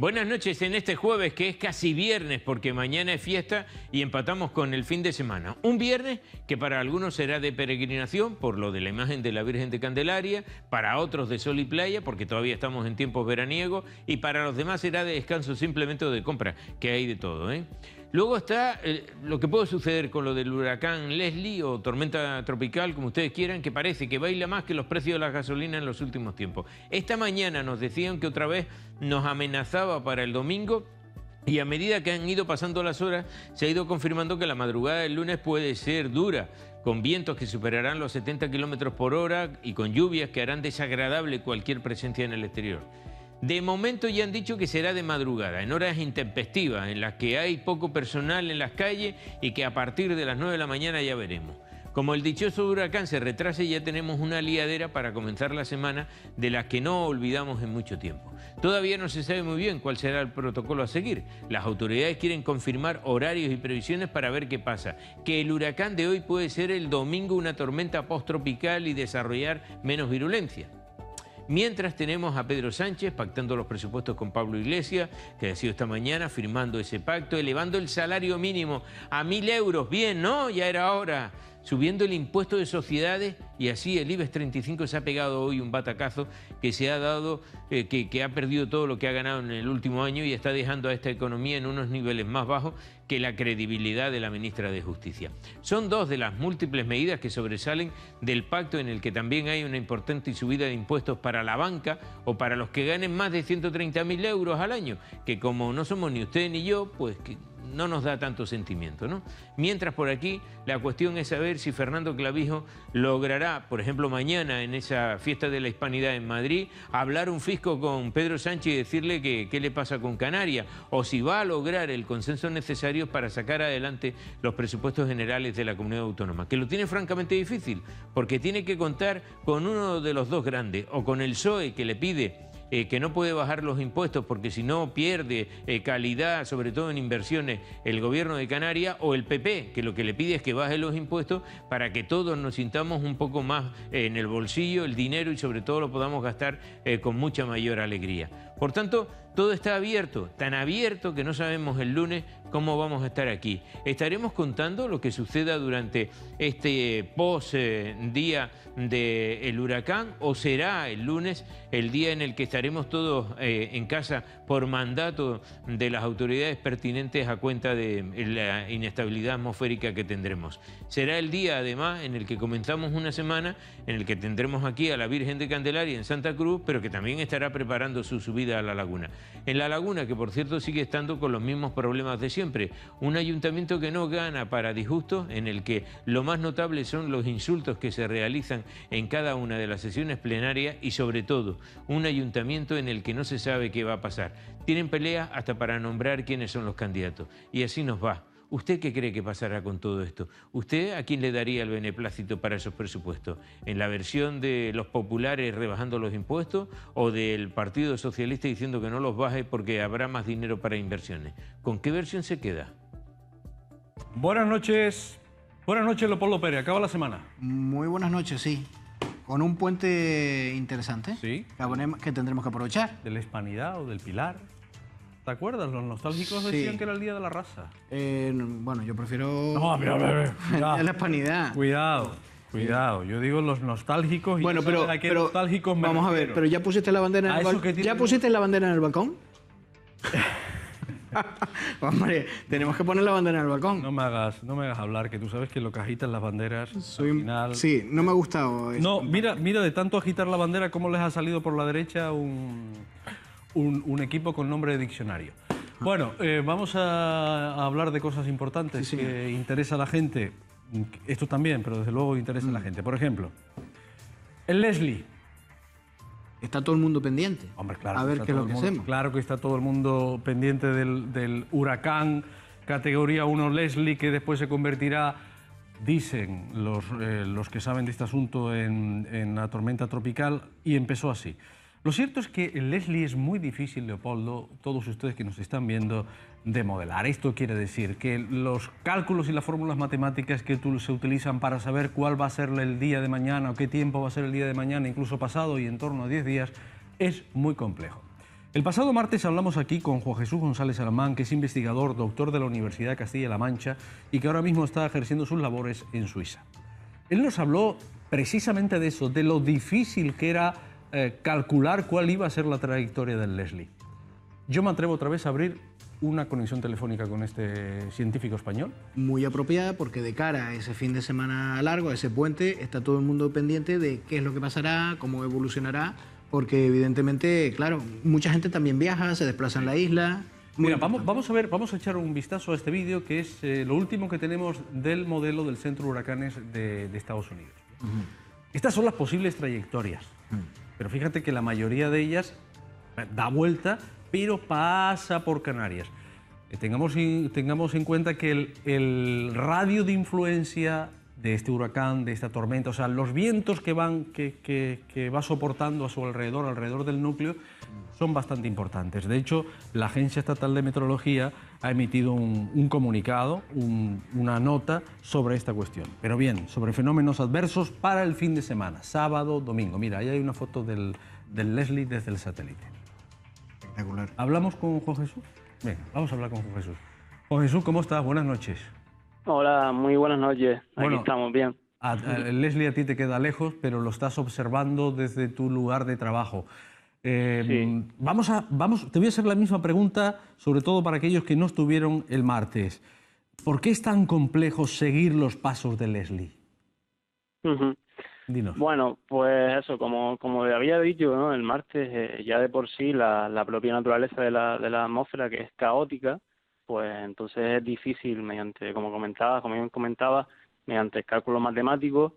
Buenas noches en este jueves que es casi viernes porque mañana es fiesta y empatamos con el fin de semana. Un viernes que para algunos será de peregrinación por lo de la imagen de la Virgen de Candelaria, para otros de sol y playa porque todavía estamos en tiempos veraniegos y para los demás será de descanso simplemente o de compra, que hay de todo, ¿eh? Luego está lo que puede suceder con lo del huracán Leslie o tormenta tropical, como ustedes quieran, que parece que baila más que los precios de la gasolina en los últimos tiempos. Esta mañana nos decían que otra vez nos amenazaba para el domingo y a medida que han ido pasando las horas se ha ido confirmando que la madrugada del lunes puede ser dura, con vientos que superarán los 70 kilómetros por hora y con lluvias que harán desagradable cualquier presencia en el exterior. De momento ya han dicho que será de madrugada, en horas intempestivas, en las que hay poco personal en las calles y que a partir de las 9 de la mañana ya veremos. Como el dichoso huracán se retrase, ya tenemos una liadera para comenzar la semana de las que no olvidamos en mucho tiempo. Todavía no se sabe muy bien cuál será el protocolo a seguir. Las autoridades quieren confirmar horarios y previsiones para ver qué pasa. Que el huracán de hoy puede ser el domingo una tormenta posttropical y desarrollar menos virulencia. Mientras tenemos a Pedro Sánchez pactando los presupuestos con Pablo Iglesias, que ha sido esta mañana firmando ese pacto, elevando el salario mínimo a 1.000 euros. Bien, ¿no? Ya era hora. Subiendo el impuesto de sociedades y así el IBEX 35 se ha pegado hoy un batacazo que se ha dado, que ha perdido todo lo que ha ganado en el último año y está dejando a esta economía en unos niveles más bajos que la credibilidad de la ministra de Justicia. Son dos de las múltiples medidas que sobresalen del pacto en el que también hay una importante subida de impuestos para la banca o para los que ganen más de 130.000 euros al año, que como no somos ni usted ni yo, pues que no nos da tanto sentimiento, ¿no? Mientras por aquí la cuestión es saber si Fernando Clavijo logrará, por ejemplo, mañana en esa fiesta de la Hispanidad en Madrid, hablar un fisco con Pedro Sánchez y decirle que qué le pasa con Canarias, o si va a lograr el consenso necesario para sacar adelante los presupuestos generales de la comunidad autónoma, que lo tiene francamente difícil, porque tiene que contar con uno de los dos grandes, o con el PSOE que le pide que no puede bajar los impuestos porque si no pierde calidad, sobre todo en inversiones, el gobierno de Canarias, o el PP, que lo que le pide es que baje los impuestos para que todos nos sintamos un poco más en el bolsillo el dinero y sobre todo lo podamos gastar con mucha mayor alegría. Por tanto, todo está abierto, tan abierto que no sabemos el lunes cómo vamos a estar aquí. Estaremos contando lo que suceda durante este post-día del huracán, o será el lunes el día en el que estaremos todos en casa por mandato de las autoridades pertinentes a cuenta de la inestabilidad atmosférica que tendremos. Será el día además en el que comenzamos una semana en el que tendremos aquí a la Virgen de Candelaria en Santa Cruz, pero que también estará preparando su subida a la laguna. En la laguna, que por cierto sigue estando con los mismos problemas de siempre, un ayuntamiento que no gana para disgusto, en el que lo más notable son los insultos que se realizan en cada una de las sesiones plenarias y sobre todo un ayuntamiento en el que no se sabe qué va a pasar. Tienen peleas hasta para nombrar quiénes son los candidatos y así nos va. ¿Usted qué cree que pasará con todo esto? ¿Usted a quién le daría el beneplácito para esos presupuestos? ¿En la versión de los populares rebajando los impuestos o del Partido Socialista diciendo que no los baje porque habrá más dinero para inversiones? ¿Con qué versión se queda? Buenas noches. Buenas noches, Leopoldo Pérez. Acaba la semana. Muy buenas noches, sí. Con un puente interesante. Sí. Que tendremos que aprovechar. ¿De la Hispanidad o del Pilar? ¿Te acuerdas? Los nostálgicos decían que era el Día de la Raza. Bueno, yo prefiero... No, mira. la Hispanidad. Cuidado. Yo digo los nostálgicos y bueno, pero nostálgicos me vamos a ver, pero ¿ya pusiste la bandera en el balcón? ¿Ya pusiste la bandera en el balcón? Hombre, tenemos que poner la bandera en el balcón. No me hagas hablar, que tú sabes que lo que agitan las banderas al final... Sí, no me ha gustado eso. No, mira, de tanto agitar la bandera, cómo les ha salido por la derecha un equipo con nombre de diccionario. Bueno, vamos a hablar de cosas importantes que interesa a la gente. Esto también, pero desde luego interesa a la gente. Por ejemplo, el Leslie. Está todo el mundo pendiente. Hombre, claro. A ver qué es lo que hacemos. Claro que está todo el mundo pendiente del huracán categoría 1 Leslie, que después se convertirá, dicen los que saben de este asunto, en la tormenta tropical, y empezó así. Lo cierto es que el Leslie es muy difícil, Leopoldo, todos ustedes que nos están viendo, de modelar. Esto quiere decir que los cálculos y las fórmulas matemáticas que se utilizan para saber cuál va a ser el día de mañana o qué tiempo va a ser el día de mañana, incluso pasado y en torno a 10 días, es muy complejo. El pasado martes hablamos aquí con Juan Jesús González Alamán, que es investigador, doctor de la Universidad de Castilla-La Mancha y que ahora mismo está ejerciendo sus labores en Suiza. Él nos habló precisamente de eso, de lo difícil que era calcular cuál iba a ser la trayectoria del Leslie. Yo me atrevo otra vez a abrir una conexión telefónica con este científico español. Muy apropiada porque de cara a ese fin de semana largo, a ese puente, está todo el mundo pendiente de qué es lo que pasará, cómo evolucionará, porque evidentemente, claro, mucha gente también viaja, se desplaza en la isla. Mira, vamos a echar un vistazo a este vídeo, que es lo último que tenemos del modelo del Centro de Huracanes de Estados Unidos. Estas son las posibles trayectorias, pero fíjate que la mayoría de ellas da vuelta, pero pasa por Canarias. Tengamos en cuenta que el radio de influencia de este huracán, de esta tormenta, o sea, los vientos que va soportando a su alrededor del núcleo, son bastante importantes. De hecho, la Agencia Estatal de Meteorología ha emitido un comunicado, una nota sobre esta cuestión. Pero bien, sobre fenómenos adversos para el fin de semana, sábado, domingo. Mira, ahí hay una foto del Leslie desde el satélite. Espectacular. ¿Hablamos con Juan Jesús? Venga, vamos a hablar con Juan Jesús. Juan Jesús, ¿cómo estás? Buenas noches. Hola, muy buenas noches. Bueno, aquí estamos bien. Leslie a ti te queda lejos, pero lo estás observando desde tu lugar de trabajo. Sí. Te voy a hacer la misma pregunta, sobre todo para aquellos que no estuvieron el martes. ¿Por qué es tan complejo seguir los pasos de Leslie? Dinos. Bueno, pues eso, como te había dicho, ¿no? El martes, ya de por sí la propia naturaleza de la atmósfera, que es caótica, pues entonces es difícil, como bien comentaba, mediante cálculos matemáticos,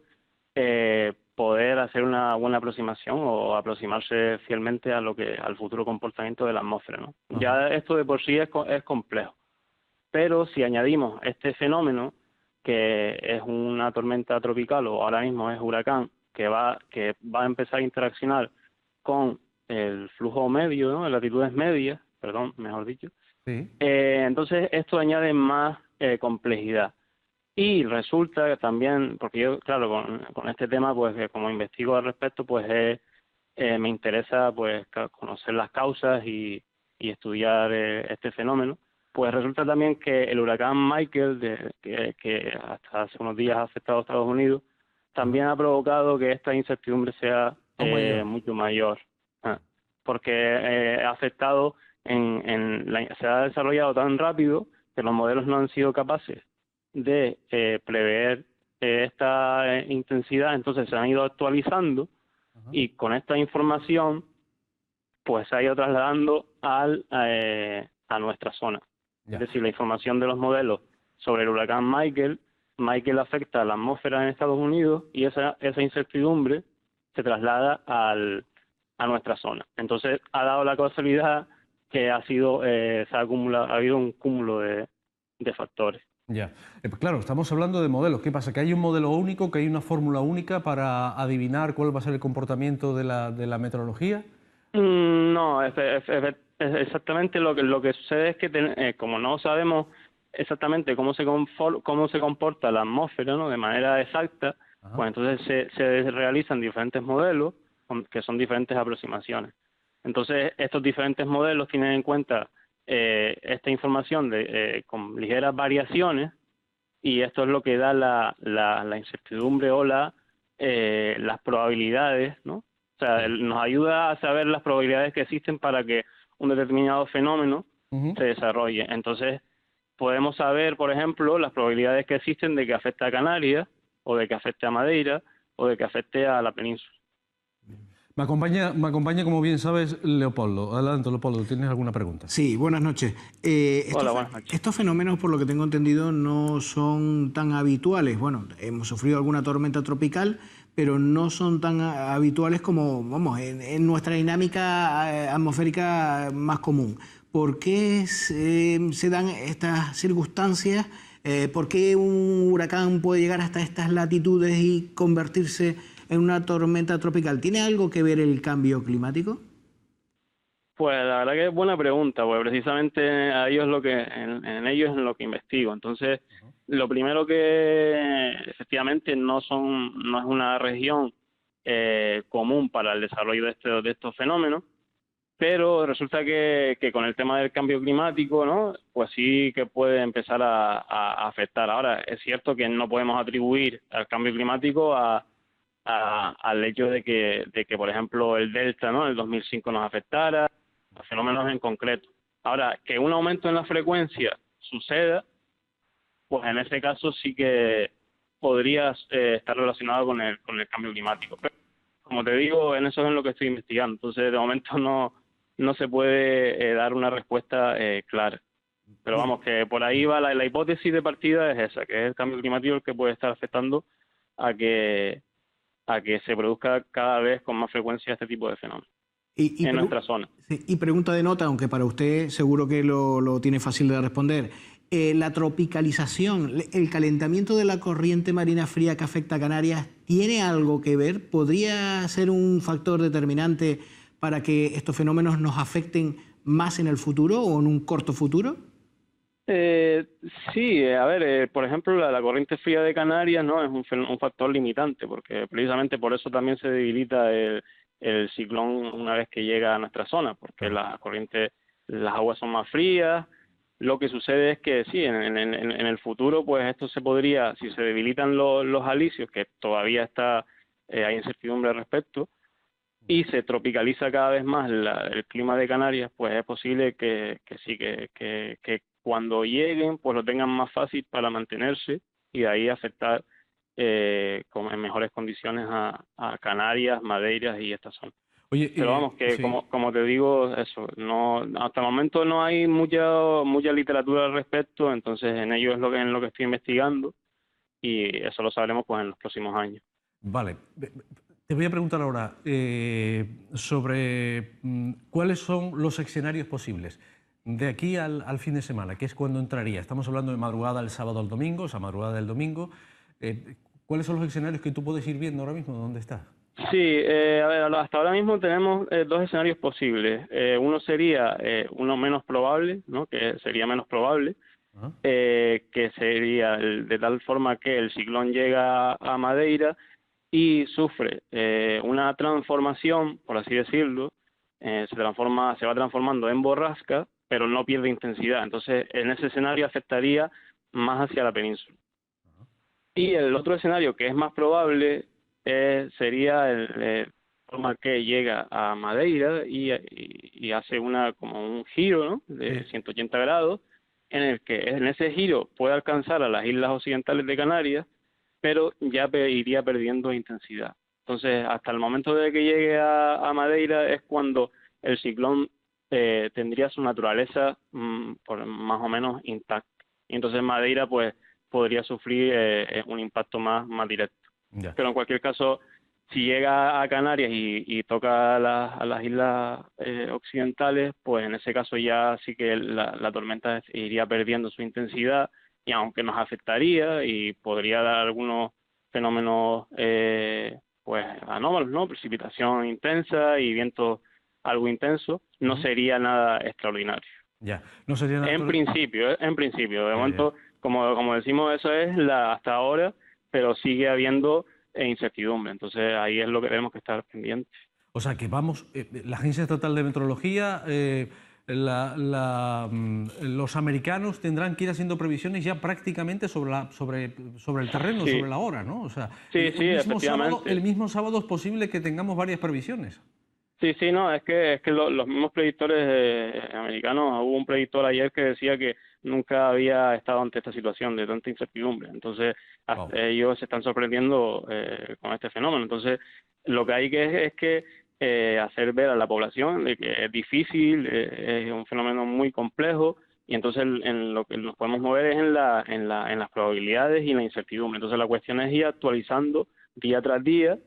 poder hacer una buena aproximación o aproximarse fielmente al futuro comportamiento de la atmósfera, ¿no? Ya esto de por sí es complejo. Pero si añadimos este fenómeno, que es una tormenta tropical o ahora mismo es huracán, que va a empezar a interaccionar con el flujo medio, ¿no? En latitudes medias, perdón, mejor dicho. Sí. Entonces esto añade más complejidad. Y resulta que también, porque yo, claro, con este tema, pues como investigo al respecto, pues me interesa pues conocer las causas y estudiar este fenómeno. Pues resulta también que el huracán Michael, que hasta hace unos días ha afectado a Estados Unidos, también ha provocado que esta incertidumbre sea mucho mayor. Porque ha afectado, se ha desarrollado tan rápido que los modelos no han sido capaces de prever esta intensidad, entonces se han ido actualizando y con esta información pues se ha ido trasladando a nuestra zona. Es decir, la información de los modelos sobre el huracán Michael afecta a la atmósfera en Estados Unidos y esa incertidumbre se traslada a nuestra zona. Entonces ha dado la causalidad que ha habido un cúmulo de factores. Ya. Claro, estamos hablando de modelos. ¿Qué pasa? ¿Que hay un modelo único, que hay una fórmula única para adivinar cuál va a ser el comportamiento de la meteorología? No, es exactamente lo que sucede es que como no sabemos exactamente cómo se comporta la atmósfera, ¿no? De manera exacta, pues entonces se realizan diferentes modelos que son diferentes aproximaciones. Entonces estos diferentes modelos tienen en cuenta esta información con ligeras variaciones y esto es lo que da la incertidumbre o las probabilidades, ¿no? O sea, nos ayuda a saber las probabilidades que existen para que un determinado fenómeno se desarrolle. Entonces, podemos saber, por ejemplo, las probabilidades que existen de que afecte a Canarias, o de que afecte a Madeira, o de que afecte a la península. Me acompaña, como bien sabes, Leopoldo. Adelante, Leopoldo, ¿tienes alguna pregunta? Sí, buenas noches. Hola, buenas noches. Estos fenómenos, por lo que tengo entendido, no son tan habituales. Bueno, hemos sufrido alguna tormenta tropical, pero no son tan habituales como, vamos, en nuestra dinámica atmosférica más común. ¿Por qué se dan estas circunstancias? ¿Por qué un huracán puede llegar hasta estas latitudes y convertirse en una tormenta tropical? ¿Tiene algo que ver el cambio climático? Pues la verdad que es buena pregunta, porque precisamente a ellos en ellos es lo que investigo. Entonces, lo primero que efectivamente no es una región común para el desarrollo de estos fenómenos, pero resulta que con el tema del cambio climático, ¿no? Pues sí que puede empezar a afectar. Ahora, es cierto que no podemos atribuir al cambio climático al hecho de que, por ejemplo, el Delta, ¿no? En el 2005 nos afectara, a fenómenos en concreto. Ahora, que un aumento en la frecuencia suceda, pues en ese caso sí que podría estar relacionado con el cambio climático. Pero, como te digo, en eso es en lo que estoy investigando. Entonces, de momento no se puede dar una respuesta clara. Pero vamos, que por ahí va la hipótesis de partida, es esa, que es el cambio climático el que puede estar afectando a que se produzca cada vez con más frecuencia este tipo de fenómenos en nuestra zona. Sí, y pregunta de nota, aunque para usted seguro que lo tiene fácil de responder. La tropicalización, el calentamiento de la corriente marina fría que afecta a Canarias, ¿tiene algo que ver? ¿Podría ser un factor determinante para que estos fenómenos nos afecten más en el futuro o en un corto futuro? Sí, a ver, por ejemplo, la corriente fría de Canarias, ¿no? Es un factor limitante, porque precisamente por eso también se debilita el ciclón una vez que llega a nuestra zona, porque las aguas son más frías. Lo que sucede es que sí, en el futuro, pues esto se podría, si se debilitan los alisios, que todavía hay incertidumbre al respecto, y se tropicaliza cada vez más el clima de Canarias, pues es posible que cuando lleguen, pues lo tengan más fácil para mantenerse y de ahí afectar en mejores condiciones a Canarias, Madeira y esta zona. Oye, pero vamos, que sí. como te digo, eso, hasta el momento no hay mucha literatura al respecto, entonces en ello es en lo que estoy investigando y eso lo sabremos pues en los próximos años. Vale. Te voy a preguntar ahora sobre cuáles son los escenarios posibles de aquí al fin de semana, que es cuando entraría. Estamos hablando de madrugada del sábado al domingo, esa madrugada del domingo. ¿Cuáles son los escenarios que tú puedes ir viendo ahora mismo? ¿Dónde está? Sí, a ver, hasta ahora mismo tenemos dos escenarios posibles. Uno sería uno menos probable, ¿no? Que sería menos probable, que sería de tal forma que el ciclón llega a Madeira y sufre una transformación, por así decirlo, se va transformando en borrasca, pero no pierde intensidad. Entonces, en ese escenario afectaría más hacia la península. Y el otro escenario que es más probable sería el forma que llega a Madeira y hace como un giro, ¿no? De 180 grados, en el que en ese giro puede alcanzar a las islas occidentales de Canarias, pero ya iría perdiendo intensidad. Entonces, hasta el momento de que llegue a Madeira es cuando el ciclón tendría su naturaleza más o menos intacta. Y entonces Madeira pues podría sufrir un impacto más directo. Ya. Pero en cualquier caso, si llega a Canarias y toca a las islas occidentales, pues en ese caso ya sí que la tormenta iría perdiendo su intensidad y aunque nos afectaría y podría dar algunos fenómenos pues anómalos, ¿no? Precipitación intensa y viento algo intenso, no sería nada extraordinario. Ya, no sería nada. En principio, de momento, como decimos, eso es hasta ahora, pero sigue habiendo incertidumbre, entonces ahí es lo que tenemos que estar pendientes. O sea que vamos, la Agencia Estatal de Meteorología, los americanos tendrán que ir haciendo previsiones ya prácticamente sobre el terreno, Sí. sobre la hora, ¿no? O sea, Sí, el mismo sábado es posible que tengamos varias previsiones. Sí, no, es que los mismos predictores americanos, hubo un predictor ayer que decía que nunca había estado ante esta situación de tanta incertidumbre, entonces ellos se están sorprendiendo con este fenómeno, entonces lo que hay es que hacer ver a la población de que es difícil, es un fenómeno muy complejo y entonces en lo que nos podemos mover es en las probabilidades y la incertidumbre, entonces la cuestión es ir actualizando día tras día,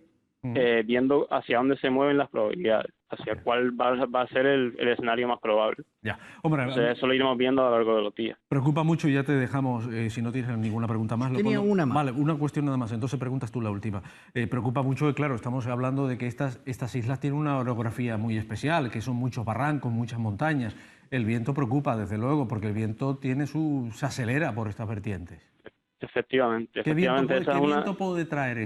viendo hacia dónde se mueven las probabilidades, hacia cuál va a ser el escenario más probable. Ya. Hombre, entonces, eso lo iremos viendo a lo largo de los días. Preocupa mucho y ya te dejamos, si no tienes ninguna pregunta más. Tenía una más. Vale, una cuestión nada más, entonces preguntas tú la última. Preocupa mucho que, claro, estamos hablando de que estas islas tienen una orografía muy especial, que son muchos barrancos, muchas montañas. El viento preocupa, desde luego, porque el viento se acelera por estas vertientes. Efectivamente, ¿Qué viento efectivamente. Esa es una... puede traer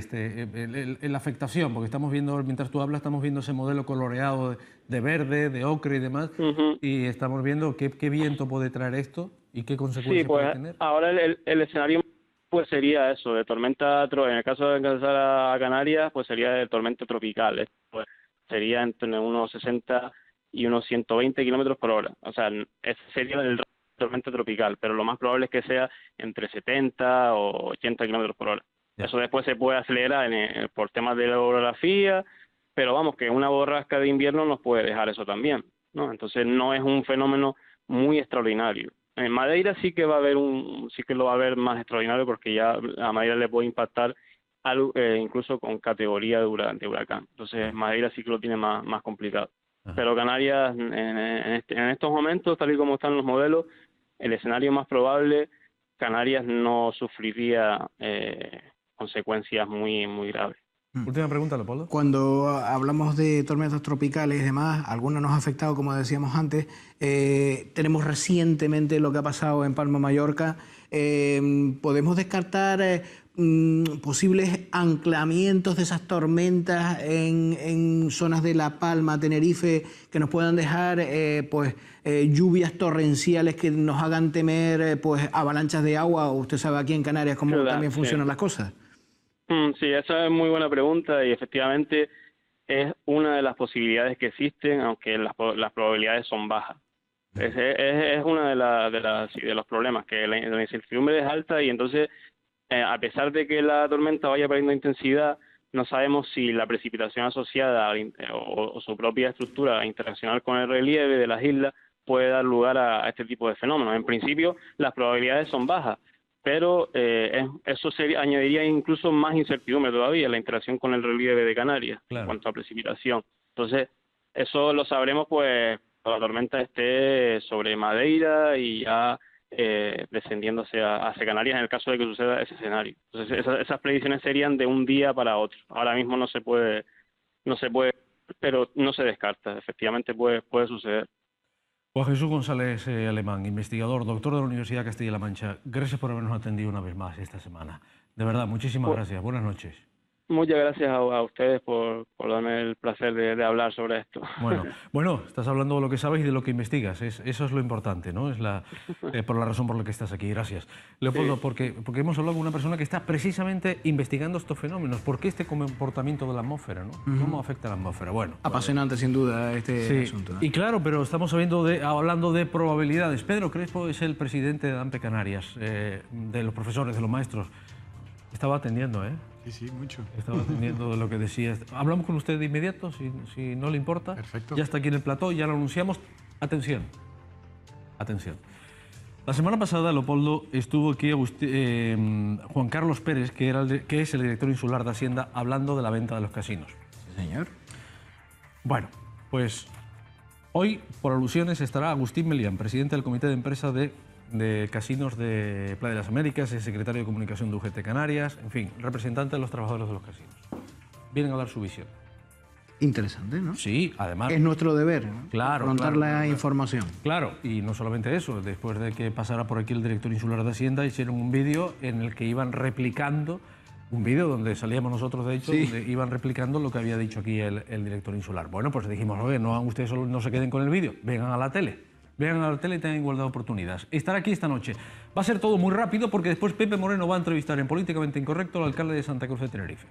la afectación? Porque estamos viendo, mientras tú hablas, estamos viendo ese modelo coloreado de verde, de ocre y demás, Ujú. y estamos viendo qué viento puede traer esto y qué Sí, consecuencias pues puede tener. ahora el escenario pues sería eso, de tormenta, en el caso de alcanzar a Canarias, pues sería de tormenta tropical, pues sería entre unos 60 y unos 120 kilómetros por hora. O sea, ese sería el tormenta tropical, pero lo más probable es que sea entre 70 o 80 kilómetros por hora. Ya. Eso después se puede acelerar por temas de la orografía, pero vamos, que una borrasca de invierno nos puede dejar eso también, ¿no? Entonces no es un fenómeno muy extraordinario. En Madeira sí que va a haber sí que lo va a haber más extraordinario, porque ya a Madeira le puede impactar algo, incluso con categoría de huracán. Entonces Madeira sí que lo tiene más complicado. Ajá. Pero Canarias, en estos momentos, tal y como están los modelos, el escenario más probable, Canarias no sufriría consecuencias muy graves. Última pregunta, Leopoldo. Cuando hablamos de tormentas tropicales y demás, alguna nos ha afectado, como decíamos antes. Tenemos recientemente lo que ha pasado en Palma, Mallorca. ¿Podemos descartar posibles anclamientos de esas tormentas en zonas de La Palma, Tenerife, que nos puedan dejar lluvias torrenciales que nos hagan temer avalanchas de agua? Usted sabe aquí en Canarias cómo también funcionan las cosas. Sí, esa es muy buena pregunta, y efectivamente es una de las posibilidades que existen, aunque las probabilidades son bajas. Es una de los problemas, que la incertidumbre es alta, y entonces a pesar de que la tormenta vaya perdiendo intensidad, no sabemos si la precipitación asociada o su propia estructura interaccional con el relieve de las islas puede dar lugar a este tipo de fenómenos. En principio, las probabilidades son bajas, pero eso añadiría incluso más incertidumbre todavía, la interacción con el relieve de Canarias, claro, en cuanto a precipitación. Entonces, eso lo sabremos pues cuando la tormenta esté sobre Madeira y ya descendiendo hacia Canarias, en el caso de que suceda ese escenario. Entonces, esas predicciones serían de un día para otro. Ahora mismo no se puede, pero no se descarta, efectivamente puede suceder. Juan Jesús González Alemán, investigador, doctor de la Universidad de Castilla-La Mancha, gracias por habernos atendido una vez más esta semana. De verdad, muchísimas gracias. Buenas noches. Muchas gracias a ustedes por darme el placer de hablar sobre esto. Bueno, estás hablando de lo que sabes y de lo que investigas. Eso es lo importante, ¿no? Es por la razón por la que estás aquí. Gracias. Leopoldo, sí. porque hemos hablado con una persona que está precisamente investigando estos fenómenos. ¿Por qué este comportamiento de la atmósfera, ¿no? ¿Cómo afecta a la atmósfera? Bueno. Apasionante, sin duda, este asunto, ¿no? Y claro, pero estamos hablando de probabilidades. Pedro Crespo es el presidente de AMPE Canarias, de los profesores, de los maestros. Estaba atendiendo, ¿eh? Sí, mucho. Estaba atendiendo de lo que decías. Hablamos con usted de inmediato, si no le importa. Perfecto. Ya está aquí en el plató, ya lo anunciamos. Atención. La semana pasada, Leopoldo, estuvo aquí Juan Carlos Pérez, que es el director insular de Hacienda, hablando de la venta de los casinos. Sí, señor. Bueno, pues hoy, por alusiones, estará Agustín Melián, presidente del Comité de Empresa de Casinos de Playa de las Américas, el secretario de Comunicación de UGT Canarias, en fin, representante de los trabajadores de los casinos. Vienen a dar su visión. Interesante, ¿no? Sí, además... Es nuestro deber, ¿no? Claro. Afrontar la información. Claro, y no solamente eso, después de que pasara por aquí el director insular de Hacienda, hicieron un vídeo en el que iban replicando, un vídeo donde salíamos nosotros, de hecho, sí, donde iban replicando lo que había dicho aquí el director insular. Bueno, pues dijimos, oye, ustedes solo no se queden con el vídeo, vengan a la tele. Vean a la tele y tengan igualdad de oportunidades. Estar aquí esta noche. Va a ser todo muy rápido porque después Pepe Moreno va a entrevistar en Políticamente Incorrecto al alcalde de Santa Cruz de Tenerife.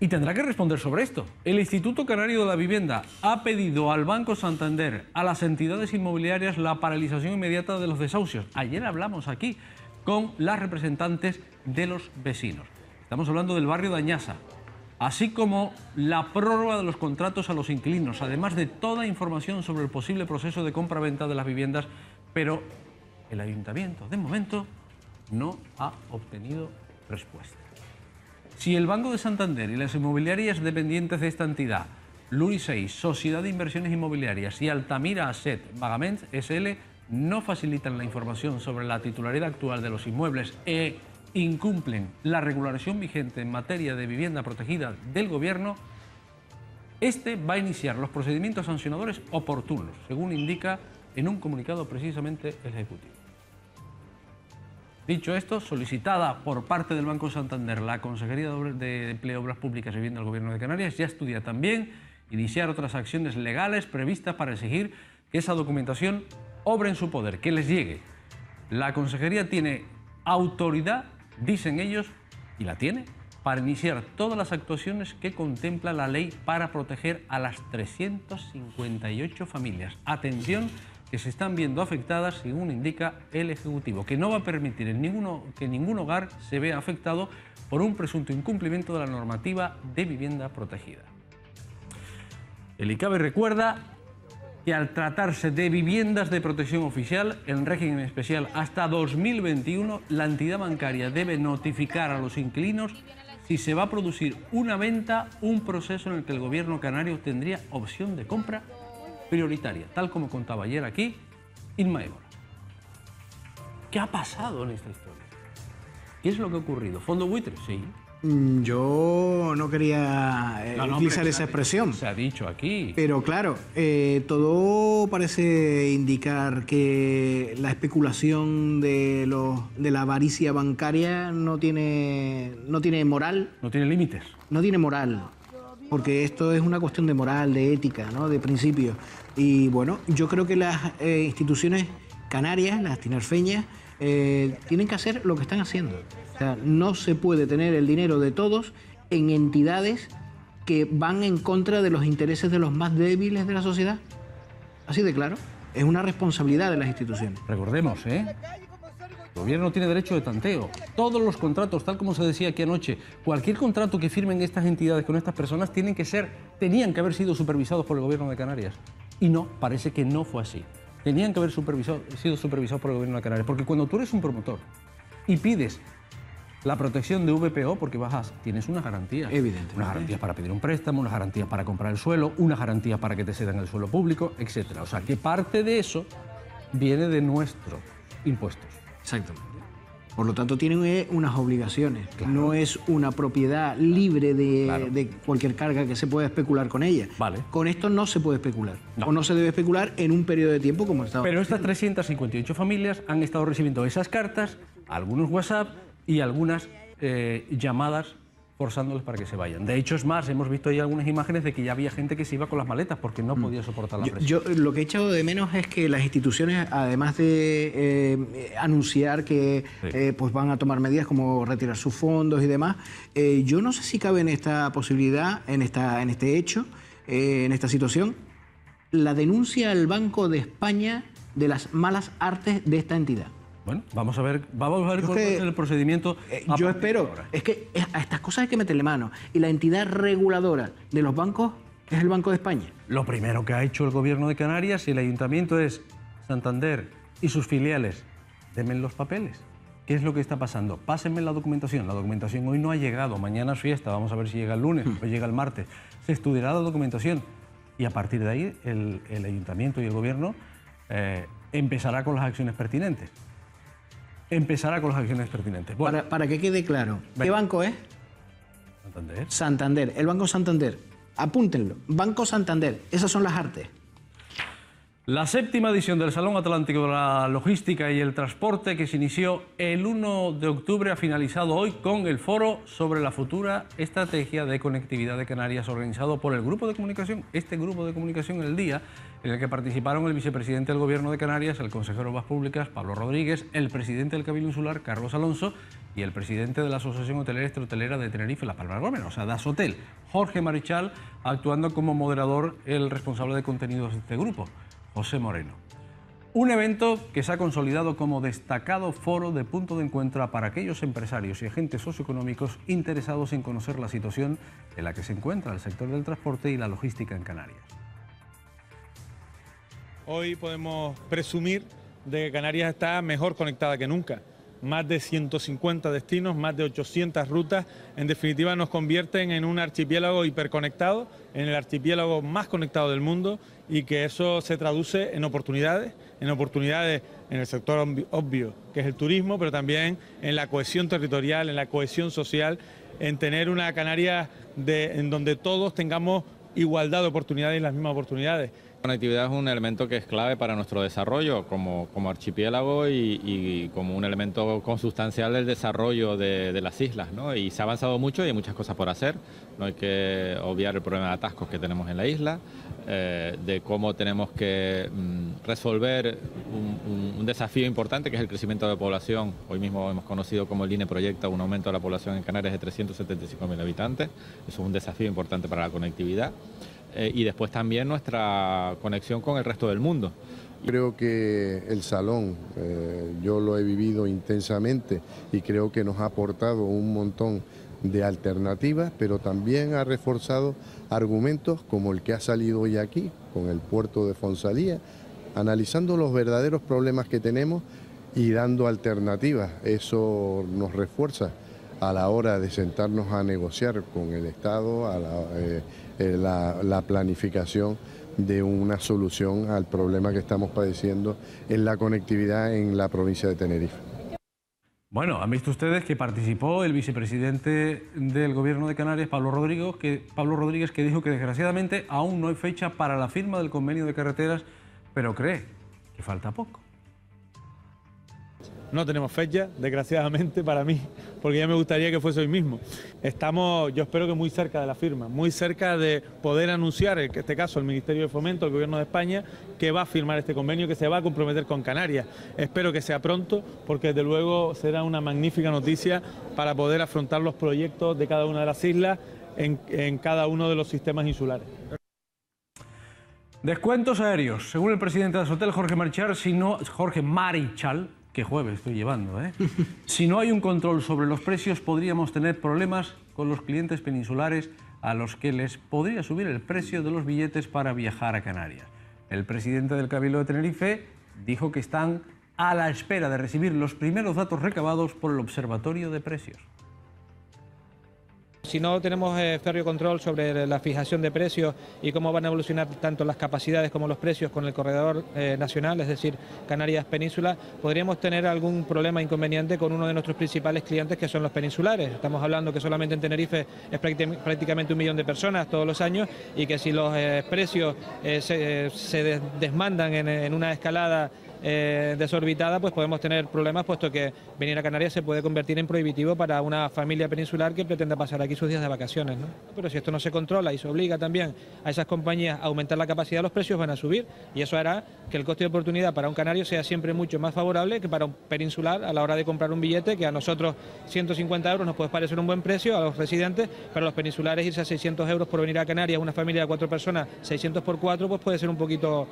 Y tendrá que responder sobre esto. El Instituto Canario de la Vivienda ha pedido al Banco Santander, a las entidades inmobiliarias, la paralización inmediata de los desahucios. Ayer hablamos aquí con las representantes de los vecinos. Estamos hablando del barrio de Añasa, así como la prórroga de los contratos a los inquilinos, además de toda información sobre el posible proceso de compra-venta de las viviendas, pero el ayuntamiento, de momento, no ha obtenido respuesta. Si el Banco de Santander y las inmobiliarias dependientes de esta entidad, Luri 6, Sociedad de Inversiones Inmobiliarias y Altamira Asset Management SL, no facilitan la información sobre la titularidad actual de los inmuebles incumplen la regulación vigente en materia de vivienda protegida del Gobierno, este va a iniciar los procedimientos sancionadores oportunos, según indica en un comunicado precisamente el Ejecutivo. Dicho esto, solicitada por parte del Banco Santander, la Consejería de Empleo, Obras Públicas y Vivienda del Gobierno de Canarias ya estudia también iniciar otras acciones legales previstas para exigir que esa documentación obre en su poder, que les llegue. La Consejería tiene autoridad, dicen ellos, y la tiene, para iniciar todas las actuaciones que contempla la ley para proteger a las 358 familias. Atención, que se están viendo afectadas, según indica el Ejecutivo, que no va a permitir que ningún hogar se vea afectado por un presunto incumplimiento de la normativa de vivienda protegida. El ICABE recuerda que al tratarse de viviendas de protección oficial en régimen especial hasta 2021, la entidad bancaria debe notificar a los inquilinos si se va a producir una venta, un proceso en el que el gobierno canario tendría opción de compra prioritaria, tal como contaba ayer aquí Inma Évora. ¿Qué ha pasado en esta historia? ¿Qué es lo que ha ocurrido? ¿Fondo buitre? Sí. Yo no quería utilizar esa expresión. Se ha dicho aquí. Pero claro, todo parece indicar que la especulación de la avaricia bancaria no tiene moral. No tiene límites. No tiene moral. Porque esto es una cuestión de moral, de ética, ¿no? De principios. Y bueno, yo creo que las instituciones canarias, las tinerfeñas, tienen que hacer lo que están haciendo. O sea, no se puede tener el dinero de todos en entidades que van en contra de los intereses de los más débiles de la sociedad. Así de claro. Es una responsabilidad de las instituciones. Recordemos, el gobierno tiene derecho de tanteo. Todos los contratos, tal como se decía aquí anoche, cualquier contrato que firmen estas entidades con estas personas tenían que haber sido supervisados por el gobierno de Canarias. Y no, parece que no fue así. Tenían que haber sido supervisados por el gobierno de Canarias. Porque cuando tú eres un promotor y pides la protección de VPO, porque tienes unas garantías. Evidentemente. Unas garantías para pedir un préstamo, unas garantías para comprar el suelo, unas garantías para que te cedan el suelo público, etc. O sea, que parte de eso viene de nuestros impuestos. Exactamente. Por lo tanto, tienen unas obligaciones. Claro. No es una propiedad libre Claro. de cualquier carga que se pueda especular con ella. Vale. Con esto no se puede especular. No. O no se debe especular en un periodo de tiempo como estaba. Pero estas 358 familias han estado recibiendo esas cartas, algunos WhatsApp y algunas llamadas forzándoles para que se vayan. De hecho, es más, hemos visto ahí algunas imágenes de que ya había gente que se iba con las maletas porque no podía soportar la presión. Yo lo que he echado de menos es que las instituciones, además de anunciar que pues van a tomar medidas como retirar sus fondos y demás, yo no sé si cabe en esta posibilidad, en este hecho, en esta situación, la denuncia al Banco de España de las malas artes de esta entidad. Bueno, vamos a ver cuál es el procedimiento. Yo espero, es que a estas cosas hay que meterle mano. Y la entidad reguladora de los bancos es el Banco de España. Lo primero que ha hecho el gobierno de Canarias y el ayuntamiento es Santander y sus filiales, denme los papeles. ¿Qué es lo que está pasando? Pásenme la documentación. La documentación hoy no ha llegado, mañana es fiesta, vamos a ver si llega el lunes o llega el martes. Se estudiará la documentación y a partir de ahí el ayuntamiento y el gobierno empezará con las acciones pertinentes. Bueno, Para que quede claro, ¿qué Venga. banco es? Santander. Santander, el Banco Santander. Apúntenlo, Banco Santander, esas son las artes. La 7ª edición del Salón Atlántico de la Logística y el Transporte, que se inició el 1 de octubre, ha finalizado hoy con el foro sobre la futura estrategia de conectividad de Canarias, organizado por el Grupo de Comunicación, El Día, en el que participaron el vicepresidente del Gobierno de Canarias, el consejero de Obras Públicas, Pablo Rodríguez, el presidente del Cabildo Insular, Carlos Alonso, y el presidente de la Asociación Hotelera y Extrahotelera de Tenerife, La Palma de Gómez, o sea, Dashotel, Jorge Marichal, actuando como moderador el responsable de contenidos de este grupo, José Moreno. Un evento que se ha consolidado como destacado foro de punto de encuentro para aquellos empresarios y agentes socioeconómicos interesados en conocer la situación en la que se encuentra el sector del transporte y la logística en Canarias. Hoy podemos presumir de que Canarias está mejor conectada que nunca. Más de 150 destinos, más de 800 rutas, en definitiva nos convierten en un archipiélago hiperconectado, en el archipiélago más conectado del mundo, y que eso se traduce en oportunidades en el sector obvio, que es el turismo, pero también en la cohesión territorial, en la cohesión social, en tener una Canarias en donde todos tengamos igualdad de oportunidades y las mismas oportunidades. La conectividad es un elemento que es clave para nuestro desarrollo como archipiélago y como un elemento consustancial del desarrollo de las islas, ¿no? Y se ha avanzado mucho y hay muchas cosas por hacer. No hay que obviar el problema de atascos que tenemos en la isla, de cómo tenemos que resolver un desafío importante que es el crecimiento de la población. Hoy mismo hemos conocido como el INE proyecta un aumento de la población en Canarias de 375.000 habitantes. Eso es un desafío importante para la conectividad. Y después también nuestra conexión con el resto del mundo. Creo que el salón, yo lo he vivido intensamente y creo que nos ha aportado un montón de alternativas, pero también ha reforzado argumentos como el que ha salido hoy aquí, con el puerto de Fonsalía, analizando los verdaderos problemas que tenemos y dando alternativas. Eso nos refuerza a la hora de sentarnos a negociar con el Estado, la planificación de una solución al problema que estamos padeciendo en la conectividad en la provincia de Tenerife. Bueno, han visto ustedes que participó el vicepresidente del Gobierno de Canarias, Pablo Rodríguez, que dijo que desgraciadamente aún no hay fecha para la firma del convenio de carreteras, pero cree que falta poco. No tenemos fecha, desgraciadamente para mí, porque ya me gustaría que fuese hoy mismo. Estamos, yo espero que muy cerca de la firma, muy cerca de poder anunciar, en este caso el Ministerio de Fomento, el Gobierno de España, que va a firmar este convenio, que se va a comprometer con Canarias. Espero que sea pronto, porque desde luego será una magnífica noticia para poder afrontar los proyectos de cada una de las islas en cada uno de los sistemas insulares. Descuentos aéreos. Según el presidente de Asotel, Jorge Marichal, qué jueves estoy llevando, ¿eh? Si no hay un control sobre los precios, podríamos tener problemas con los clientes peninsulares a los que les podría subir el precio de los billetes para viajar a Canarias. El presidente del Cabildo de Tenerife dijo que están a la espera de recibir los primeros datos recabados por el Observatorio de Precios. Si no tenemos férreo control sobre la fijación de precios y cómo van a evolucionar tanto las capacidades como los precios con el corredor nacional, es decir, Canarias Península, podríamos tener algún problema inconveniente con uno de nuestros principales clientes, que son los peninsulares. Estamos hablando que solamente en Tenerife es prácticamente 1 millón de personas todos los años, y que si los precios se desmandan en una escalada desorbitada, pues podemos tener problemas, puesto que venir a Canarias se puede convertir en prohibitivo para una familia peninsular que pretenda pasar aquí sus días de vacaciones, ¿no? Pero si esto no se controla y se obliga también a esas compañías a aumentar la capacidad, los precios van a subir, y eso hará que el coste de oportunidad para un canario sea siempre mucho más favorable que para un peninsular a la hora de comprar un billete, que a nosotros 150 euros nos puede parecer un buen precio a los residentes, pero a los peninsulares irse a 600 euros por venir a Canarias, una familia de 4 personas, 600 por 4, pues puede ser un poquito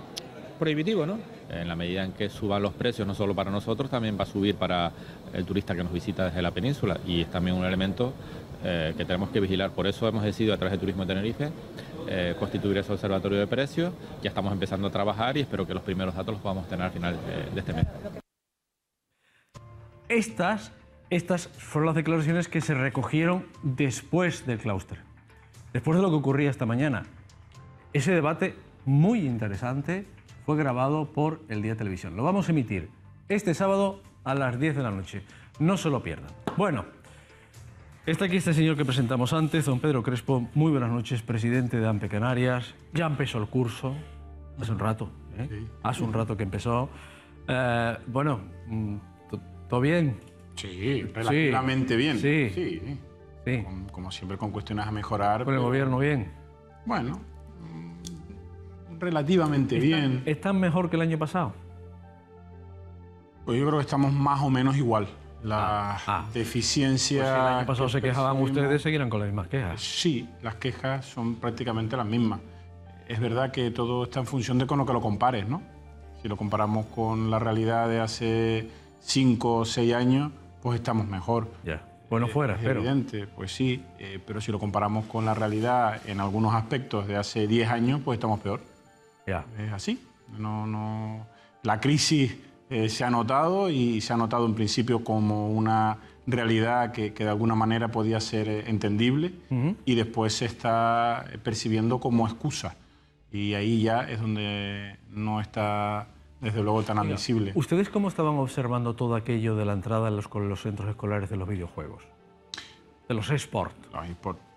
prohibitivo, ¿no? En la medida en que suban los precios, no solo para nosotros, también va a subir para el turista que nos visita desde la península, y es también un elemento que tenemos que vigilar. Por eso hemos decidido, a través de Turismo de Tenerife, constituir ese observatorio de precios. Ya estamos empezando a trabajar y espero que los primeros datos los podamos tener al final de este mes. Estas fueron las declaraciones que se recogieron después del claustre, después de lo que ocurría esta mañana. Ese debate muy interesante fue grabado por El Día Televisión. Lo vamos a emitir este sábado a las 10 de la noche. No se lo pierdan. Bueno, está aquí este señor que presentamos antes, don Pedro Crespo. Muy buenas noches, presidente de AMPE Canarias. Ya empezó el curso, hace un rato, ¿eh? Sí. Hace un rato que empezó. Bueno, ¿todo bien? Sí, relativamente bien. Sí. Sí. Como siempre, con cuestiones a mejorar. ¿Con el gobierno bien? Bueno, relativamente bien. ¿Están mejor que el año pasado? Pues yo creo que estamos más o menos igual. La deficiencia... Pues si el año pasado se quejaban ustedes, seguirán con las mismas quejas. Sí, las quejas son prácticamente las mismas. Es verdad que todo está en función de con lo que lo compares, ¿no? Si lo comparamos con la realidad de hace 5 o 6 años, pues estamos mejor. Ya. Bueno, fuera, es pero... evidente, pues sí, pero si lo comparamos con la realidad en algunos aspectos de hace 10 años, pues estamos peor. Ya. Es así. La crisis se ha notado, y se ha notado en principio como una realidad que de alguna manera podía ser entendible, y después se está percibiendo como excusa. Y ahí ya es donde no está, desde luego, tan admisible. ¿Ustedes cómo estaban observando todo aquello de la entrada en los centros escolares de los videojuegos? De los eSports.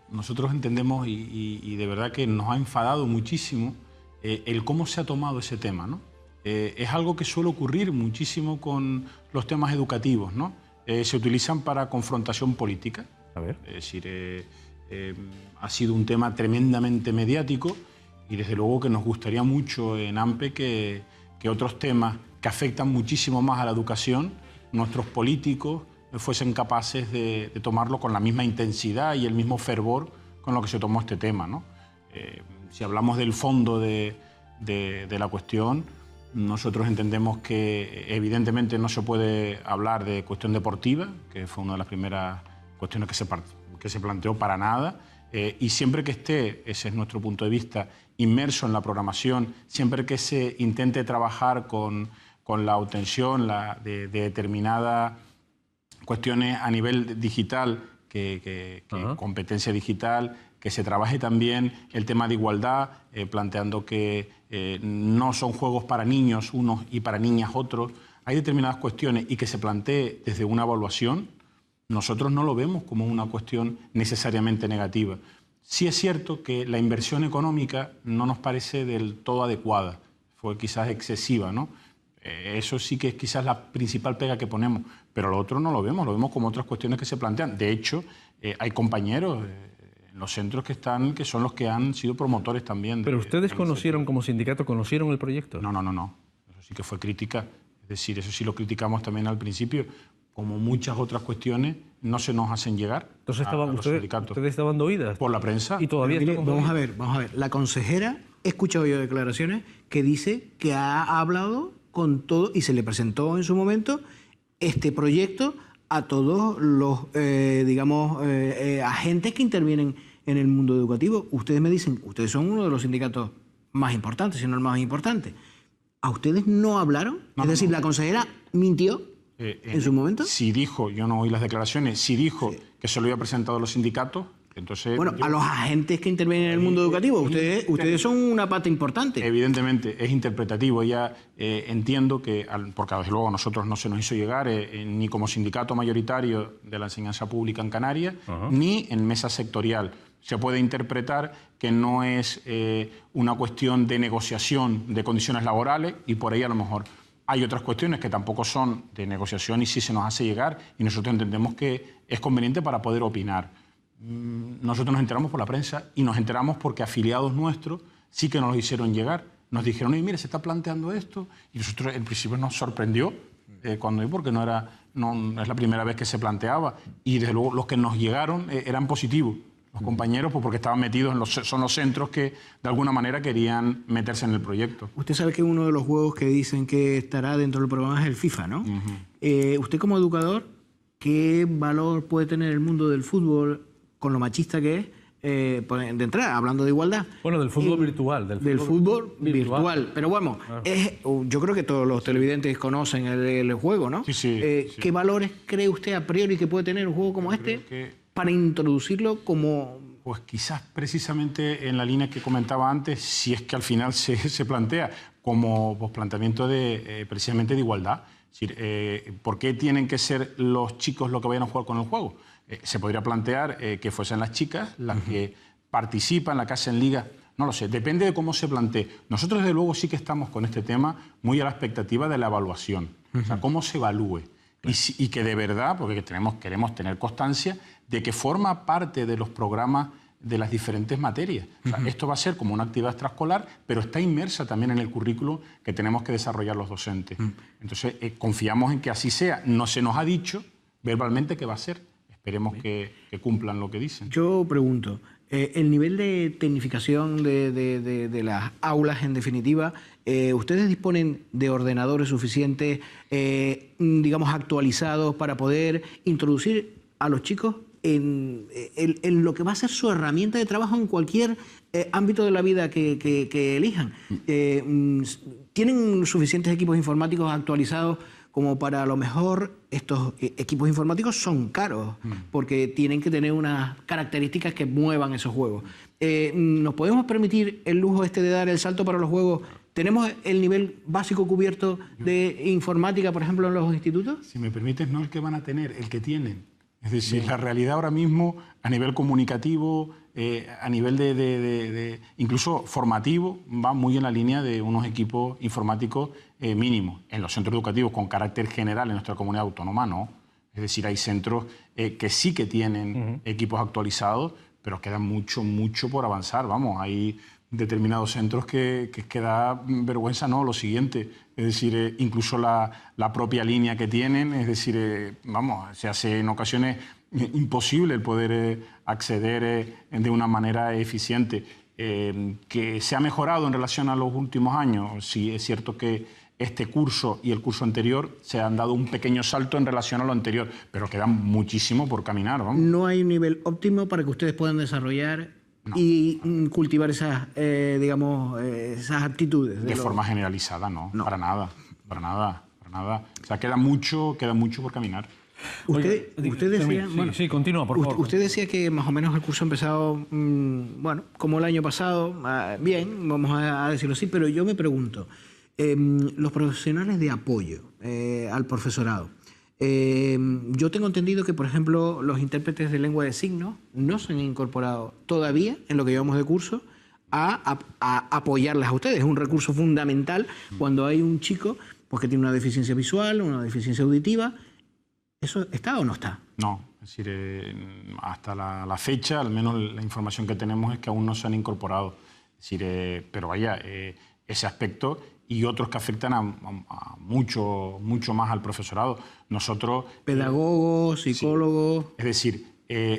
Nosotros entendemos, y de verdad que nos ha enfadado muchísimo, el cómo se ha tomado ese tema, ¿no? Es algo que suele ocurrir muchísimo con los temas educativos, ¿no? Se utilizan para confrontación política. A ver. Es decir, ha sido un tema tremendamente mediático y desde luego que nos gustaría mucho en AMPE que otros temas que afectan muchísimo más a la educación, nuestros políticos fuesen capaces de tomarlo con la misma intensidad y el mismo fervor con lo que se tomó este tema, ¿no? Si hablamos del fondo de la cuestión, nosotros entendemos que evidentemente no se puede hablar de cuestión deportiva, que fue una de las primeras cuestiones que se planteó para nada, y siempre que esté, ese es nuestro punto de vista, inmerso en la programación, siempre que se intente trabajar con la obtención de determinadas cuestiones a nivel digital, que competencia digital, que se trabaje también el tema de igualdad, planteando que no son juegos para niños unos y para niñas otros. Hay determinadas cuestiones y que se plantee desde una evaluación, nosotros no lo vemos como una cuestión necesariamente negativa. Sí es cierto que la inversión económica no nos parece del todo adecuada, fue quizás excesiva, ¿no? Eso sí que es quizás la principal pega que ponemos, pero lo otro no lo vemos como otras cuestiones que se plantean. De hecho, hay compañeros en los centros que son los que han sido promotores también. ¿Pero ustedes conocieron como sindicato, conocieron el proyecto? No. Eso sí que fue crítica. Es decir, eso sí lo criticamos también al principio. Como muchas otras cuestiones, no se nos hacen llegar. Entonces ustedes estaban oídas por la prensa. Y todavía vamos a ver. La consejera, he escuchado yo declaraciones que dice que ha hablado con todo y se le presentó en su momento este proyecto a todos los, agentes que intervienen en el mundo educativo. Ustedes me dicen, ustedes son uno de los sindicatos más importantes, si no el más importante. ¿A ustedes no hablaron? Es decir, la consejera mintió en su momento. Si dijo, yo no oí las declaraciones, si dijo que se lo había presentado a los sindicatos, entonces... Bueno, a los agentes que intervienen en el mundo educativo, ustedes son una pata importante. Evidentemente, es interpretativo. Ya entiendo que, porque desde luego a nosotros no se nos hizo llegar ni como sindicato mayoritario de la enseñanza pública en Canarias, ni en mesa sectorial. Se puede interpretar que no es una cuestión de negociación de condiciones laborales y por ahí a lo mejor hay otras cuestiones que tampoco son de negociación y sí se nos hace llegar y nosotros entendemos que es conveniente para poder opinar. Nosotros nos enteramos por la prensa y nos enteramos porque afiliados nuestros sí que nos lo hicieron llegar. Nos dijeron, oye, mire, se está planteando esto. Y nosotros, en principio, nos sorprendió porque no es la primera vez que se planteaba. Y, desde luego, los que nos llegaron eran positivos. Los compañeros, porque estaban metidos son los centros que, de alguna manera, querían meterse en el proyecto. Usted sabe que uno de los juegos que dicen que estará dentro del programa es el FIFA, ¿no? Usted, como educador, ¿qué valor puede tener el mundo del fútbol con lo machista que es, de entrada, hablando de igualdad? Bueno, del fútbol virtual. Del fútbol virtual. Pero bueno, yo creo que todos los televidentes conocen el juego, ¿no? Sí. ¿Qué valores cree usted a priori que puede tener un juego como este para introducirlo como...? Pues quizás precisamente en la línea que comentaba antes, si es que al final se plantea como planteamiento precisamente de igualdad. Es decir, ¿por qué tienen que ser los chicos los que vayan a jugar con el juego? Se podría plantear que fuesen las chicas las que participan, las que hacen ligas, no lo sé, depende de cómo se plantee. Nosotros, desde luego, sí que estamos con este tema muy a la expectativa de la evaluación, o sea, cómo se evalúe. Y que de verdad, porque queremos tener constancia de que forma parte de los programas de las diferentes materias. O sea, esto va a ser como una actividad extraescolar, pero está inmersa también en el currículo que tenemos que desarrollar los docentes. Entonces, confiamos en que así sea. No se nos ha dicho verbalmente qué va a ser. Esperemos que cumplan lo que dicen. Yo pregunto, el nivel de tecnificación de las aulas, en definitiva, ¿ustedes disponen de ordenadores suficientes, actualizados para poder introducir a los chicos en lo que va a ser su herramienta de trabajo en cualquier ámbito de la vida que elijan? ¿Tienen suficientes equipos informáticos actualizados como para, a lo mejor, estos equipos informáticos son caros porque tienen que tener unas características que muevan esos juegos? ¿Nos podemos permitir el lujo de dar el salto para los juegos? ¿Tenemos el nivel básico cubierto de informática, por ejemplo, en los institutos? Si me permites, no el que van a tener, el que tienen. Es decir, la realidad ahora mismo, a nivel comunicativo, a nivel incluso formativo, va muy en la línea de unos equipos informáticos mínimos. En los centros educativos con carácter general en nuestra comunidad autónoma no. Es decir, hay centros que sí que tienen equipos actualizados, pero queda mucho, mucho por avanzar. Vamos, hay determinados centros que da vergüenza, ¿no? Lo siguiente, es decir, incluso la propia línea que tienen, es decir, vamos, se hace en ocasiones imposible el poder acceder de una manera eficiente. Que se ha mejorado en relación a los últimos años, sí es cierto que este curso y el curso anterior se han dado un pequeño salto en relación a lo anterior, pero queda muchísimo por caminar. Vamos. No hay un nivel óptimo para que ustedes puedan desarrollar y cultivar esas, digamos, esas aptitudes. De forma generalizada, no, para nada, para nada, para nada. O sea, queda mucho por caminar. Usted decía, bueno, sí, continúa, por favor. Usted decía que más o menos el curso ha empezado, bueno, como el año pasado, bien, vamos a decirlo así, pero yo me pregunto, los profesionales de apoyo al profesorado. Yo tengo entendido que, por ejemplo, los intérpretes de lengua de signos no se han incorporado todavía en lo que llevamos de curso a apoyarles a ustedes. Es un recurso fundamental cuando hay un chico pues, que tiene una deficiencia visual, una deficiencia auditiva. ¿Eso está o no está? No, es decir, hasta la fecha, al menos la información que tenemos es que aún no se han incorporado. Es decir, pero vaya, ese aspecto y otros que afectan a mucho más al profesorado. Nosotros... Pedagogos, psicólogos... Sí, es decir,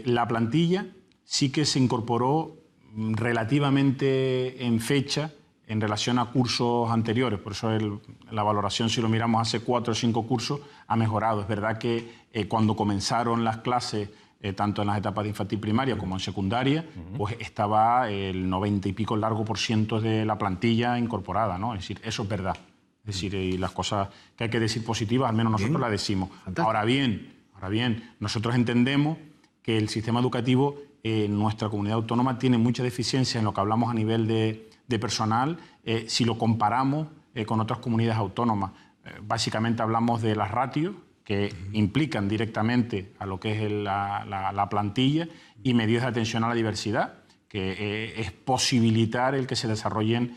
la plantilla sí que se incorporó relativamente en fecha en relación a cursos anteriores. Por eso la valoración, si lo miramos hace 4 o 5 cursos, ha mejorado. Es verdad que cuando comenzaron las clases, tanto en las etapas de infantil primaria como en secundaria, pues estaba el 90 y pico largo por ciento de la plantilla incorporada, ¿no? Es decir, eso es verdad. Es decir, y las cosas que hay que decir positivas, al menos nosotros las decimos. Ahora bien, nosotros entendemos que el sistema educativo en nuestra comunidad autónoma tiene mucha deficiencia en lo que hablamos a nivel de personal, si lo comparamos con otras comunidades autónomas. Básicamente hablamos de las ratios, que implican directamente a lo que es la plantilla, y medidas de atención a la diversidad, que es posibilitar el que se desarrollen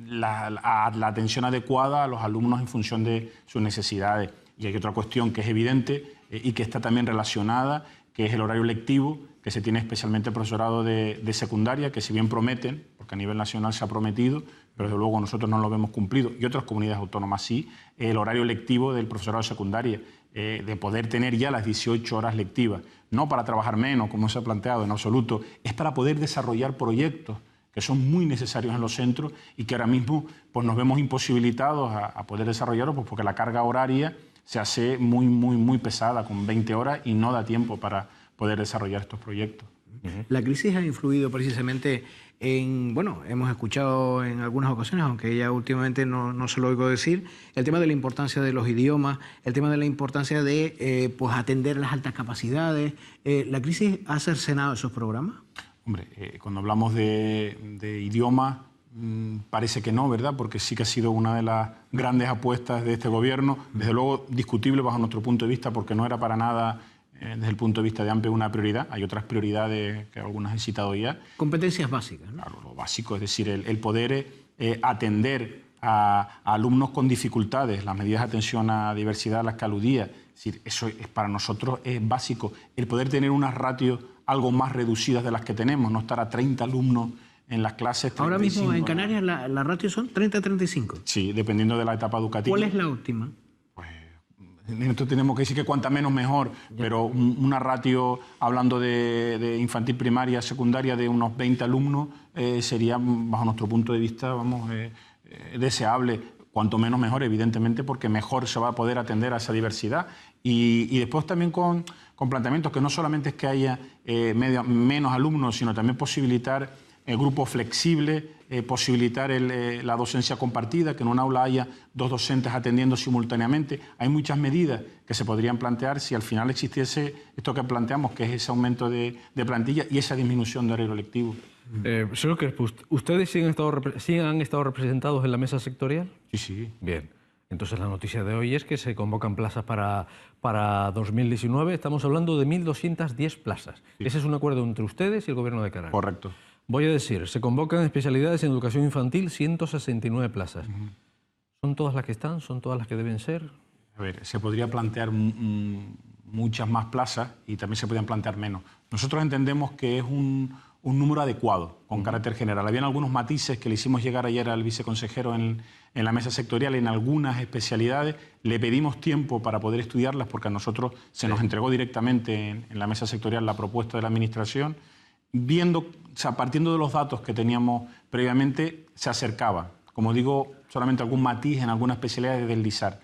la atención adecuada a los alumnos en función de sus necesidades. Y hay otra cuestión que es evidente y que está también relacionada, que es el horario lectivo, que se tiene especialmente el profesorado de secundaria, que si bien prometen, porque a nivel nacional se ha prometido, pero desde luego nosotros no lo hemos cumplido, y otras comunidades autónomas sí, el horario lectivo del profesorado de secundaria, de poder tener ya las 18 horas lectivas, no para trabajar menos, como se ha planteado en absoluto, es para poder desarrollar proyectos que son muy necesarios en los centros y que ahora mismo pues, nos vemos imposibilitados a poder desarrollarlos, pues, porque la carga horaria se hace muy pesada, con 20 horas, y no da tiempo para poder desarrollar estos proyectos. La crisis ha influido precisamente en, bueno, hemos escuchado en algunas ocasiones, aunque ya últimamente no se lo oigo decir, el tema de la importancia de los idiomas, el tema de la importancia de pues atender las altas capacidades. ¿La crisis ha cercenado esos programas? Hombre, cuando hablamos de idiomas, parece que no, ¿verdad? Porque sí que ha sido una de las grandes apuestas de este gobierno, desde luego discutible bajo nuestro punto de vista, porque no era para nada, desde el punto de vista de AMPE, una prioridad. Hay otras prioridades que algunas he citado ya. Competencias básicas, ¿no? Claro, lo básico, es decir, el poder atender a alumnos con dificultades, las medidas de atención a diversidad a las que aludía. Es decir, eso para nosotros es básico. El poder tener unas ratios algo más reducidas de las que tenemos, no estar a 30 alumnos en las clases. 35, ahora mismo en Canarias la ratio son 30-35. Sí, dependiendo de la etapa educativa. ¿Cuál es la óptima? Pues nosotros tenemos que decir que cuanta menos mejor, pero una ratio, hablando de infantil primaria, secundaria, de unos 20 alumnos, sería, bajo nuestro punto de vista, vamos, deseable. Cuanto menos mejor, evidentemente, porque mejor se va a poder atender a esa diversidad. Y después también con planteamientos que no solamente es que haya menos alumnos, sino también posibilitar grupos flexibles, posibilitar la docencia compartida, que en un aula haya 2 docentes atendiendo simultáneamente. Hay muchas medidas que se podrían plantear si al final existiese esto que planteamos, que es ese aumento de plantilla y esa disminución de horario lectivo. Señor Crespo, ¿ustedes sí han estado representados en la mesa sectorial? Sí, sí. Bien. Entonces la noticia de hoy es que se convocan plazas para 2019. Estamos hablando de 1.210 plazas. Sí. Ese es un acuerdo entre ustedes y el Gobierno de Canarias. Correcto. Voy a decir, se convocan especialidades en educación infantil 169 plazas. ¿Son todas las que están? ¿Son todas las que deben ser? A ver, se podría plantear muchas más plazas y también se podrían plantear menos. Nosotros entendemos que es un número adecuado, con carácter general. Habían algunos matices que le hicimos llegar ayer al viceconsejero en la mesa sectorial en algunas especialidades. Le pedimos tiempo para poder estudiarlas porque a nosotros se nos entregó directamente en la mesa sectorial la propuesta de la Administración. Viendo, o sea, partiendo de los datos que teníamos previamente, se acercaba. Como digo, solamente algún matiz en alguna especialidad de deslizar.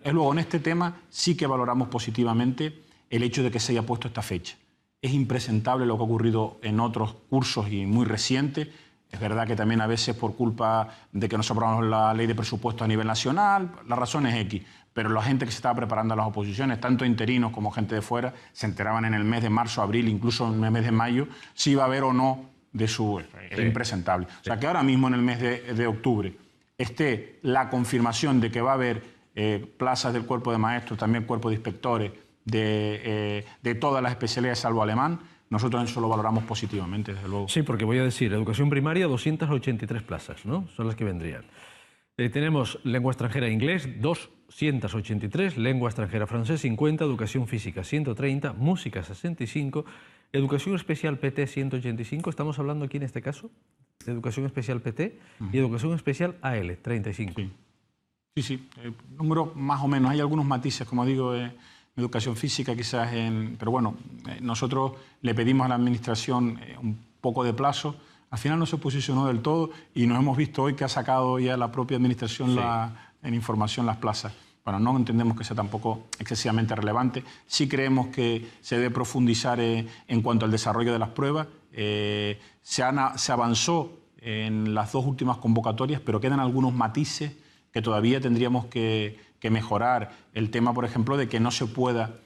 Luego, en este tema sí que valoramos positivamente el hecho de que se haya puesto esta fecha. Es impresentable lo que ha ocurrido en otros cursos y muy reciente. Es verdad que también a veces por culpa de que no se aprobó la ley de presupuestos a nivel nacional, la razón es X. Pero la gente que se estaba preparando a las oposiciones, tanto interinos como gente de fuera, se enteraban en el mes de marzo, abril, incluso en el mes de mayo, si iba a haber o no de su... Es impresentable. O sea, que ahora mismo en el mes de octubre esté la confirmación de que va a haber plazas del cuerpo de maestros, también cuerpo de inspectores, de todas las especialidades salvo alemán, nosotros eso lo valoramos positivamente, desde luego. Sí, porque voy a decir, educación primaria, 283 plazas, ¿no? Son las que vendrían. Tenemos lengua extranjera inglés, 283, lengua extranjera francés, 50, educación física, 130, música, 65, educación especial PT, 185. Estamos hablando aquí en este caso de educación especial PT y educación especial AL, 35. Sí, número más o menos. Hay algunos matices, como digo, educación física quizás, pero bueno, nosotros le pedimos a la Administración un poco de plazo. Al final no se posicionó del todo y nos hemos visto hoy que ha sacado ya la propia Administración en información las plazas. Bueno, no entendemos que sea tampoco excesivamente relevante. Sí creemos que se debe profundizar en cuanto al desarrollo de las pruebas. Se avanzó en las dos últimas convocatorias, pero quedan algunos matices que todavía tendríamos que mejorar. El tema, por ejemplo, de que no se pueda,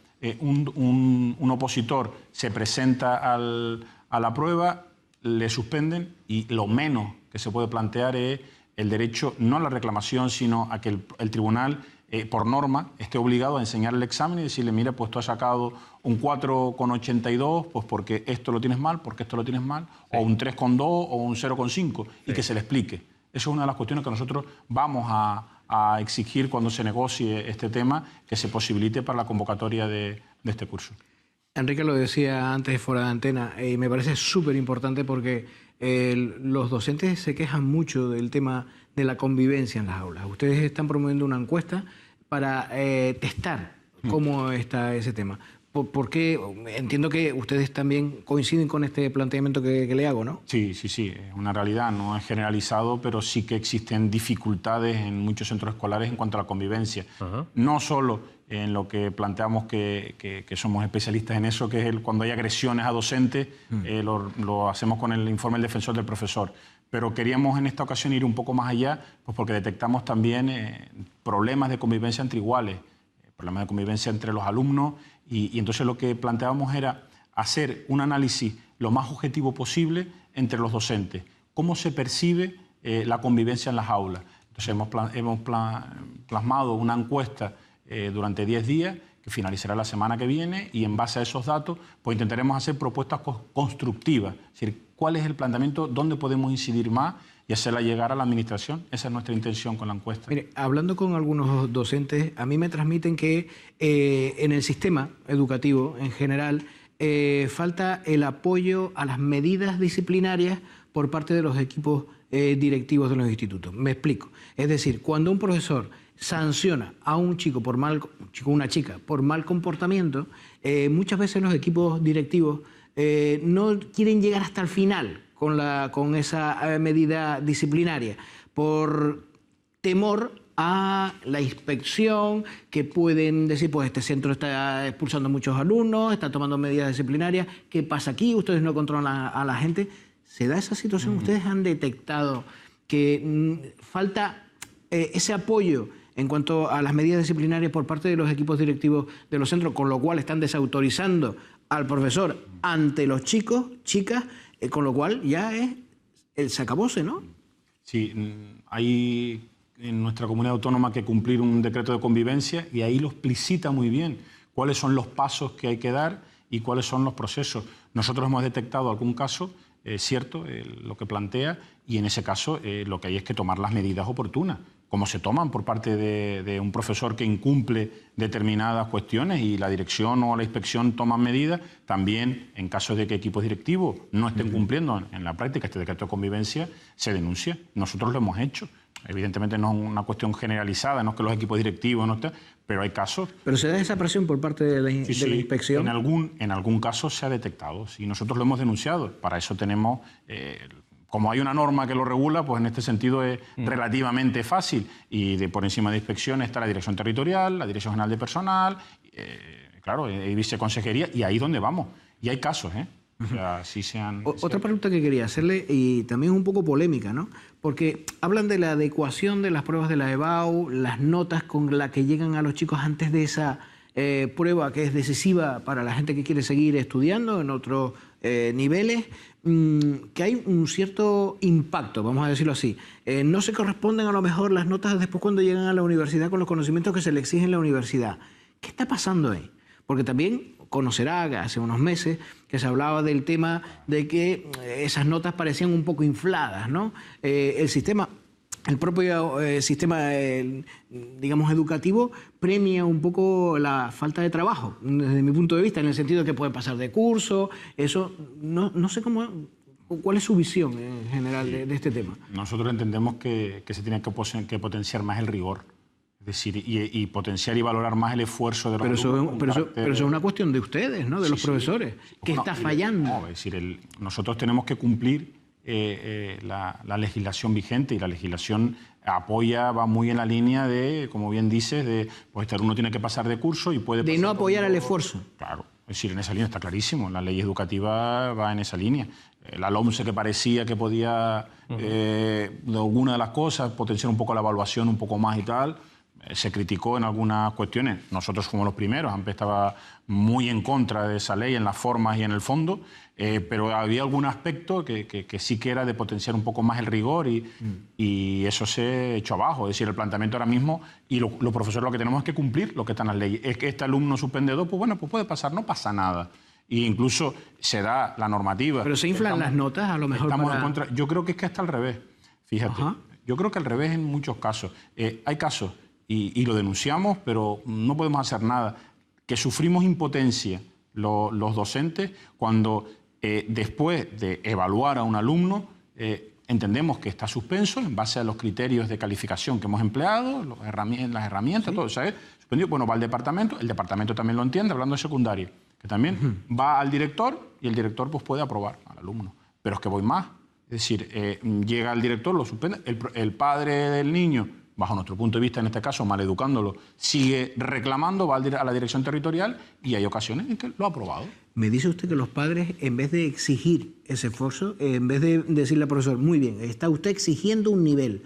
un opositor se presenta a la prueba, le suspenden y lo menos que se puede plantear es el derecho no a la reclamación, sino a que el tribunal, por norma, esté obligado a enseñar el examen y decirle, mira, pues tú has sacado un 4,82, pues porque esto lo tienes mal, porque esto lo tienes mal, o un 3,2 o un 0,5, y que se le explique. Eso es una de las cuestiones que nosotros vamos a exigir cuando se negocie este tema, que se posibilite para la convocatoria de este curso. Enrique lo decía antes fuera de antena y me parece súper importante porque los docentes se quejan mucho del tema de la convivencia en las aulas. Ustedes están promoviendo una encuesta para testar cómo está ese tema. Porque entiendo que ustedes también coinciden con este planteamiento que le hago, ¿no? Sí, es una realidad, no es generalizado, pero sí que existen dificultades en muchos centros escolares en cuanto a la convivencia. No solo en lo que planteamos que somos especialistas en eso, que es cuando hay agresiones a docentes, lo hacemos con el informe del defensor del profesor. Pero queríamos en esta ocasión ir un poco más allá, pues porque detectamos también problemas de convivencia entre iguales, problemas de convivencia entre los alumnos, y entonces lo que planteábamos era hacer un análisis lo más objetivo posible entre los docentes. ¿Cómo se percibe la convivencia en las aulas? Entonces hemos plasmado una encuesta durante 10 días que finalizará la semana que viene y en base a esos datos pues intentaremos hacer propuestas constructivas. Es decir, ¿cuál es el planteamiento? ¿Dónde podemos incidir más? Y hacerla llegar a la Administración. Esa es nuestra intención con la encuesta. Mire, hablando con algunos docentes, a mí me transmiten que en el sistema educativo en general falta el apoyo a las medidas disciplinarias por parte de los equipos directivos de los institutos. Me explico. Es decir, cuando un profesor sanciona a un chico o una chica por mal comportamiento, muchas veces los equipos directivos no quieren llegar hasta el final con esa medida disciplinaria, por temor a la inspección, que pueden decir, pues este centro está expulsando a muchos alumnos, está tomando medidas disciplinarias, ¿qué pasa aquí? Ustedes no controlan a la gente. ¿Se da esa situación? ¿Ustedes han detectado que falta ese apoyo en cuanto a las medidas disciplinarias por parte de los equipos directivos de los centros, con lo cual están desautorizando al profesor ante los chicos, chicas, con lo cual ya es el sacabose, ¿no? Sí, hay en nuestra comunidad autónoma que cumplir un decreto de convivencia y ahí lo explicita muy bien cuáles son los pasos que hay que dar y cuáles son los procesos. Nosotros hemos detectado algún caso, cierto, lo que plantea, y en ese caso lo que hay es que tomar las medidas oportunas, como se toman por parte de un profesor que incumple determinadas cuestiones y la dirección o la inspección toman medidas. También, en caso de que equipos directivos no estén cumpliendo en la práctica este decreto de convivencia, se denuncia. Nosotros lo hemos hecho. Evidentemente no es una cuestión generalizada, no es que los equipos directivos no estén, pero hay casos. ¿Pero se da esa presión por parte de la inspección? En algún caso se ha detectado, sí, nosotros lo hemos denunciado. Para eso tenemos, como hay una norma que lo regula, pues en este sentido es relativamente fácil. Y por encima de inspección está la Dirección Territorial, la Dirección General de Personal, claro, hay viceconsejería, y ahí es donde vamos. Y hay casos, ¿eh? O sea, sí Otra pregunta que quería hacerle, y también es un poco polémica, ¿no? Porque hablan de la adecuación de las pruebas de la EBAU, las notas con las que llegan a los chicos antes de esa prueba que es decisiva para la gente que quiere seguir estudiando en otros niveles, que hay un cierto impacto, vamos a decirlo así. No se corresponden a lo mejor las notas después cuando llegan a la universidad con los conocimientos que se le exigen en la universidad. ¿Qué está pasando ahí? Porque también conocerá hace unos meses que se hablaba del tema de que esas notas parecían un poco infladas, ¿no? El propio sistema, digamos, educativo premia un poco la falta de trabajo, desde mi punto de vista, en el sentido de que pueden pasar de curso, eso, no sé cuál es su visión en general de este tema. Nosotros entendemos que se tiene que potenciar más el rigor. Es decir, y potenciar y valorar más el esfuerzo de los alumnos. Pero eso es una cuestión de ustedes, ¿no? De los profesores. ¿Qué está fallando? No, es decir, nosotros tenemos que cumplir la legislación vigente, y la legislación va muy en la línea de, como bien dices, pues este alumno tiene que pasar de curso y puede... De no apoyar el esfuerzo. Claro, es decir, en esa línea está clarísimo. La ley educativa va en esa línea. La LOMSE, que parecía que podía, de alguna de las cosas, potenciar un poco la evaluación un poco más y tal... Se criticó en algunas cuestiones. Nosotros fuimos los primeros. AMPE estaba muy en contra de esa ley en las formas y en el fondo, pero había algún aspecto que sí que era de potenciar un poco más el rigor y eso se echó abajo. Es decir, el planteamiento ahora mismo, y los profesores lo que tenemos es que cumplir lo que está en las leyes. Es que este alumno suspendedor, pues bueno, pues puede pasar, no pasa nada. E incluso se da la normativa. Pero se inflan las notas, a lo mejor. Estamos en contra. Yo creo que es que hasta al revés. Fíjate. Ajá. Yo creo que al revés en muchos casos. Hay casos... Y lo denunciamos, pero no podemos hacer nada, que sufrimos impotencia los docentes cuando después de evaluar a un alumno entendemos que está suspenso en base a los criterios de calificación que hemos empleado, las herramientas, ¿sí? Todo, ¿sabes? Suspendido, bueno, va al departamento, el departamento también lo entiende, hablando de secundaria, que también va al director y el director pues puede aprobar al alumno. Pero es que voy más, es decir, llega el director, lo suspende, el padre del niño, bajo nuestro punto de vista, en este caso, maleducándolo, sigue reclamando, va a la dirección territorial y hay ocasiones en que lo ha aprobado. Me dice usted que los padres, en vez de exigir ese esfuerzo, en vez de decirle al profesor, muy bien, está usted exigiendo un nivel,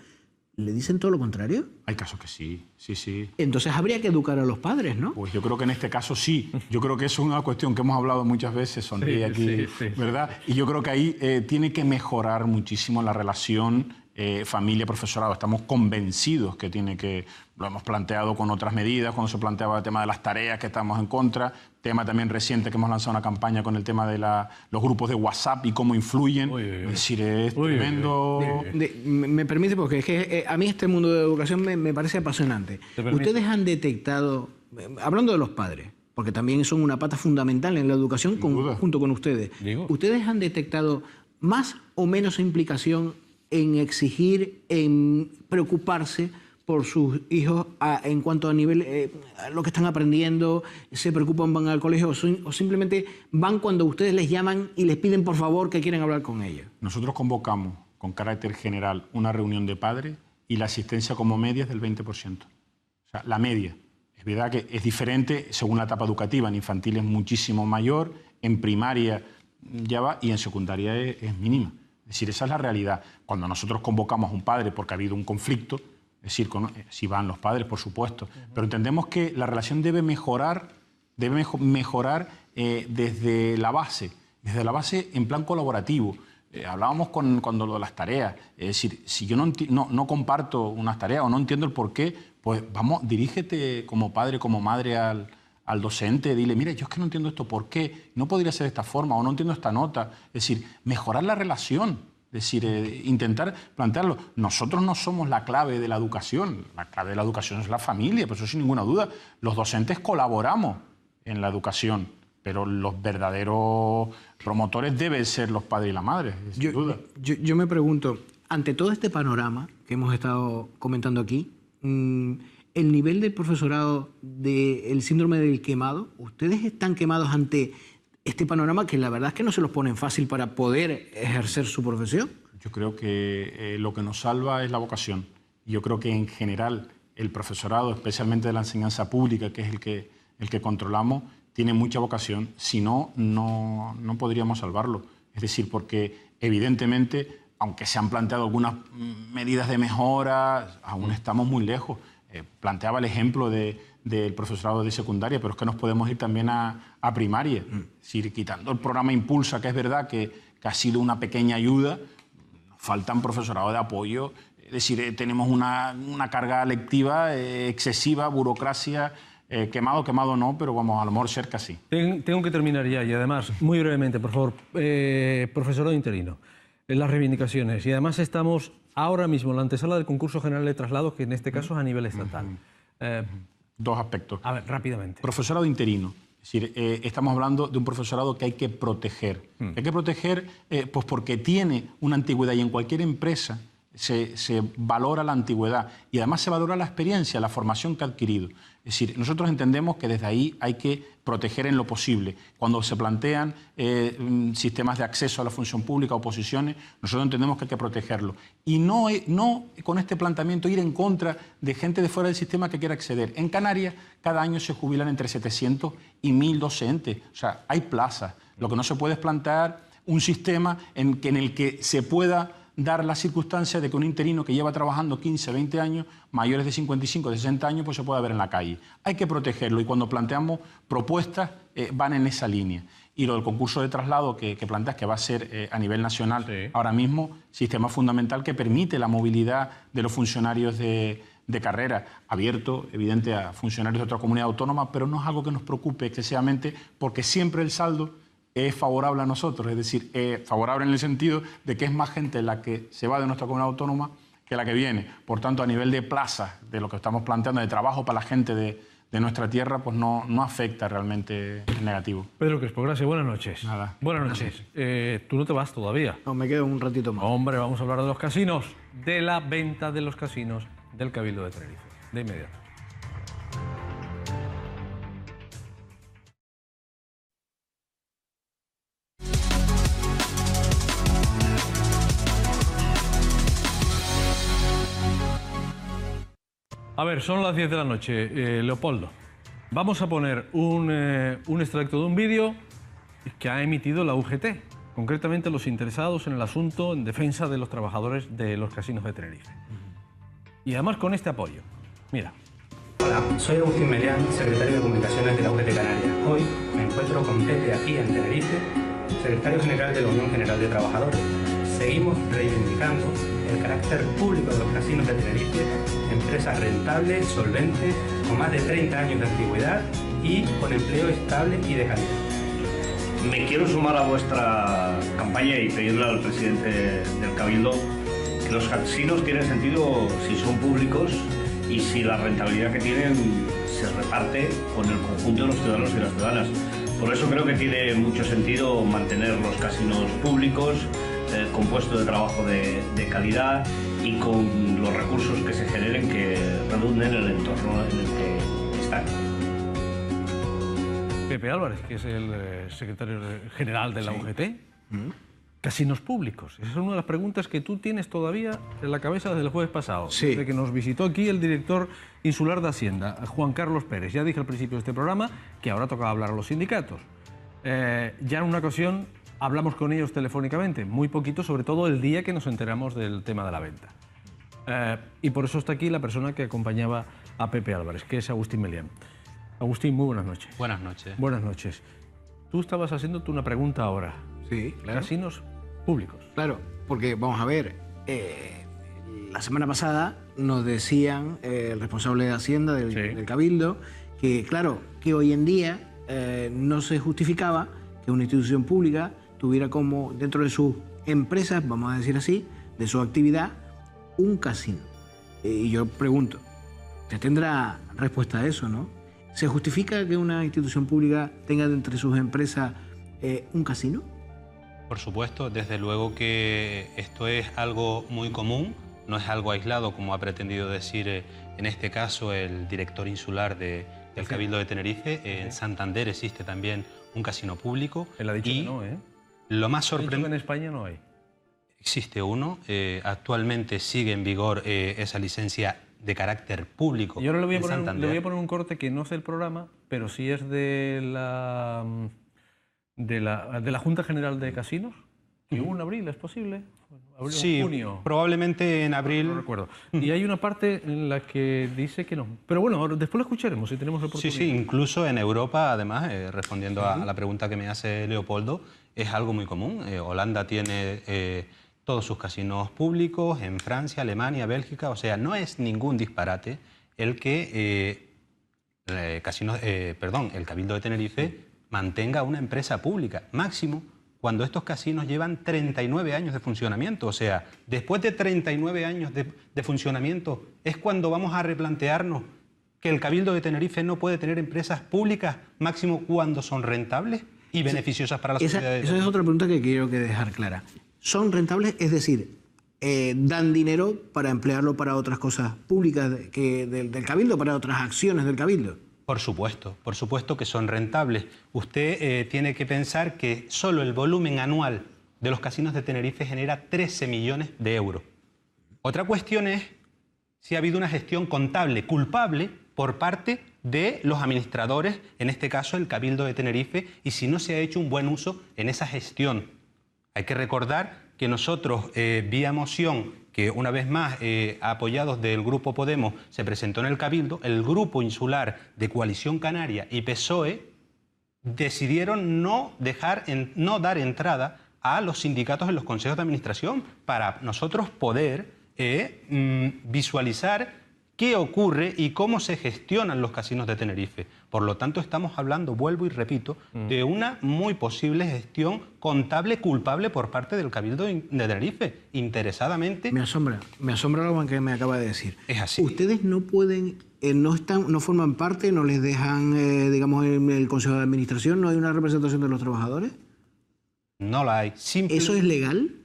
¿le dicen todo lo contrario? Hay casos que sí, sí. Entonces habría que educar a los padres, ¿no? Pues yo creo que en este caso sí. Yo creo que eso es una cuestión que hemos hablado muchas veces, sonríe aquí, ¿verdad? Y yo creo que ahí tiene que mejorar muchísimo la relación familia-profesorado. Estamos convencidos que tiene que... Lo hemos planteado con otras medidas, cuando se planteaba el tema de las tareas, que estamos en contra. Tema también reciente que hemos lanzado una campaña con el tema de los grupos de WhatsApp y cómo influyen. Es decir, es tremendo... Me permite, porque es que a mí este mundo de educación me parece apasionante. Ustedes han detectado, hablando de los padres, porque también son una pata fundamental en la educación junto con ustedes. ¿Ustedes han detectado más o menos implicación en exigir, en preocuparse por sus hijos en cuanto a nivel, lo que están aprendiendo, se preocupan, van al colegio o simplemente van cuando ustedes les llaman y les piden por favor que quieren hablar con ellos? Nosotros convocamos con carácter general una reunión de padres y la asistencia como media es del 20%. O sea, la media. Es verdad que es diferente según la etapa educativa. En infantil es muchísimo mayor, en primaria ya va y en secundaria es mínima. Es decir, esa es la realidad. Cuando nosotros convocamos a un padre porque ha habido un conflicto, es decir, si van los padres, por supuesto, pero entendemos que la relación debe mejorar desde la base en plan colaborativo. Hablábamos cuando lo de las tareas. Es decir, si yo no comparto unas tareas o no entiendo el porqué, pues vamos, dirígete como padre, como madre al docente, dile, mira, yo es que no entiendo esto, ¿por qué? No podría ser de esta forma o no entiendo esta nota. Es decir, mejorar la relación, es decir, intentar plantearlo. Nosotros no somos la clave de la educación es la familia, por eso sin ninguna duda. Los docentes colaboramos en la educación, pero los verdaderos promotores deben ser los padres y la madre, sin duda. Yo me pregunto, ante todo este panorama que hemos estado comentando aquí, el nivel del profesorado del síndrome del quemado, ¿ustedes están quemados ante este panorama que la verdad es que no se los ponen fácil para poder ejercer su profesión? Yo creo que lo que nos salva es la vocación. Yo creo que en general el profesorado, especialmente de la enseñanza pública, que es el que controlamos, tiene mucha vocación. Si no, no podríamos salvarlo. Es decir, porque evidentemente, aunque se han planteado algunas medidas de mejora, aún estamos muy lejos. Planteaba el ejemplo del profesorado de secundaria, pero es que nos podemos ir también a primaria. Es decir, quitando el programa Impulsa, que es verdad que ha sido una pequeña ayuda, faltan profesorado de apoyo. Es decir, tenemos una carga lectiva excesiva, burocracia, quemado no, pero vamos, a lo mejor cerca sí. Tengo que terminar ya y además, muy brevemente, por favor, profesorado interino, las reivindicaciones. Y además estamos ahora mismo en la antesala del concurso general de traslados, que en este caso es a nivel estatal. Dos aspectos. A ver, rápidamente. Profesorado interino. Es decir, estamos hablando de un profesorado que hay que proteger. Hay que proteger pues porque tiene una antigüedad y en cualquier empresa se valora la antigüedad y además se valora la experiencia, la formación que ha adquirido. Es decir, nosotros entendemos que desde ahí hay que proteger en lo posible. Cuando se plantean sistemas de acceso a la función pública, oposiciones, nosotros entendemos que hay que protegerlo. Y no con este planteamiento ir en contra de gente de fuera del sistema que quiera acceder. En Canarias cada año se jubilan entre 700 y 1000 docentes. O sea, hay plazas. Lo que no se puede es plantear un sistema en el que se pueda dar la circunstancia de que un interino que lleva trabajando 15, 20 años, mayores de 55, de 60 años, pues se pueda ver en la calle. Hay que protegerlo y cuando planteamos propuestas van en esa línea. Y lo del concurso de traslado que planteas, que va a ser a nivel nacional, sí. Ahora mismo, sistema fundamental que permite la movilidad de los funcionarios de carrera, abierto, evidente, a funcionarios de otra comunidad autónoma, pero no es algo que nos preocupe excesivamente porque siempre el saldo es favorable a nosotros, es decir, favorable en el sentido de que es más gente la que se va de nuestra comunidad autónoma que la que viene. Por tanto, a nivel de plaza, de lo que estamos planteando, de trabajo para la gente de nuestra tierra, pues no afecta realmente en negativo. Pedro Crespo, gracias. Buenas noches. Nada. Buenas noches. Tú no te vas todavía. No, me quedo un ratito más. Hombre, vamos a hablar de los casinos, de la venta de los casinos del Cabildo de Tenerife. De inmediato. A ver, son las 10 de la noche. Leopoldo, vamos a poner un extracto de un vídeo que ha emitido la UGT, concretamente los interesados en el asunto en defensa de los trabajadores de los casinos de Tenerife. Y además con este apoyo. Mira. Hola, soy Agustín Melián, secretario de Comunicaciones de la UGT Canarias. Hoy me encuentro con Pepe aquí en Tenerife, secretario general de la Unión General de Trabajadores. Seguimos reivindicando el carácter público de los casinos de Tenerife, empresa rentable, solvente, con más de 30 años de antigüedad y con empleo estable y de calidad. Me quiero sumar a vuestra campaña y pedirle al presidente del Cabildo que los casinos tienen sentido si son públicos y si la rentabilidad que tienen se reparte con el conjunto de los ciudadanos y las ciudadanas. Por eso creo que tiene mucho sentido mantener los casinos públicos, con puestos de trabajo de calidad y con los recursos que se generen que redunden en el entorno en el que están. Pepe Álvarez, que es el secretario general de la UGT. Casinos públicos. Esa es una de las preguntas que tú tienes todavía en la cabeza desde el jueves pasado. Sí. Desde que nos visitó aquí el director insular de Hacienda, Juan Carlos Pérez. Ya dije al principio de este programa que ahora toca hablar a los sindicatos. Ya en una ocasión hablamos con ellos telefónicamente, muy poquito, sobre todo el día que nos enteramos del tema de la venta. Y por eso está aquí la persona que acompañaba a Pepe Álvarez, que es Agustín Melián. Agustín, muy buenas noches. Buenas noches. Buenas noches. Tú estabas haciéndote una pregunta ahora. Sí, claro. ¿Casinos públicos. Claro, porque vamos a ver, la semana pasada nos decían el responsable de Hacienda del Cabildo que, claro, que hoy en día no se justificaba que una institución pública tuviera como dentro de sus empresas, vamos a decir así, de su actividad, un casino. Y yo pregunto, ¿usted tendrá respuesta a eso, no? ¿Se justifica que una institución pública tenga entre sus empresas un casino? Por supuesto, desde luego que esto es algo muy común, no es algo aislado como ha pretendido decir en este caso el director insular del Cabildo de Tenerife. En Santander existe también un casino público. Él ha dicho que no, ¿eh? Lo más sorprendente... En España no hay. Existe uno, actualmente sigue en vigor esa licencia de carácter público. Y ahora le voy a poner un corte que no es del programa, pero sí es de la Junta General de Casinos, que hubo en abril, ¿es posible? Abril, sí, junio. Probablemente en abril. No recuerdo. Y hay una parte en la que dice que no. Pero bueno, después lo escucharemos si tenemos la oportunidad. Sí, incluso en Europa, además, respondiendo a la pregunta que me hace Leopoldo, es algo muy común. Holanda tiene todos sus casinos públicos, en Francia, Alemania, Bélgica, o sea, no es ningún disparate el que el Cabildo de Tenerife mantenga una empresa pública, máximo cuando estos casinos llevan 39 años de funcionamiento. O sea, después de 39 años de funcionamiento es cuando vamos a replantearnos que el Cabildo de Tenerife no puede tener empresas públicas, máximo cuando son rentables y beneficiosas para la sociedad. Esa es otra pregunta que quiero dejar clara. ¿Son rentables? Es decir, ¿dan dinero para emplearlo para otras cosas públicas del Cabildo, para otras acciones del Cabildo? Por supuesto que son rentables. Usted tiene que pensar que solo el volumen anual de los casinos de Tenerife genera 13 millones de euros. Otra cuestión es si ha habido una gestión contable culpable por parte de los administradores, en este caso el Cabildo de Tenerife, y si no se ha hecho un buen uso en esa gestión. Hay que recordar que nosotros, vía moción, que una vez más, apoyados del Grupo Podemos, se presentó en el Cabildo, el Grupo Insular de Coalición Canaria y PSOE decidieron no dar entrada a los sindicatos en los consejos de administración para nosotros poder visualizar qué ocurre y cómo se gestionan los casinos de Tenerife. Por lo tanto, estamos hablando, vuelvo y repito, de una muy posible gestión contable culpable por parte del Cabildo de Tenerife, interesadamente. Me asombra lo que me acaba de decir. Es así. Ustedes no pueden, no forman parte, no les dejan, digamos, en el Consejo de Administración, no hay una representación de los trabajadores. No la hay. ¿Eso es legal?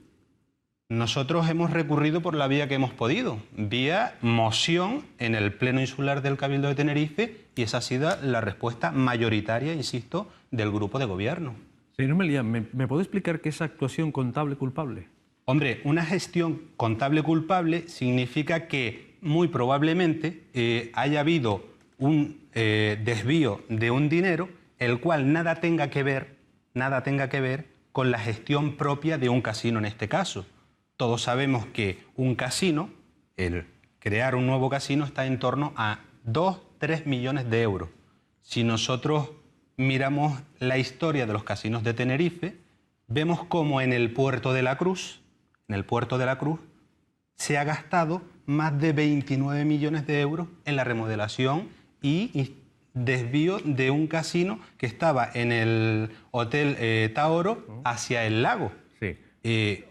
Nosotros hemos recurrido por la vía que hemos podido, vía moción en el Pleno Insular del Cabildo de Tenerife, y esa ha sido la respuesta mayoritaria, insisto, del grupo de gobierno. Señor Meliá, ¿me puede explicar qué es actuación contable culpable? Hombre, una gestión contable culpable significa que muy probablemente haya habido un desvío de un dinero, el cual nada tenga que ver con la gestión propia de un casino en este caso. Todos sabemos que un casino, el crear un nuevo casino, está en torno a 2-3 millones de euros. Si nosotros miramos la historia de los casinos de Tenerife, vemos cómo en el Puerto de la Cruz, se ha gastado más de 29 millones de euros en la remodelación y desvío de un casino que estaba en el Hotel Taoro hacia el lago.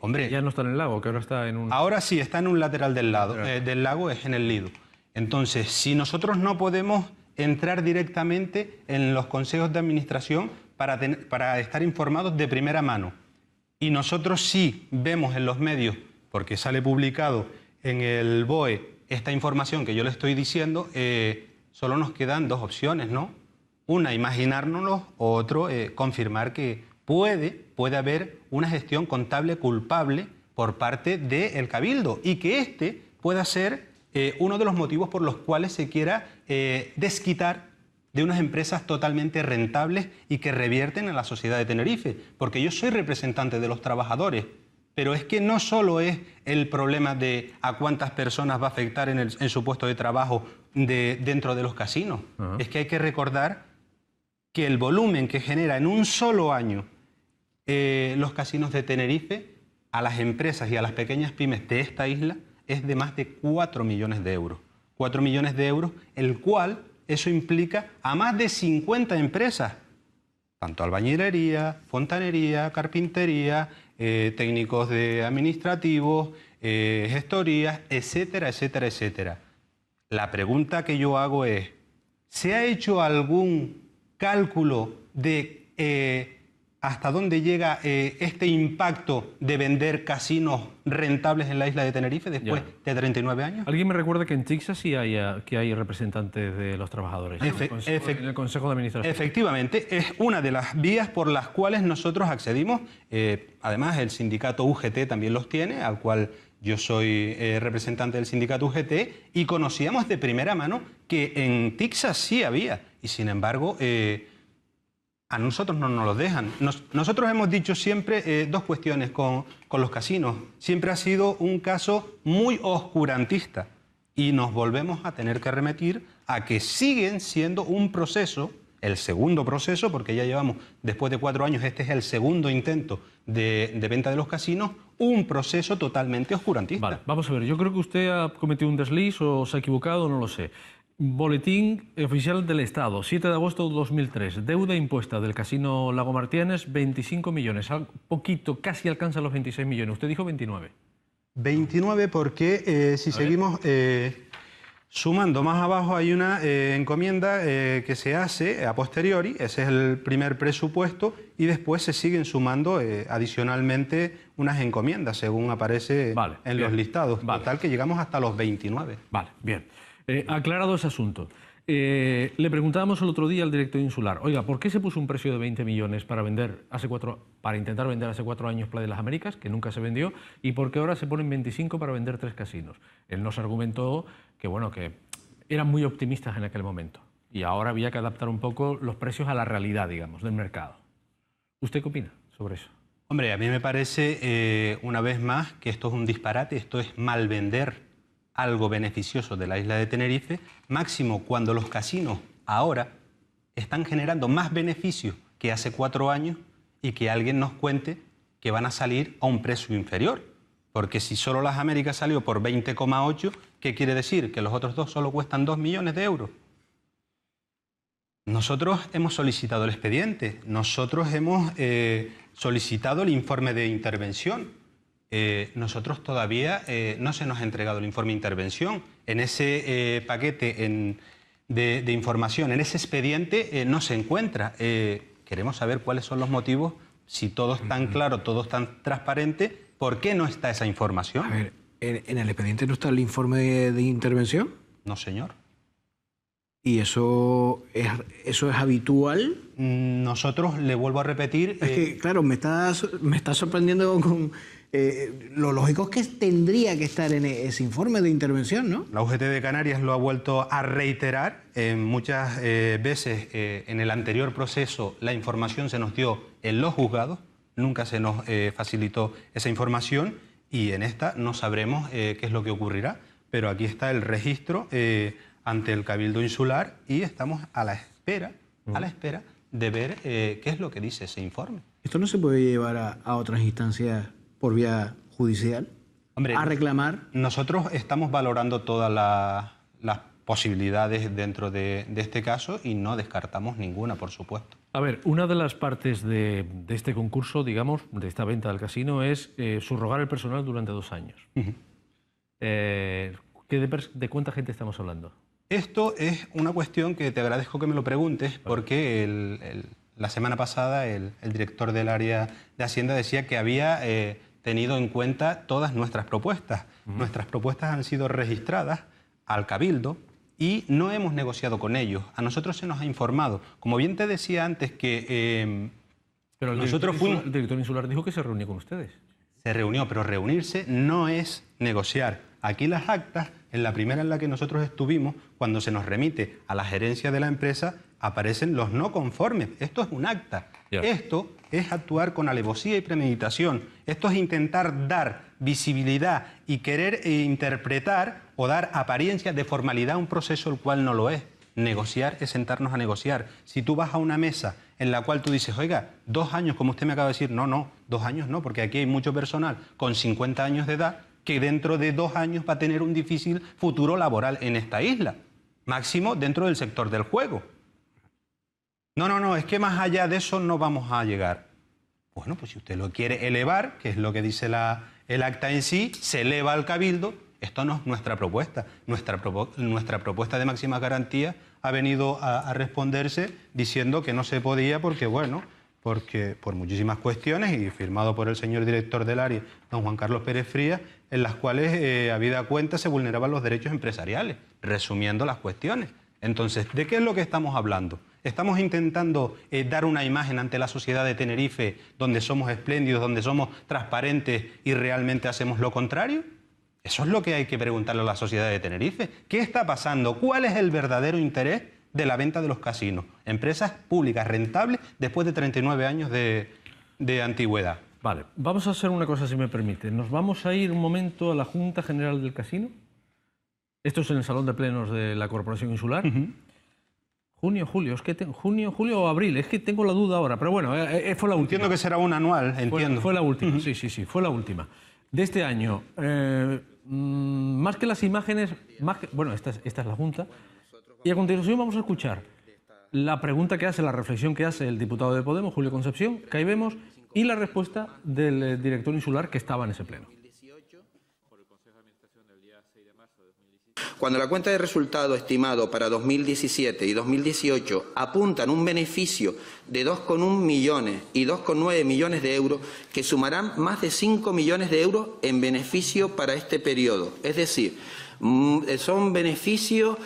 Hombre, ya no está en el lago, que ahora está en un... Ahora sí, está en un lateral del lago, es en el Lido. Entonces, si nosotros no podemos entrar directamente en los consejos de administración para estar informados de primera mano, y nosotros sí vemos en los medios, porque sale publicado en el BOE esta información que yo le estoy diciendo, solo nos quedan dos opciones, ¿no? Una, imaginárnoslo, o otro, confirmar que puede haber una gestión contable culpable por parte del Cabildo y que este pueda ser uno de los motivos por los cuales se quiera desquitar de unas empresas totalmente rentables y que revierten a la sociedad de Tenerife. Porque yo soy representante de los trabajadores, pero es que no solo es el problema de a cuántas personas va a afectar en su puesto de trabajo dentro de los casinos. Es que hay que recordar que el volumen que genera en un solo año los casinos de Tenerife a las empresas y a las pequeñas pymes de esta isla es de más de 4 millones de euros. 4 millones de euros, el cual eso implica a más de 50 empresas, tanto albañilería, fontanería, carpintería, técnicos de administrativos, gestorías, etcétera, etcétera, etcétera. La pregunta que yo hago es, ¿se ha hecho algún cálculo de hasta dónde llega este impacto de vender casinos rentables en la isla de Tenerife después de 39 años? Alguien me recuerda que en Texas sí hay representantes de los trabajadores en el Consejo de Administración. Efectivamente, es una de las vías por las cuales nosotros accedimos. Además, el sindicato UGT también los tiene, al cual yo soy representante del sindicato UGT, y conocíamos de primera mano que en Texas sí había, y sin embargo a nosotros no nos los dejan. Nosotros hemos dicho siempre dos cuestiones con los casinos. Siempre ha sido un caso muy oscurantista y nos volvemos a tener que remitir a que siguen siendo un proceso, el segundo proceso, porque ya llevamos, después de 4 años, este es el segundo intento de venta de los casinos, un proceso totalmente oscurantista. Vale, vamos a ver, yo creo que usted ha cometido un desliz o se ha equivocado, no lo sé. Boletín oficial del Estado, 7 de agosto de 2003. Deuda impuesta del Casino Lago Martínez, 25 millones. Poquito, casi alcanza los 26 millones. Usted dijo 29. 29 porque si seguimos sumando más abajo hay una encomienda que se hace a posteriori. Ese es el primer presupuesto y después se siguen sumando adicionalmente unas encomiendas según aparece en los listados. Total que llegamos hasta los 29. Vale, bien. Aclarado ese asunto. Le preguntábamos el otro día al director insular, oiga, ¿por qué se puso un precio de 20 millones para intentar vender hace 4 años Playa de las Américas, que nunca se vendió, y por qué ahora se ponen 25 para vender 3 casinos? Él nos argumentó que, bueno, que eran muy optimistas en aquel momento y ahora había que adaptar un poco los precios a la realidad, digamos, del mercado. ¿Usted qué opina sobre eso? Hombre, a mí me parece, una vez más, que esto es un disparate, esto es mal vender algo beneficioso de la isla de Tenerife, máximo cuando los casinos ahora están generando más beneficios que hace 4 años y que alguien nos cuente que van a salir a un precio inferior. Porque si solo las Américas salió por 20,8, ¿qué quiere decir? Que los otros dos solo cuestan 2 millones de euros. Nosotros hemos solicitado el expediente, nosotros hemos solicitado el informe de intervención. Nosotros todavía no se nos ha entregado el informe de intervención. En ese paquete de información, en ese expediente no se encuentra. Queremos saber cuáles son los motivos, si todo es tan claro, todo es tan transparente, ¿por qué no está esa información? A ver, ¿en el expediente no está el informe de intervención? No, señor. ¿Y eso es habitual? Nosotros, le vuelvo a repetir... Es que, claro, me está sorprendiendo con... lo lógico es que tendría que estar en ese informe de intervención, ¿no? La UGT de Canarias lo ha vuelto a reiterar. Muchas veces en el anterior proceso la información se nos dio en los juzgados, nunca se nos facilitó esa información y en esta no sabremos qué es lo que ocurrirá, pero aquí está el registro ante el Cabildo Insular y estamos a la espera de ver qué es lo que dice ese informe. ¿Esto no se puede llevar a otras instancias por vía judicial? Hombre, a reclamar. Nosotros estamos valorando todas las posibilidades dentro de este caso y no descartamos ninguna, por supuesto. A ver, una de las partes de este concurso, digamos, de esta venta del casino, es subrogar el personal durante 2 años. ¿De cuánta gente estamos hablando? Esto es una cuestión que te agradezco que me lo preguntes, porque la semana pasada el director del área de Hacienda decía que había tenido en cuenta todas nuestras propuestas. Nuestras propuestas han sido registradas al Cabildo y no hemos negociado con ellos. A nosotros se nos ha informado. Como bien te decía antes que... Pero el director insular dijo que se reunió con ustedes. Se reunió, pero reunirse no es negociar. Aquí las actas, en la primera en la que nosotros estuvimos, cuando se nos remite a la gerencia de la empresa, aparecen los no conformes. Esto es un acta. Esto es actuar con alevosía y premeditación. Esto es intentar dar visibilidad y querer interpretar o dar apariencia de formalidad a un proceso el cual no lo es. negociar es sentarnos a negociar. Si tú vas a una mesa en la cual tú dices, oiga, 2 años, como usted me acaba de decir, no, 2 años no, porque aquí hay mucho personal con 50 años de edad que dentro de 2 años va a tener un difícil futuro laboral en esta isla, máximo dentro del sector del juego. No, es que más allá de eso no vamos a llegar. Bueno, pues si usted lo quiere elevar, que es lo que dice el acta en sí, se eleva al Cabildo. Esto no es nuestra propuesta. Nuestra propuesta de máxima garantía ha venido a responderse diciendo que no se podía porque por muchísimas cuestiones, y firmado por el señor director del área, don Juan Carlos Pérez Frías, en las cuales, habida cuenta, se vulneraban los derechos empresariales, resumiendo las cuestiones. Entonces, ¿de qué es lo que estamos hablando? ¿Estamos intentando dar una imagen ante la sociedad de Tenerife donde somos espléndidos, donde somos transparentes y realmente hacemos lo contrario? Eso es lo que hay que preguntarle a la sociedad de Tenerife. ¿Qué está pasando? ¿Cuál es el verdadero interés de la venta de los casinos? Empresas públicas rentables después de 39 años de antigüedad. Vale, vamos a hacer una cosa, si me permite. Nos vamos a ir un momento a la Junta General del Casino. Esto es en el Salón de Plenos de la Corporación Insular. Junio, julio, es que junio o abril, es que tengo la duda ahora, pero bueno, fue la última. Entiendo que será un anual, entiendo. Fue la última, sí, fue la última. De este año, más que las imágenes, bueno, esta es la Junta, y a continuación vamos a escuchar la pregunta que hace, la reflexión que hace el diputado de Podemos, Julio Concepción, que ahí vemos, y la respuesta del director insular que estaba en ese pleno. Cuando la cuenta de resultado estimado para 2017 y 2018 apuntan un beneficio de 2,1 millones y 2,9 millones de euros, que sumarán más de 5 millones de euros en beneficio para este periodo. Es decir, son beneficios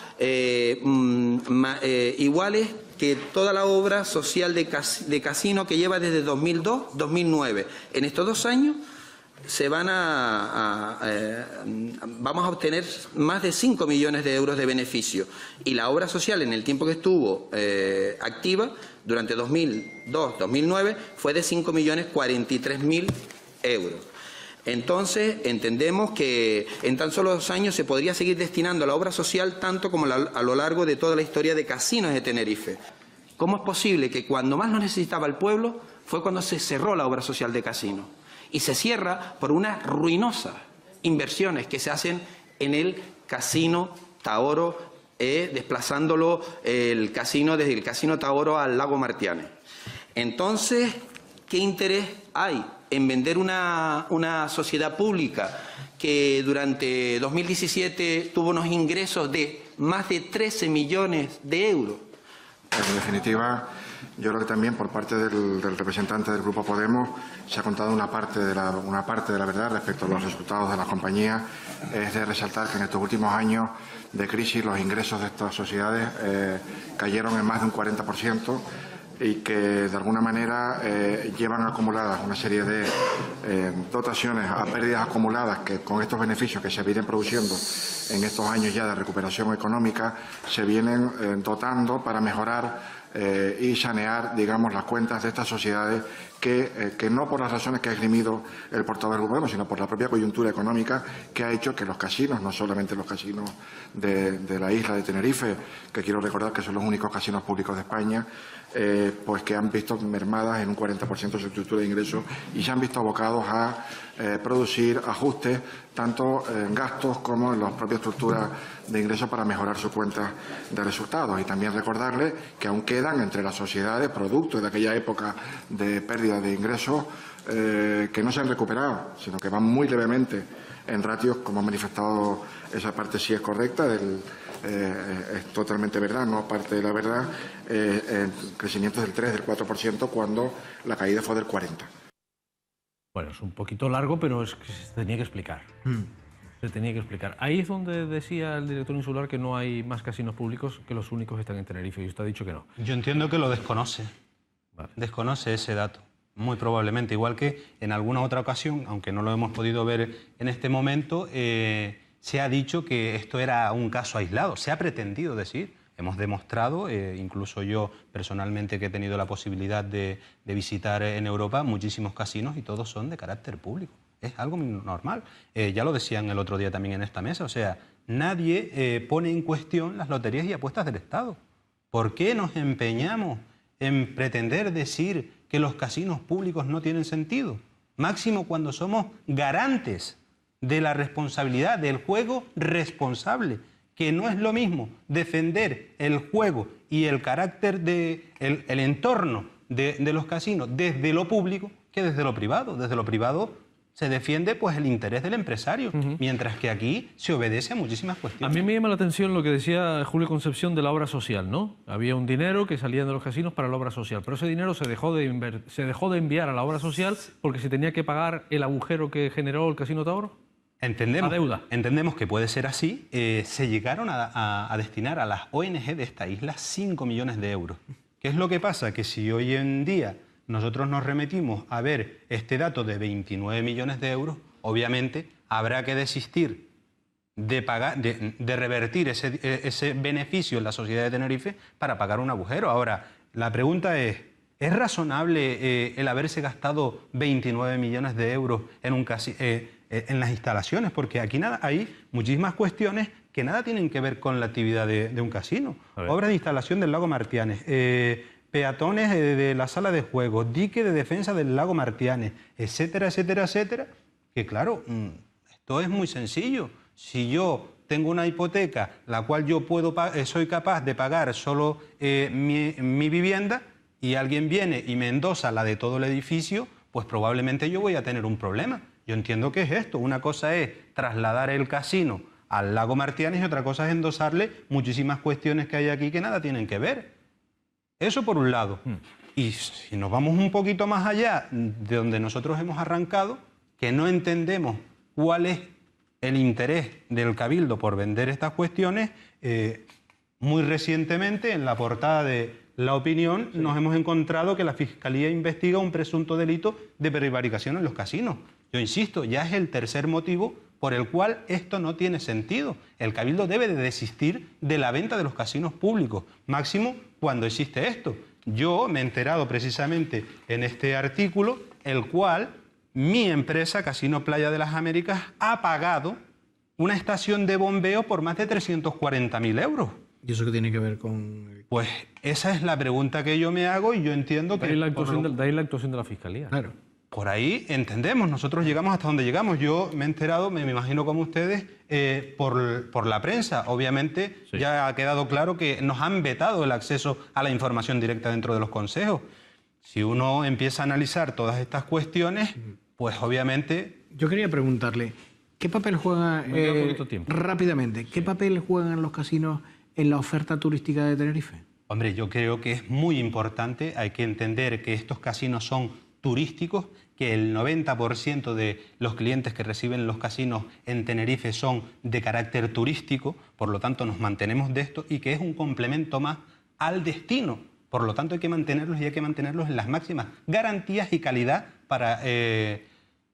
iguales que toda la obra social de casino que lleva desde 2002-2009. En estos 2 años vamos a obtener más de 5 millones de euros de beneficio, y la obra social en el tiempo que estuvo activa durante 2002-2009 fue de 5.043.000 euros. Entonces entendemos que en tan solo 2 años se podría seguir destinando a la obra social tanto como a lo largo de toda la historia de casinos de Tenerife. ¿Cómo es posible que cuando más lo necesitaba el pueblo fue cuando se cerró la obra social de casinos? Y se cierra por unas ruinosas inversiones que se hacen en el Casino Tahoro, desplazándolo el casino desde el Casino Tahoro al Lago Martianes. Entonces, ¿qué interés hay en vender una sociedad pública que durante 2017 tuvo unos ingresos de más de 13 millones de euros? En definitiva, yo creo que también por parte del representante del Grupo Podemos se ha contado una parte de la verdad respecto a los resultados de la compañía. Es de resaltar que en estos últimos años de crisis los ingresos de estas sociedades cayeron en más de un 40%, y que de alguna manera llevan acumuladas una serie de dotaciones a pérdidas acumuladas que con estos beneficios que se vienen produciendo en estos años ya de recuperación económica se vienen dotando para mejorar y sanear, digamos, las cuentas de estas sociedades que no por las razones que ha esgrimido el portavoz del Gobierno, sino por la propia coyuntura económica que ha hecho que los casinos, no solamente los casinos de la isla de Tenerife, que quiero recordar que son los únicos casinos públicos de España, pues que han visto mermadas en un 40% su estructura de ingresos y se han visto abocados a producir ajustes tanto en gastos como en las propias estructuras de ingresos para mejorar sus cuentas de resultados. Y también recordarles que aún quedan entre las sociedades productos de aquella época de pérdida de ingresos que no se han recuperado, sino que van muy levemente en ratios, como ha manifestado, esa parte sí es correcta, es totalmente verdad, no parte de la verdad, crecimientos del 3, del 4%, cuando la caída fue del 40%. Bueno, es un poquito largo, pero es que se tenía que explicar. Se tenía que explicar. Ahí es donde decía el director insular que no hay más casinos públicos, que los únicos están en Tenerife, y usted ha dicho que no. Yo entiendo que lo desconoce. Vale. Desconoce ese dato, muy probablemente. Igual que en alguna otra ocasión, aunque no lo hemos podido ver en este momento, se ha dicho que esto era un caso aislado. Se ha pretendido decir. Hemos demostrado, incluso yo personalmente que he tenido la posibilidad de visitar en Europa, muchísimos casinos y todos son de carácter público. es algo muy normal. Ya lo decían el otro día también en esta mesa, o sea, nadie pone en cuestión las loterías y apuestas del Estado. ¿Por qué nos empeñamos en pretender decir que los casinos públicos no tienen sentido? Máximo cuando somos garantes de la responsabilidad del juego responsable, que no es lo mismo defender el juego y el carácter el entorno de los casinos desde lo público que desde lo privado. Desde lo privado se defiende pues el interés del empresario, mientras que aquí se obedece a muchísimas cuestiones. A mí me llama la atención lo que decía Julio Concepción de la obra social, ¿no? Había un dinero que salía de los casinos para la obra social, pero ese dinero se dejó de enviar a la obra social porque se tenía que pagar el agujero que generó el Casino Tauro. Entendemos que puede ser así. Se llegaron a destinar a las ONG de esta isla 5 millones de euros. ¿Qué es lo que pasa? Que si hoy en día nosotros nos remitimos a ver este dato de 29 millones de euros, obviamente habrá que desistir de revertir ese beneficio en la sociedad de Tenerife para pagar un agujero. Ahora, la pregunta ¿es razonable el haberse gastado 29 millones de euros en las instalaciones? Porque aquí hay muchísimas cuestiones que nada tienen que ver con la actividad de un casino. Obras de instalación del lago Martianes, peatones de la sala de juegos, dique de defensa del lago Martianes, etcétera, etcétera, etcétera. Que claro, esto es muy sencillo. Si yo tengo una hipoteca, la cual yo soy capaz de pagar solo mi vivienda, y alguien viene y me endosa la de todo el edificio, pues probablemente yo voy a tener un problema. Yo entiendo que es esto. Una cosa es trasladar el casino al lago Martianes y otra cosa es endosarle muchísimas cuestiones que hay aquí que nada tienen que ver. Eso por un lado. Y si nos vamos un poquito más allá de donde nosotros hemos arrancado, que no entendemos cuál es el interés del Cabildo por vender estas cuestiones, muy recientemente en la portada de La Opinión nos hemos encontrado que la Fiscalía investiga un presunto delito de prevaricación en los casinos. Yo insisto, ya es el tercer motivo por el cual esto no tiene sentido. El Cabildo debe de desistir de la venta de los casinos públicos, máximo cuando existe esto. Yo me he enterado precisamente en este artículo, el cual mi empresa, Casino Playa de las Américas, ha pagado una estación de bombeo por más de 340.000 euros. ¿Y eso qué tiene que ver con...? Pues esa es la pregunta que yo me hago y yo entiendo que... De ahí la actuación de la Fiscalía. Claro. Por ahí entendemos, nosotros llegamos hasta donde llegamos. Yo me he enterado, me imagino como ustedes, por la prensa. Obviamente ya ha quedado claro que nos han vetado el acceso a la información directa dentro de los consejos. Si uno empieza a analizar todas estas cuestiones, pues obviamente... Yo quería preguntarle, ¿qué papel juega, rápidamente, qué papel juegan los casinos en la oferta turística de Tenerife? Hombre, yo creo que es muy importante, hay que entender que estos casinos son turísticos, que el 90% de los clientes que reciben los casinos en Tenerife son de carácter turístico, por lo tanto nos mantenemos de esto y que es un complemento más al destino. Por lo tanto hay que mantenerlos y hay que mantenerlos en las máximas garantías y calidad para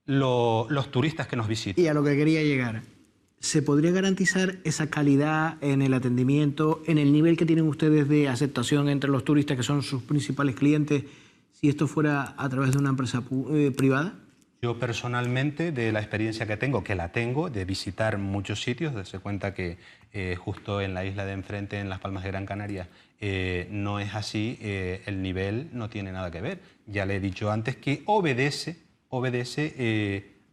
los turistas que nos visitan. Y a lo que quería llegar, ¿se podría garantizar esa calidad en el atendimiento, en el nivel que tienen ustedes de aceptación entre los turistas que son sus principales clientes, si esto fuera a través de una empresa privada? Yo personalmente, de la experiencia que tengo, de visitar muchos sitios, darse cuenta que justo en la isla de enfrente, en Las Palmas de Gran Canaria, no es así, el nivel no tiene nada que ver. Ya le he dicho antes que obedece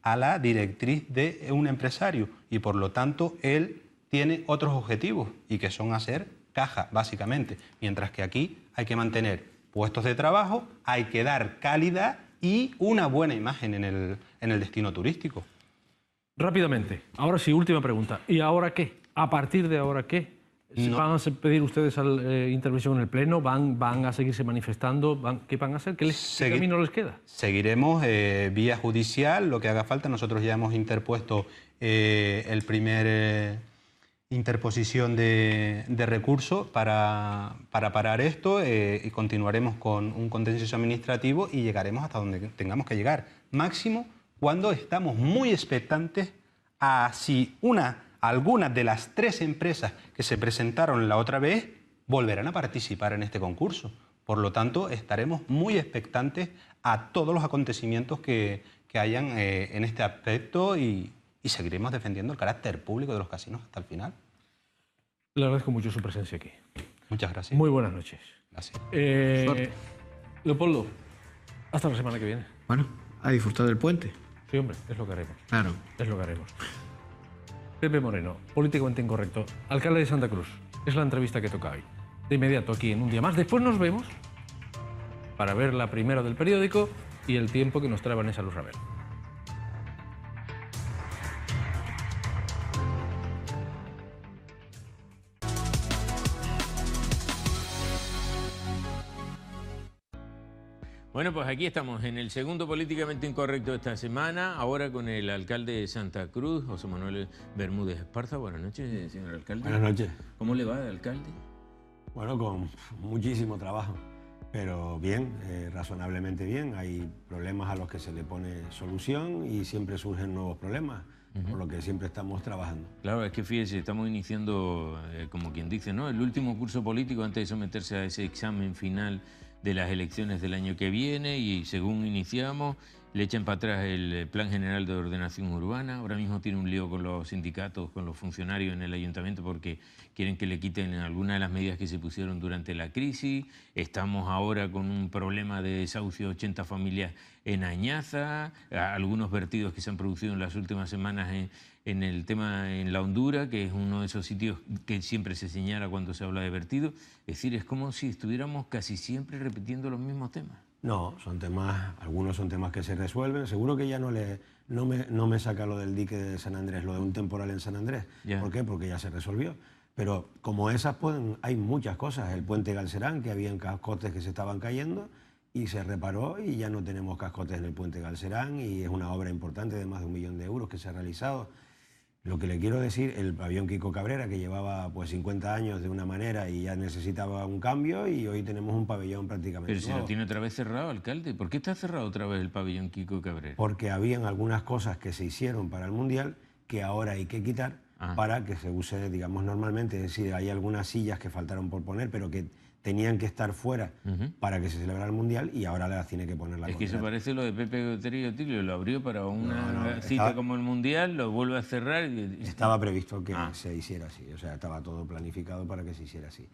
a la directriz de un empresario y por lo tanto él tiene otros objetivos y que son hacer caja, básicamente, mientras que aquí hay que mantener puestos de trabajo, hay que dar calidad y una buena imagen en el destino turístico. Rápidamente, ahora sí, última pregunta. ¿Y ahora qué? ¿A partir de ahora qué? ¿Van a pedir ustedes intervención en el Pleno? ¿Van a seguirse manifestando? ¿Qué van a hacer? ¿Qué camino les queda? Seguiremos vía judicial, lo que haga falta. Nosotros ya hemos interpuesto el primer interposición de recurso para parar esto y continuaremos con un contencioso administrativo y llegaremos hasta donde tengamos que llegar. Máximo cuando estamos muy expectantes a si algunas de las 3 empresas que se presentaron la otra vez volverán a participar en este concurso. Por lo tanto, estaremos muy expectantes a todos los acontecimientos que que hayan en este aspecto y seguiremos defendiendo el carácter público de los casinos hasta el final. Le agradezco mucho su presencia aquí. Muchas gracias. Muy buenas noches. Gracias. Leopoldo, hasta la semana que viene. Bueno, a disfrutar del puente. Sí, hombre, es lo que haremos. Claro. Es lo que haremos. Pepe Moreno, políticamente incorrecto, alcalde de Santa Cruz. Es la entrevista que toca hoy. De inmediato aquí en Un Día Más. Después nos vemos para ver la primera del periódico y el tiempo que nos trae Vanessa Luz Rabel. Bueno, pues aquí estamos en el segundo Políticamente Incorrecto de esta semana, ahora con el alcalde de Santa Cruz, José Manuel Bermúdez Esparza. Buenas noches, señor alcalde. Buenas noches. ¿Cómo le va, alcalde? Bueno, con muchísimo trabajo, pero bien, razonablemente bien. Hay problemas a los que se le pone solución y siempre surgen nuevos problemas, por lo que siempre estamos trabajando. Claro, es que fíjese, estamos iniciando, como quien dice, ¿no?, el último curso político antes de someterse a ese examen final de las elecciones del año que viene, y según iniciamos le echan para atrás el Plan General de Ordenación Urbana. Ahora mismo tiene un lío con los sindicatos, con los funcionarios en el ayuntamiento, porque quieren que le quiten algunas de las medidas que se pusieron durante la crisis. Estamos ahora con un problema de desahucio de 80 familias en Añaza, algunos vertidos que se han producido en las últimas semanas en el tema en La Hondura, que es uno de esos sitios que siempre se señala cuando se habla de vertido. Es decir, es como si estuviéramos casi siempre repitiendo los mismos temas. No, son temas, algunos son temas que se resuelven. Seguro que ya no me saca lo del dique de San Andrés, lo de un temporal en San Andrés. Ya. ¿Por qué? Porque ya se resolvió. Pero como esas hay muchas cosas. El puente Galcerán, que habían cascotes que se estaban cayendo y se reparó y ya no tenemos cascotes en el puente Galcerán, y es una obra importante de más de 1 millón de euros que se ha realizado. Lo que le quiero decir, el pabellón Quico Cabrera, que llevaba pues 50 años de una manera y ya necesitaba un cambio, y hoy tenemos un pabellón prácticamente Pero si lo tiene otra vez cerrado, alcalde. ¿Por qué está cerrado otra vez el pabellón Quico Cabrera? Porque habían algunas cosas que se hicieron para el Mundial que ahora hay que quitar para que se use, digamos, normalmente. Es decir, hay algunas sillas que faltaron por poner, pero que tenían que estar fuera para que se celebrara el Mundial, y ahora las tiene que poner la Es que eso parece lo de Pepe Goterillo Tilio, lo abrió para una cita como el Mundial, lo vuelve a cerrar. Estaba previsto que se hiciera así, o sea, estaba todo planificado para que se hiciera así.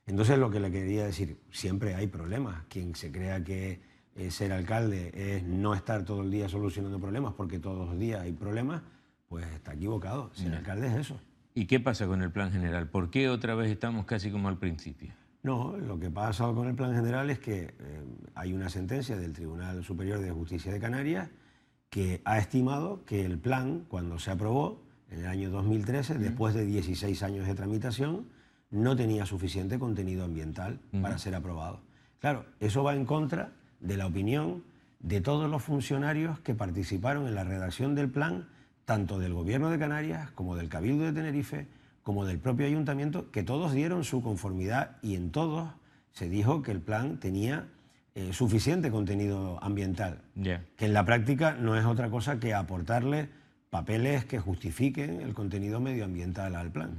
Entonces, lo que le quería decir, siempre hay problemas. Quien se crea que ser alcalde es no estar todo el día solucionando problemas, porque todos los días hay problemas, pues está equivocado. Ser alcalde es eso. ¿Y qué pasa con el Plan General? ¿Por qué otra vez estamos casi como al principio? No, lo que pasa con el Plan General es que hay una sentencia del Tribunal Superior de Justicia de Canarias que ha estimado que el plan, cuando se aprobó en el año 2013, después de 16 años de tramitación, no tenía suficiente contenido ambiental para ser aprobado. Claro, eso va en contra de la opinión de todos los funcionarios que participaron en la redacción del plan, tanto del Gobierno de Canarias como del Cabildo de Tenerife, como del propio ayuntamiento, que todos dieron su conformidad, y en todos se dijo que el plan tenía suficiente contenido ambiental, que en la práctica no es otra cosa que aportarle papeles que justifiquen el contenido medioambiental al plan.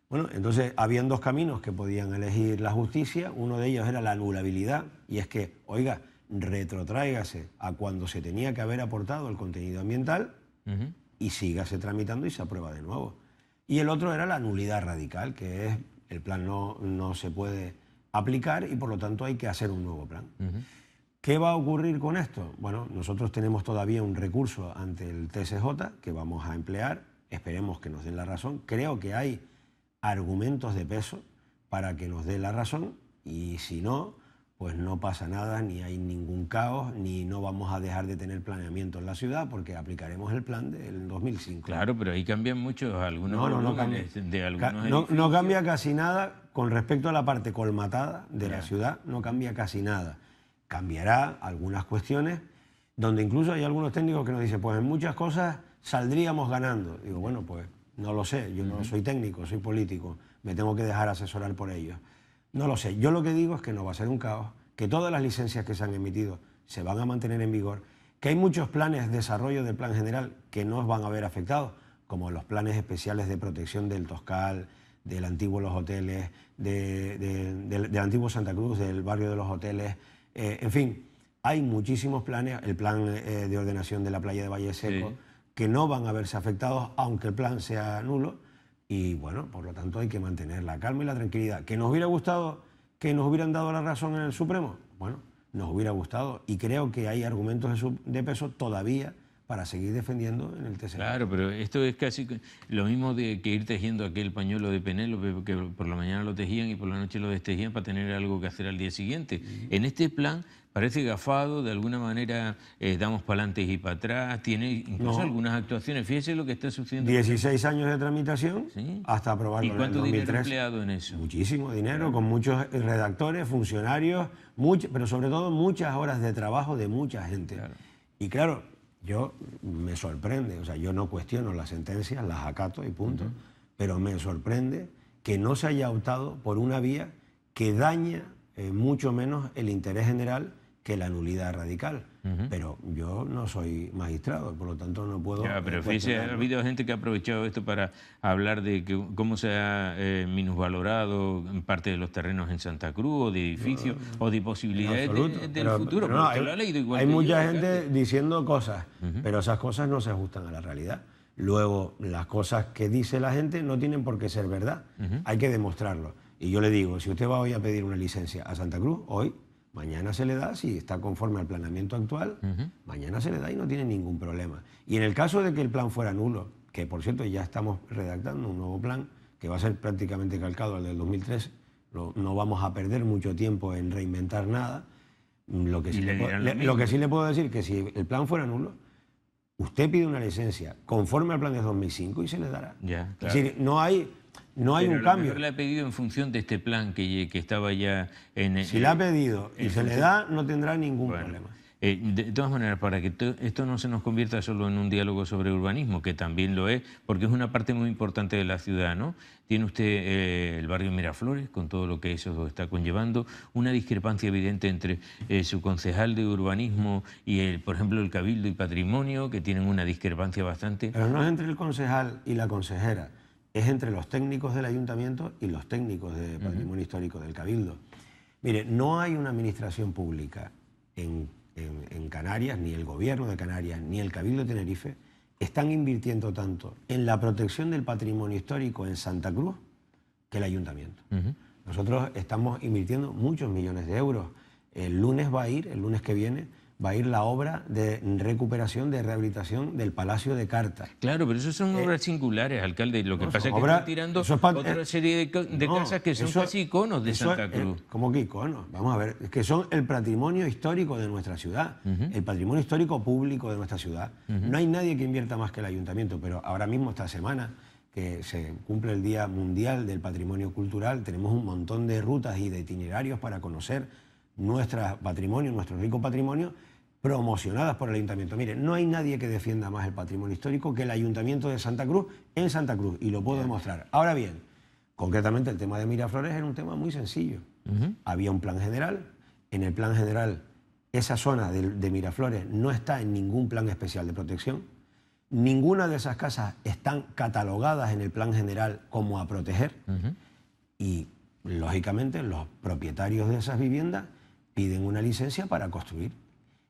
Bueno, entonces habían dos caminos que podían elegir la justicia. Uno de ellos era la anulabilidad, y es que, oiga, retrotráigase a cuando se tenía que haber aportado el contenido ambiental y sígase tramitando y se aprueba de nuevo. Y el otro era la nulidad radical, que es el plan no se puede aplicar y por lo tanto hay que hacer un nuevo plan. ¿Qué va a ocurrir con esto? Bueno, nosotros tenemos todavía un recurso ante el TSJ que vamos a emplear, esperemos que nos den la razón. Creo que hay argumentos de peso para que nos den la razón, y si no, pues no pasa nada, ni hay ningún caos, ni no vamos a dejar de tener planeamiento en la ciudad, porque aplicaremos el plan del 2005. Claro, pero ahí cambian mucho algunos volúmenes de algunos edificios. No cambia casi nada con respecto a la parte colmatada de la ciudad, no cambia casi nada. Cambiará algunas cuestiones, donde incluso hay algunos técnicos que nos dicen, pues en muchas cosas saldríamos ganando. Digo, bueno, pues no lo sé, yo no soy técnico, soy político, me tengo que dejar asesorar por ellos. No lo sé. Yo lo que digo es que no va a ser un caos, que todas las licencias que se han emitido se van a mantener en vigor, que hay muchos planes de desarrollo del plan general que no van a ver afectados, como los planes especiales de protección del Toscal, del antiguo Los Hoteles, del antiguo Santa Cruz, del barrio de Los Hoteles. En fin, hay muchísimos planes, el plan de ordenación de la playa de Valle Seco, sí, que no van a verse afectados aunque el plan sea nulo, y bueno, por lo tanto hay que mantener la calma y la tranquilidad. ¿Que nos hubiera gustado que nos hubieran dado la razón en el Supremo? Bueno, nos hubiera gustado, y creo que hay argumentos de peso todavía para seguir defendiendo en el TSJ. Claro, pero esto es casi lo mismo de que ir tejiendo aquel pañuelo de Penélope, que por la mañana lo tejían y por la noche lo destejían para tener algo que hacer al día siguiente. En este plan parece gafado, de alguna manera damos para adelante y para atrás, tiene incluso algunas actuaciones. Fíjese lo que está sucediendo. 16 años de tramitación, ¿sí?, hasta aprobarlo en el 2003. ¿Y cuánto dinero empleado en eso? Muchísimo dinero, con muchos redactores, funcionarios, pero sobre todo muchas horas de trabajo de mucha gente. Claro. Y claro, yo me sorprende, o sea, yo no cuestiono las sentencias, las acato y punto, pero me sorprende que no se haya optado por una vía que daña mucho menos el interés general que la nulidad radical. Pero yo no soy magistrado, por lo tanto no puedo... Ya, pero fíjese, ha habido gente que ha aprovechado esto para hablar de cómo se ha minusvalorado en parte de los terrenos en Santa Cruz, o de edificios, o de posibilidades del futuro. Pero no, hay mucha gente diciendo cosas, pero esas cosas no se ajustan a la realidad. Luego, las cosas que dice la gente no tienen por qué ser verdad. Hay que demostrarlo. Y yo le digo, si usted va hoy a pedir una licencia a Santa Cruz, hoy, mañana se le da, si está conforme al planeamiento actual, mañana se le da y no tiene ningún problema. Y en el caso de que el plan fuera nulo, que por cierto ya estamos redactando un nuevo plan que va a ser prácticamente calcado al del 2003, no vamos a perder mucho tiempo en reinventar nada. Lo que sí le puedo decir es que si el plan fuera nulo, usted pide una licencia conforme al plan de 2005 y se le dará. Ya, claro. Es decir, no hay un cambio. Pero le ha pedido en función de este plan que estaba ya en... Si le ha pedido y se le da, no tendrá ningún problema. De todas maneras, para que esto no se nos convierta solo en un diálogo sobre urbanismo, que también lo es, porque es una parte muy importante de la ciudad, ¿no? Tiene usted el barrio Miraflores, con todo lo que eso está conllevando, una discrepancia evidente entre su concejal de urbanismo y, por ejemplo, el Cabildo y Patrimonio, que tienen una discrepancia bastante... Pero no es entre el concejal y la consejera, es entre los técnicos del ayuntamiento y los técnicos de Patrimonio Histórico del Cabildo. Mire, no hay una administración pública en Canarias, ni el gobierno de Canarias, ni el Cabildo de Tenerife, están invirtiendo tanto en la protección del patrimonio histórico en Santa Cruz que el ayuntamiento. Nosotros estamos invirtiendo muchos millones de euros. El lunes que viene, va a ir la obra de recuperación, de rehabilitación del Palacio de Carta. Claro, pero eso son obras singulares, alcalde. Lo que pasa es que están tirando otra serie de casas que son casi iconos de Santa Cruz. ¿Cómo que iconos? Vamos a ver, es que son el patrimonio histórico de nuestra ciudad, el patrimonio histórico público de nuestra ciudad. No hay nadie que invierta más que el ayuntamiento, pero ahora mismo, esta semana, que se cumple el Día Mundial del Patrimonio Cultural, tenemos un montón de rutas y de itinerarios para conocer nuestro patrimonio, nuestro rico patrimonio, promocionadas por el ayuntamiento. Mire, no hay nadie que defienda más el patrimonio histórico que el ayuntamiento de Santa Cruz en Santa Cruz, y lo puedo demostrar. Ahora bien, concretamente el tema de Miraflores era un tema muy sencillo. Había un plan general, en el plan general esa zona de Miraflores no está en ningún plan especial de protección, ninguna de esas casas están catalogadas en el plan general como a proteger, y lógicamente los propietarios de esas viviendas piden una licencia para construir.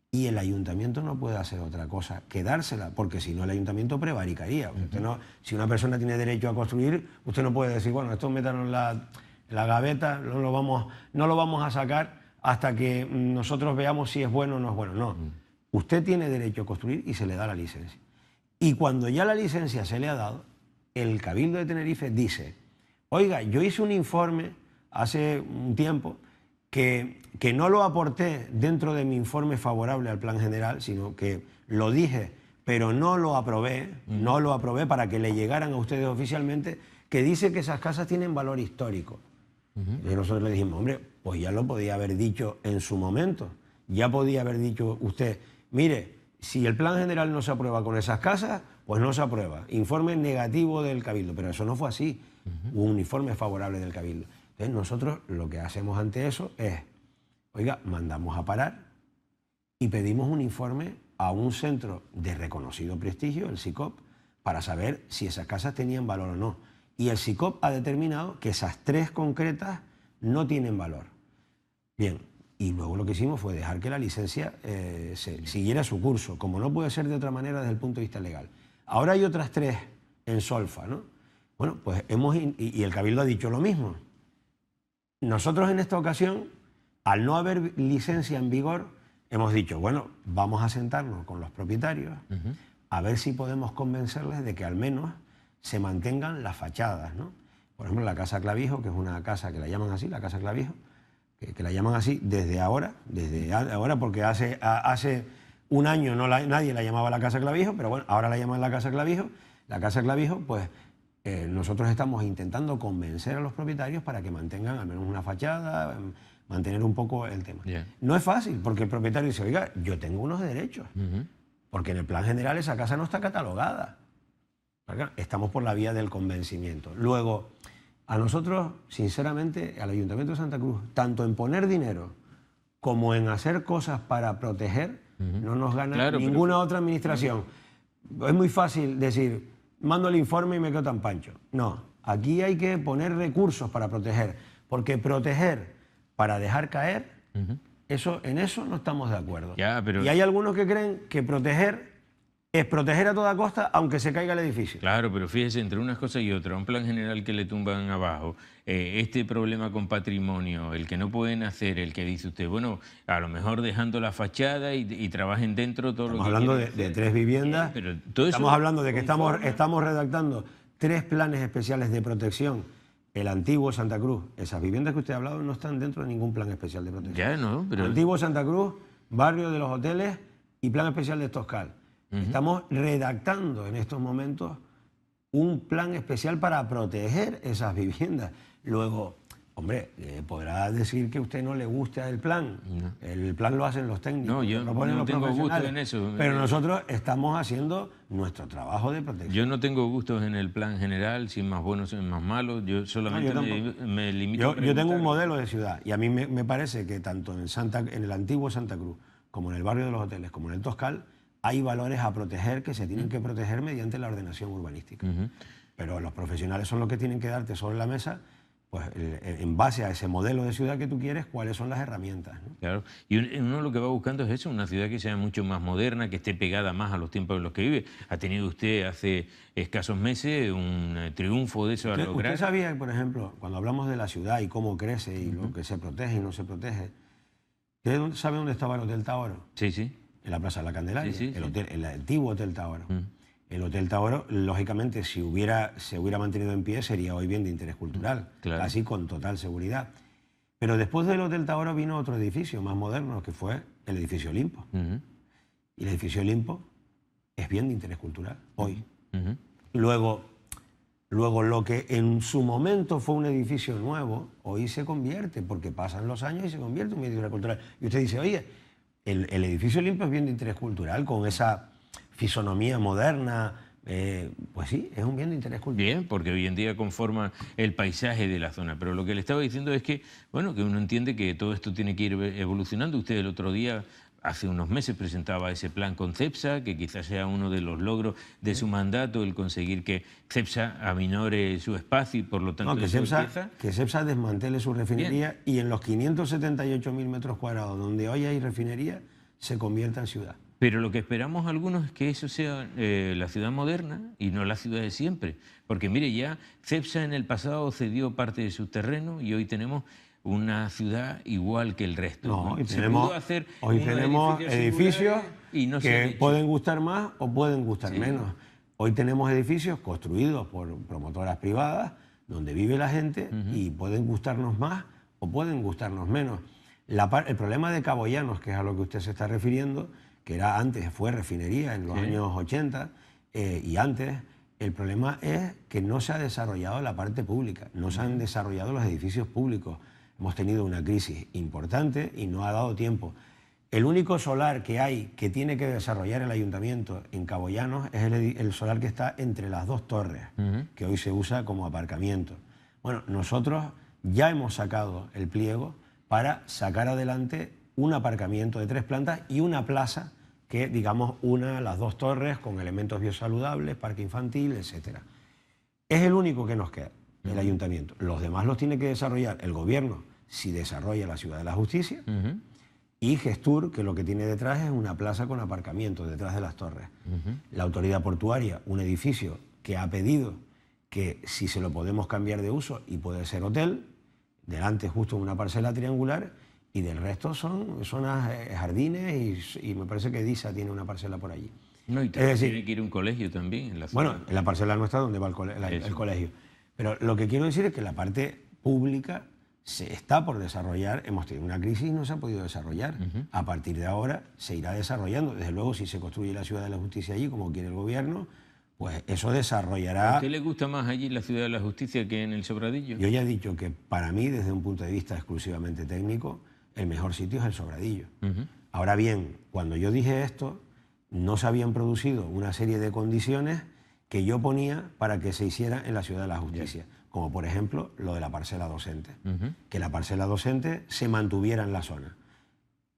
Y el ayuntamiento no puede hacer otra cosa que dársela, porque si no el ayuntamiento prevaricaría. Usted si una persona tiene derecho a construir, usted no puede decir, bueno, esto métanos en la gaveta, no lo vamos a sacar hasta que nosotros veamos si es bueno o no es bueno. No, usted tiene derecho a construir y se le da la licencia. Y cuando ya la licencia se le ha dado, el Cabildo de Tenerife dice, oiga, yo hice un informe hace un tiempo que no lo aporté dentro de mi informe favorable al plan general, sino que lo dije, pero no lo aprobé para que le llegaran a ustedes oficialmente, que dice que esas casas tienen valor histórico. Y nosotros le dijimos, hombre, pues ya lo podía haber dicho en su momento, ya podía haber dicho usted, mire, si el plan general no se aprueba con esas casas, pues no se aprueba. Informe negativo del Cabildo, pero eso no fue así. Hubo un informe favorable del Cabildo. Entonces nosotros lo que hacemos ante eso es, oiga, mandamos a parar y pedimos un informe a un centro de reconocido prestigio, el SICOP, para saber si esas casas tenían valor o no. Y el SICOP ha determinado que esas 3 concretas no tienen valor. Bien, y luego lo que hicimos fue dejar que la licencia siguiera su curso, como no puede ser de otra manera desde el punto de vista legal. Ahora hay otras 3 en solfa, ¿no? Bueno, pues y el Cabildo ha dicho lo mismo. Nosotros en esta ocasión, al no haber licencia en vigor, hemos dicho, bueno, vamos a sentarnos con los propietarios a ver si podemos convencerles de que al menos se mantengan las fachadas, ¿no? Por ejemplo, la Casa Clavijo, que es una casa que la llaman así, la Casa Clavijo, que la llaman así desde ahora porque hace un año nadie la llamaba la Casa Clavijo, pero bueno, ahora la llaman la Casa Clavijo. La Casa Clavijo, pues nosotros estamos intentando convencer a los propietarios para que mantengan al menos una fachada, mantener un poco el tema. No es fácil, porque el propietario dice, oiga, yo tengo unos derechos, porque en el plan general esa casa no está catalogada. Estamos por la vía del convencimiento. Luego, a nosotros, sinceramente, al Ayuntamiento de Santa Cruz, tanto en poner dinero como en hacer cosas para proteger, no nos gana ninguna otra administración. Es muy fácil decir, mando el informe y me quedo tan pancho. No, aquí hay que poner recursos para proteger, porque proteger para dejar caer, en eso no estamos de acuerdo. Y hay algunos que creen que proteger es proteger a toda costa aunque se caiga el edificio. Claro, pero fíjese, entre unas cosas y otras, un plan general que le tumban abajo, este problema con patrimonio, el que no pueden hacer, el que dice usted, bueno, a lo mejor dejando la fachada y trabajen dentro todo lo que Estamos hablando de 3 viviendas, pero todo eso estamos hablando de que estamos redactando 3 planes especiales de protección. El antiguo Santa Cruz, esas viviendas que usted ha hablado no están dentro de ningún plan especial de protección. Antiguo Santa Cruz, barrio de los hoteles y plan especial de Toscal. Estamos redactando en estos momentos un plan especial para proteger esas viviendas. Luego, hombre, podrá decir que a usted no le gusta el plan. El plan lo hacen los técnicos. No, yo no tengo gusto en eso. Pero nosotros estamos haciendo nuestro trabajo de protección. Yo no tengo gustos en el plan general, si es más bueno, si es más malo. Yo solamente me limito a yo tengo un modelo de ciudad y a mí me parece que tanto en el antiguo Santa Cruz como en el barrio de los hoteles, como en el Toscal, hay valores a proteger que se tienen que proteger mediante la ordenación urbanística. Pero los profesionales son los que tienen que darte sobre la mesa, pues en base a ese modelo de ciudad que tú quieres, cuáles son las herramientas, ¿no? Claro, y uno lo que va buscando es eso, una ciudad que sea mucho más moderna, que esté pegada más a los tiempos en los que vive. Ha tenido usted hace escasos meses un triunfo de eso a lograr. ¿Usted sabía, por ejemplo, cuando hablamos de la ciudad y cómo crece y lo que se protege y no se protege, ¿sabe dónde estaba el Hotel Taoro? Sí. En la Plaza de la Candelaria, el antiguo Hotel Taoro. El Hotel Taoro, lógicamente, si se hubiera mantenido en pie, sería hoy bien de interés cultural, así con total seguridad. Pero después del Hotel Taoro vino otro edificio más moderno, que fue el edificio Olimpo. Y el edificio Olimpo es bien de interés cultural, hoy. Luego, lo que en su momento fue un edificio nuevo, hoy se convierte, porque pasan los años y se convierte en un bien de interés cultural. Y usted dice, oye, el edificio Olimpo es bien de interés cultural, con esa fisonomía moderna, pues sí, es un bien de interés cultural. Bien, porque hoy en día conforma el paisaje de la zona. Pero lo que le estaba diciendo es que, bueno, que uno entiende que todo esto tiene que ir evolucionando. Usted el otro día, hace unos meses, presentaba ese plan con CEPSA, que quizás sea uno de los logros de su mandato, el conseguir que CEPSA aminore su espacio y por lo tanto... No, que CEPSA desmantele su refinería y en los 578.000 metros cuadrados donde hoy hay refinería, se convierta en ciudad. Pero lo que esperamos algunos es que eso sea la ciudad moderna y no la ciudad de siempre. Porque mire, ya CEPSA en el pasado cedió parte de su terreno y hoy tenemos una ciudad igual que el resto. No, hoy tenemos edificios que pueden gustar más o pueden gustar menos. Hoy tenemos edificios construidos por promotoras privadas donde vive la gente y pueden gustarnos más o pueden gustarnos menos. El problema de Caboyanos, que es a lo que usted se está refiriendo, que fue refinería en los años 80 y antes, el problema es que no se ha desarrollado la parte pública, no se han desarrollado los edificios públicos. Hemos tenido una crisis importante y no ha dado tiempo. El único solar que hay que tiene que desarrollar el ayuntamiento en Caboyanos es el solar que está entre las 2 torres, que hoy se usa como aparcamiento. Bueno, nosotros ya hemos sacado el pliego para sacar adelante un aparcamiento de 3 plantas y una plaza que, digamos, una las 2 torres con elementos biosaludables, parque infantil, etc. Es el único que nos queda, el ayuntamiento. Los demás los tiene que desarrollar el gobierno, si desarrolla la Ciudad de la Justicia, y Gestur, que lo que tiene detrás es una plaza con aparcamiento detrás de las torres. La autoridad portuaria, un edificio que ha pedido que si se lo podemos cambiar de uso y puede ser hotel, delante justo una parcela triangular, y del resto son zonas, jardines, y me parece que DISA tiene una parcela por allí. No, y es decir, tiene que ir un colegio también en la zona. Bueno, en la parcela nuestra donde va el colegio. Pero lo que quiero decir es que la parte pública se está por desarrollar. Hemos tenido una crisis y no se ha podido desarrollar. A partir de ahora se irá desarrollando. Desde luego, si se construye la Ciudad de la Justicia allí, como quiere el gobierno, pues eso desarrollará... ¿A usted le gusta más allí la Ciudad de la Justicia que en el Sobradillo? Yo ya he dicho que para mí, desde un punto de vista exclusivamente técnico, el mejor sitio es el Sobradillo. Ahora bien, cuando yo dije esto, no se habían producido una serie de condiciones que yo ponía para que se hiciera en la Ciudad de la Justicia, como por ejemplo lo de la parcela docente, que la parcela docente se mantuviera en la zona,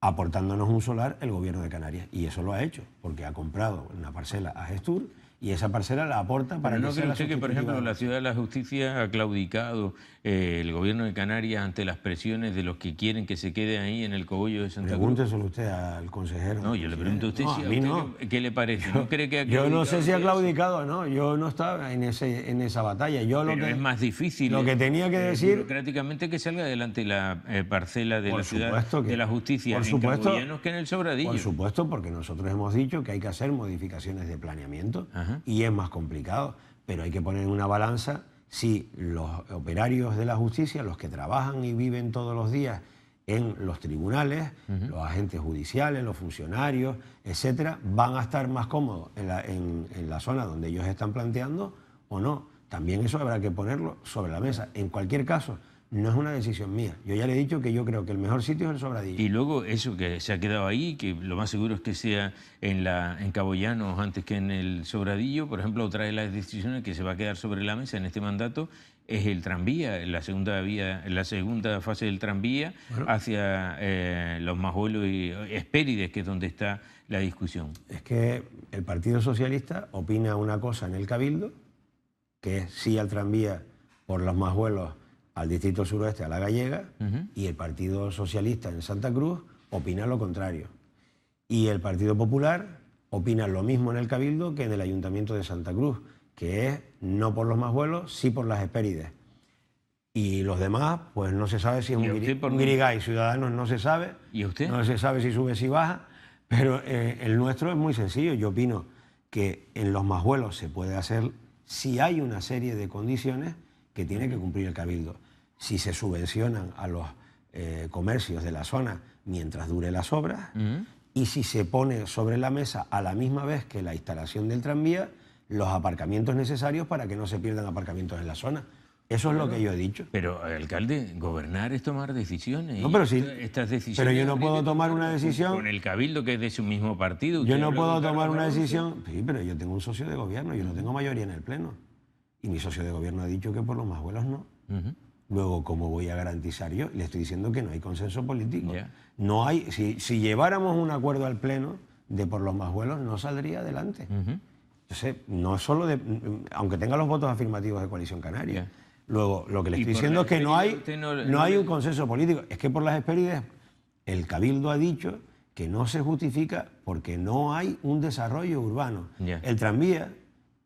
aportándonos un solar el Gobierno de Canarias, y eso lo ha hecho, porque ha comprado una parcela a Gestur, y esa parcela la aporta para ¿No que sea cree la usted que, por ejemplo, sustitutiva? la Ciudad de la Justicia ha claudicado el Gobierno de Canarias ante las presiones de los que quieren que se quede ahí en el cogollo de Santa Cruz? Pregúnteselo usted al consejero. No, yo le pregunto a usted, No, si a mí no. ¿qué le parece? ¿No cree que ha Yo no sé si ha claudicado claudicado o no, yo no estaba en esa batalla. Pero es más difícil. Lo que tenía que decir... burocráticamente que salga adelante la parcela de la Ciudad de la Justicia por en supuesto, Caboyanos que en el Sobradillo? Por supuesto, porque nosotros hemos dicho que hay que hacer modificaciones de planeamiento y es más complicado, pero hay que poner en una balanza si los operarios de la justicia, los que trabajan y viven todos los días en los tribunales, los agentes judiciales, los funcionarios, etcétera, van a estar más cómodos en la zona donde ellos están planteando o no. También eso habrá que ponerlo sobre la mesa. En cualquier caso, no es una decisión mía. Yo ya le he dicho que yo creo que el mejor sitio es el Sobradillo. Y luego eso que se ha quedado ahí, que lo más seguro es que sea en Caboyanos antes que en el Sobradillo. Por ejemplo, otra de las decisiones que se va a quedar sobre la mesa en este mandato es el tranvía, la segunda fase del tranvía hacia Los Majuelos y Hespérides, que es donde está la discusión. Es que el Partido Socialista opina una cosa en el Cabildo, que es sí al tranvía por Los Majuelos al Distrito Suroeste, a La Gallega, y el Partido Socialista en Santa Cruz opina lo contrario. Y el Partido Popular opina lo mismo en el Cabildo que en el Ayuntamiento de Santa Cruz, que es no por Los Majuelos, sí por las Hespérides. Y los demás, pues no se sabe si es un guirigay. Ciudadanos no se sabe. ¿Y usted? No se sabe si sube, si baja. Pero el nuestro es muy sencillo. Yo opino que en Los Majuelos se puede hacer si hay una serie de condiciones que tiene que cumplir el Cabildo. Si se subvencionan a los comercios de la zona mientras dure las obras, y si se pone sobre la mesa a la misma vez que la instalación del tranvía los aparcamientos necesarios para que no se pierdan aparcamientos en la zona. Eso es lo que yo he dicho. Pero, alcalde, gobernar es tomar decisiones. No, pero sí. Estas decisiones... Pero yo no puedo tomar una decisión... Con el Cabildo, que es de su mismo partido. Yo no puedo tomar una decisión... Sí, pero yo tengo un socio de gobierno, yo no tengo mayoría en el Pleno. Y mi socio de gobierno ha dicho que por Los Majuelos no. Luego, ¿cómo voy a garantizar yo? Le estoy diciendo que no hay consenso político. No hay... Si lleváramos un acuerdo al Pleno de por Los Majuelos, no saldría adelante. Entonces, no es solo de... Aunque tenga los votos afirmativos de Coalición Canaria. Luego, lo que le estoy diciendo es que no hay un consenso político. Es que por las Hespérides el Cabildo ha dicho que no se justifica porque no hay un desarrollo urbano. El tranvía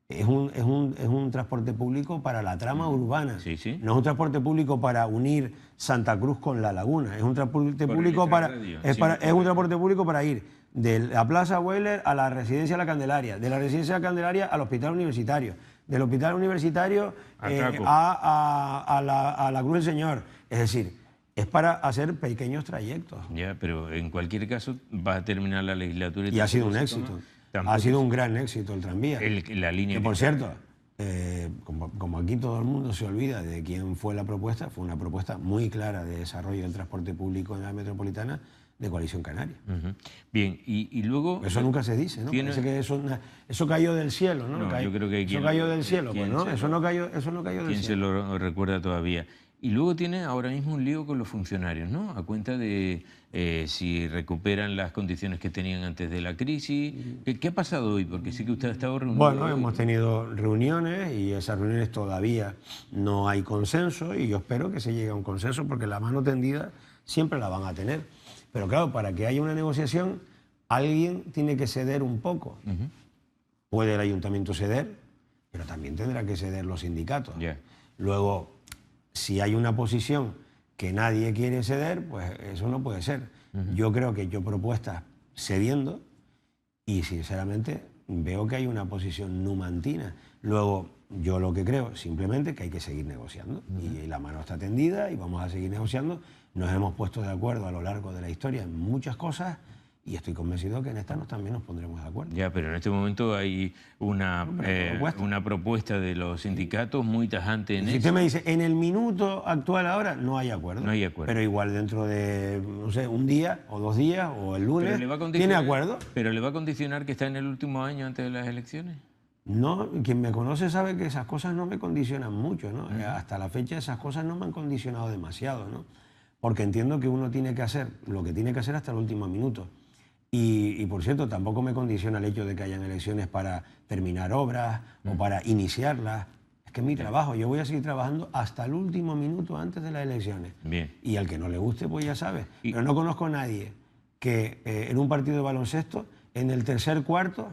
es un transporte público para la trama urbana. No es un transporte público para unir Santa Cruz con La Laguna. Es un transporte público para ir de la Plaza Weyler a la Residencia La Candelaria, de la Residencia La Candelaria al Hospital Universitario, del Hospital Universitario a la Cruz del Señor. Es decir, es para hacer pequeños trayectos. Ya, pero en cualquier caso va a terminar la legislatura. Y ha sido un éxito. Ha sido un gran éxito el tranvía. La línea que, por cierto, como aquí todo el mundo se olvida de quién fue la propuesta, fue una propuesta muy clara de desarrollo del transporte público en la metropolitana de Coalición Canaria. Bien, y luego... Eso nunca se dice, ¿no? Parece que eso cayó del cielo, ¿no? Yo creo que eso cayó del cielo, pues no, eso no cayó del cielo. ¿Quién se lo recuerda todavía? Y luego tiene ahora mismo un lío con los funcionarios, ¿no? A cuenta de si recuperan las condiciones que tenían antes de la crisis. ¿Qué ha pasado hoy? Porque sí que usted ha estado reunido. Bueno, hemos tenido reuniones y esas reuniones todavía no hay consenso y yo espero que se llegue a un consenso porque la mano tendida siempre la van a tener. Pero claro, para que haya una negociación, alguien tiene que ceder un poco. Puede el ayuntamiento ceder, pero también tendrá que ceder los sindicatos. Luego, si hay una posición que nadie quiere ceder, pues eso no puede ser. Yo creo que yo propuestas cediendo y sinceramente veo que hay una posición numantina. Luego, yo lo que creo simplemente que hay que seguir negociando y la mano está tendida y vamos a seguir negociando. Nos hemos puesto de acuerdo a lo largo de la historia en muchas cosas y estoy convencido que en esta también nos pondremos de acuerdo. Ya, pero en este momento hay una propuesta de los sindicatos muy tajante en eso. Si usted me dice, en el minuto actual ahora no hay acuerdo. No hay acuerdo. Pero igual dentro de, no sé, un día o 2 días o el lunes, ¿tiene acuerdo? ¿Pero le va a condicionar que está en el último año antes de las elecciones? No, quien me conoce sabe que esas cosas no me condicionan mucho, ¿no? Hasta la fecha esas cosas no me han condicionado demasiado, ¿no? Porque entiendo que uno tiene que hacer lo que tiene que hacer hasta el último minuto. Y por cierto, tampoco me condiciona el hecho de que hayan elecciones para terminar obras o para iniciarlas. Es que es mi trabajo, yo voy a seguir trabajando hasta el último minuto antes de las elecciones. Bien. Y al que no le guste, pues ya sabe. Pero no conozco a nadie que en un partido de baloncesto, en el tercer cuarto,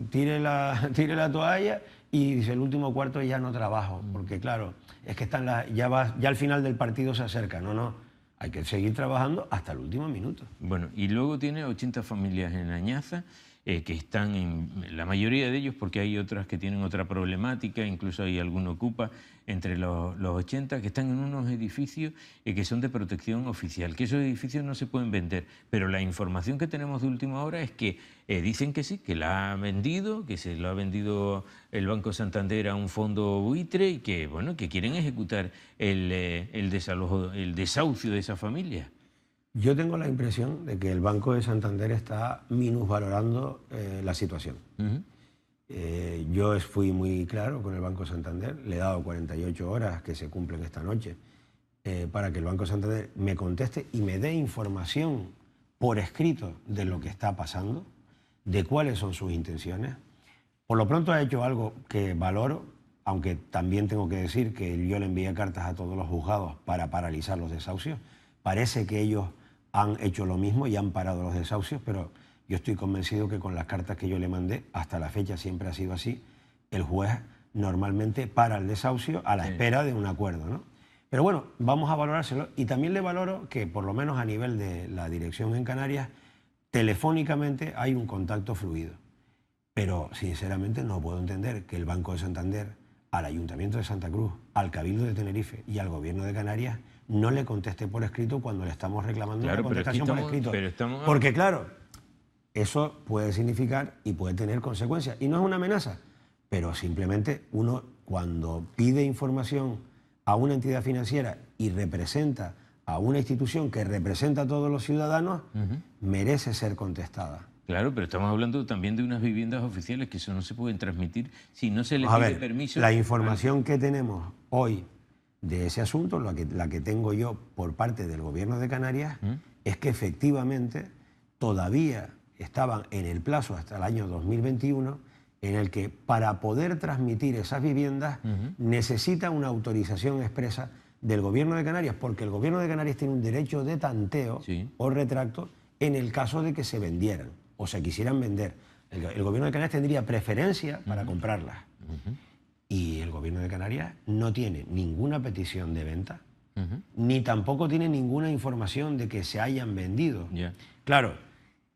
tire la toalla y dice, el último cuarto ya no trabajo. Porque claro, es que ya al final del partido se acerca. No. Hay que seguir trabajando hasta el último minuto. Bueno, y luego tiene 80 familias en Añaza, que están en la mayoría de ellos, porque hay otras que tienen otra problemática, incluso hay alguno ocupa entre los 80, que están en unos edificios que son de protección oficial, que esos edificios no se pueden vender. Pero la información que tenemos de última hora es que dicen que sí, que la ha vendido, que se lo ha vendido el Banco Santander a un fondo buitre y que, bueno, que quieren ejecutar el desalojo, el desahucio de esa familia. Yo tengo la impresión de que el Banco de Santander está minusvalorando la situación. Yo fui muy claro con el Banco Santander, le he dado 48 horas que se cumplen esta noche para que el Banco Santander me conteste y me dé información por escrito de lo que está pasando, de cuáles son sus intenciones. Por lo pronto ha hecho algo que valoro, aunque también tengo que decir que yo le envié cartas a todos los juzgados para paralizar los desahucios. Parece que ellos han hecho lo mismo y han parado los desahucios, pero yo estoy convencido que con las cartas que yo le mandé, hasta la fecha siempre ha sido así, el juez normalmente para el desahucio a la espera de un acuerdo, ¿no? Pero bueno, vamos a valorárselo y también le valoro que por lo menos a nivel de la dirección en Canarias, telefónicamente hay un contacto fluido. Pero sinceramente no puedo entender que el Banco de Santander, al Ayuntamiento de Santa Cruz, al Cabildo de Tenerife y al Gobierno de Canarias no le conteste por escrito cuando le estamos reclamando una contestación por escrito. Porque claro, eso puede significar y puede tener consecuencias. Y no es una amenaza, pero simplemente uno cuando pide información a una entidad financiera y representa a una institución que representa a todos los ciudadanos, merece ser contestada. Claro, pero estamos hablando también de unas viviendas oficiales que eso no se pueden transmitir si no se les pide permiso. La información que tenemos hoy de ese asunto, la que tengo yo por parte del Gobierno de Canarias, es que efectivamente todavía estaban en el plazo hasta el año 2021 en el que para poder transmitir esas viviendas necesita una autorización expresa del Gobierno de Canarias, porque el Gobierno de Canarias tiene un derecho de tanteo o retracto en el caso de que se vendieran o se quisieran vender. El Gobierno de Canarias tendría preferencia para comprarlas. Y el Gobierno de Canarias no tiene ninguna petición de venta, ni tampoco tiene ninguna información de que se hayan vendido. Claro,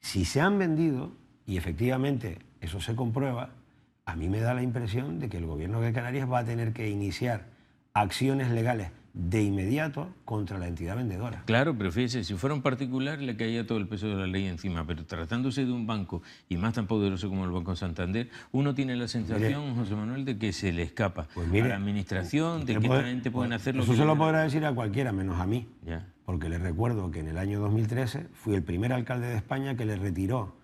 si se han vendido, y efectivamente eso se comprueba, a mí me da la impresión de que el Gobierno de Canarias va a tener que iniciar acciones legales de inmediato contra la entidad vendedora. Claro, pero fíjese, si fuera un particular le caía todo el peso de la ley encima, pero tratándose de un banco, y más tan poderoso como el Banco Santander, uno tiene la sensación, José Manuel, de que se le escapa a la administración, de que la gente pueden hacer lo que... Eso se lo podrá decir a cualquiera, menos a mí. Porque les recuerdo que en el año 2013 fui el primer alcalde de España que le retiró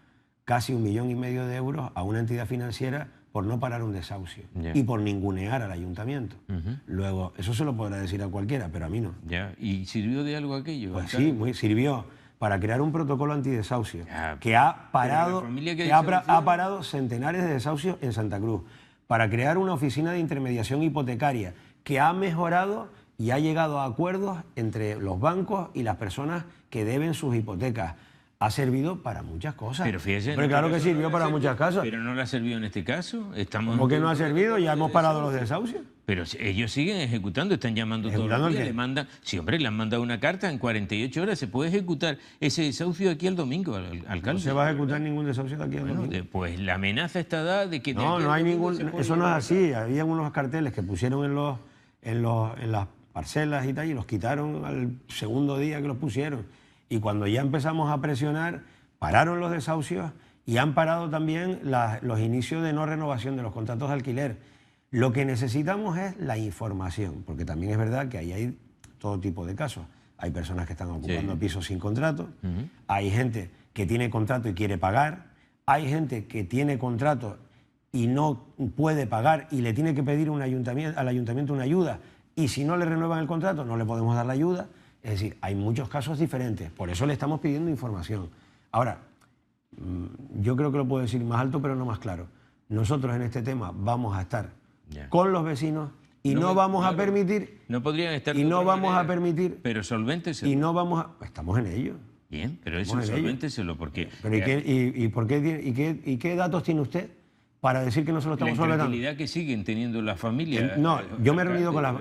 casi 1,5 millones de euros a una entidad financiera por no parar un desahucio y por ningunear al ayuntamiento. Luego, eso se lo podrá decir a cualquiera, pero a mí no. ¿Y sirvió de algo aquello? Pues sí, sirvió para crear un protocolo antidesahucio que ha parado centenares de desahucios en Santa Cruz, para crear una oficina de intermediación hipotecaria que ha mejorado y ha llegado a acuerdos entre los bancos y las personas que deben sus hipotecas. Ha servido para muchas cosas. Pero fíjese, pero claro que sirvió para muchas cosas. Pero no le ha servido en este caso. ¿Cómo que no ha servido? Ya hemos parado los desahucios. Pero ellos siguen ejecutando, están llamando todos los días, le mandan, sí, hombre, le han mandado una carta, en 48 horas se puede ejecutar ese desahucio de aquí al domingo, alcalde. No se va a ejecutar ningún desahucio de aquí al domingo. Pues la amenaza está dada de que... No hay ningún... Eso no es así. Había unos carteles que pusieron en las parcelas y tal, y los quitaron al segundo día que los pusieron. Y cuando ya empezamos a presionar, pararon los desahucios y han parado también los inicios de no renovación de los contratos de alquiler. Lo que necesitamos es la información, porque también es verdad que ahí hay todo tipo de casos. Hay personas que están ocupando pisos sin contrato, hay gente que tiene contrato y quiere pagar, hay gente que tiene contrato y no puede pagar y le tiene que pedir al ayuntamiento una ayuda, y si no le renuevan el contrato no le podemos dar la ayuda. Es decir, hay muchos casos diferentes, por eso le estamos pidiendo información. Ahora, yo creo que lo puedo decir más alto pero no más claro. Nosotros en este tema vamos a estar con los vecinos y no vamos a permitir... No podrían estar... Y no vamos a permitir... Pero solvénteselo. Y no vamos a... Estamos en ello. Bien, pero eso solvénteselo porque... Pero ¿y qué datos tiene usted para decir que no se lo estamos solventando? La tranquilidad que siguen teniendo las familias. No, yo me he reunido con las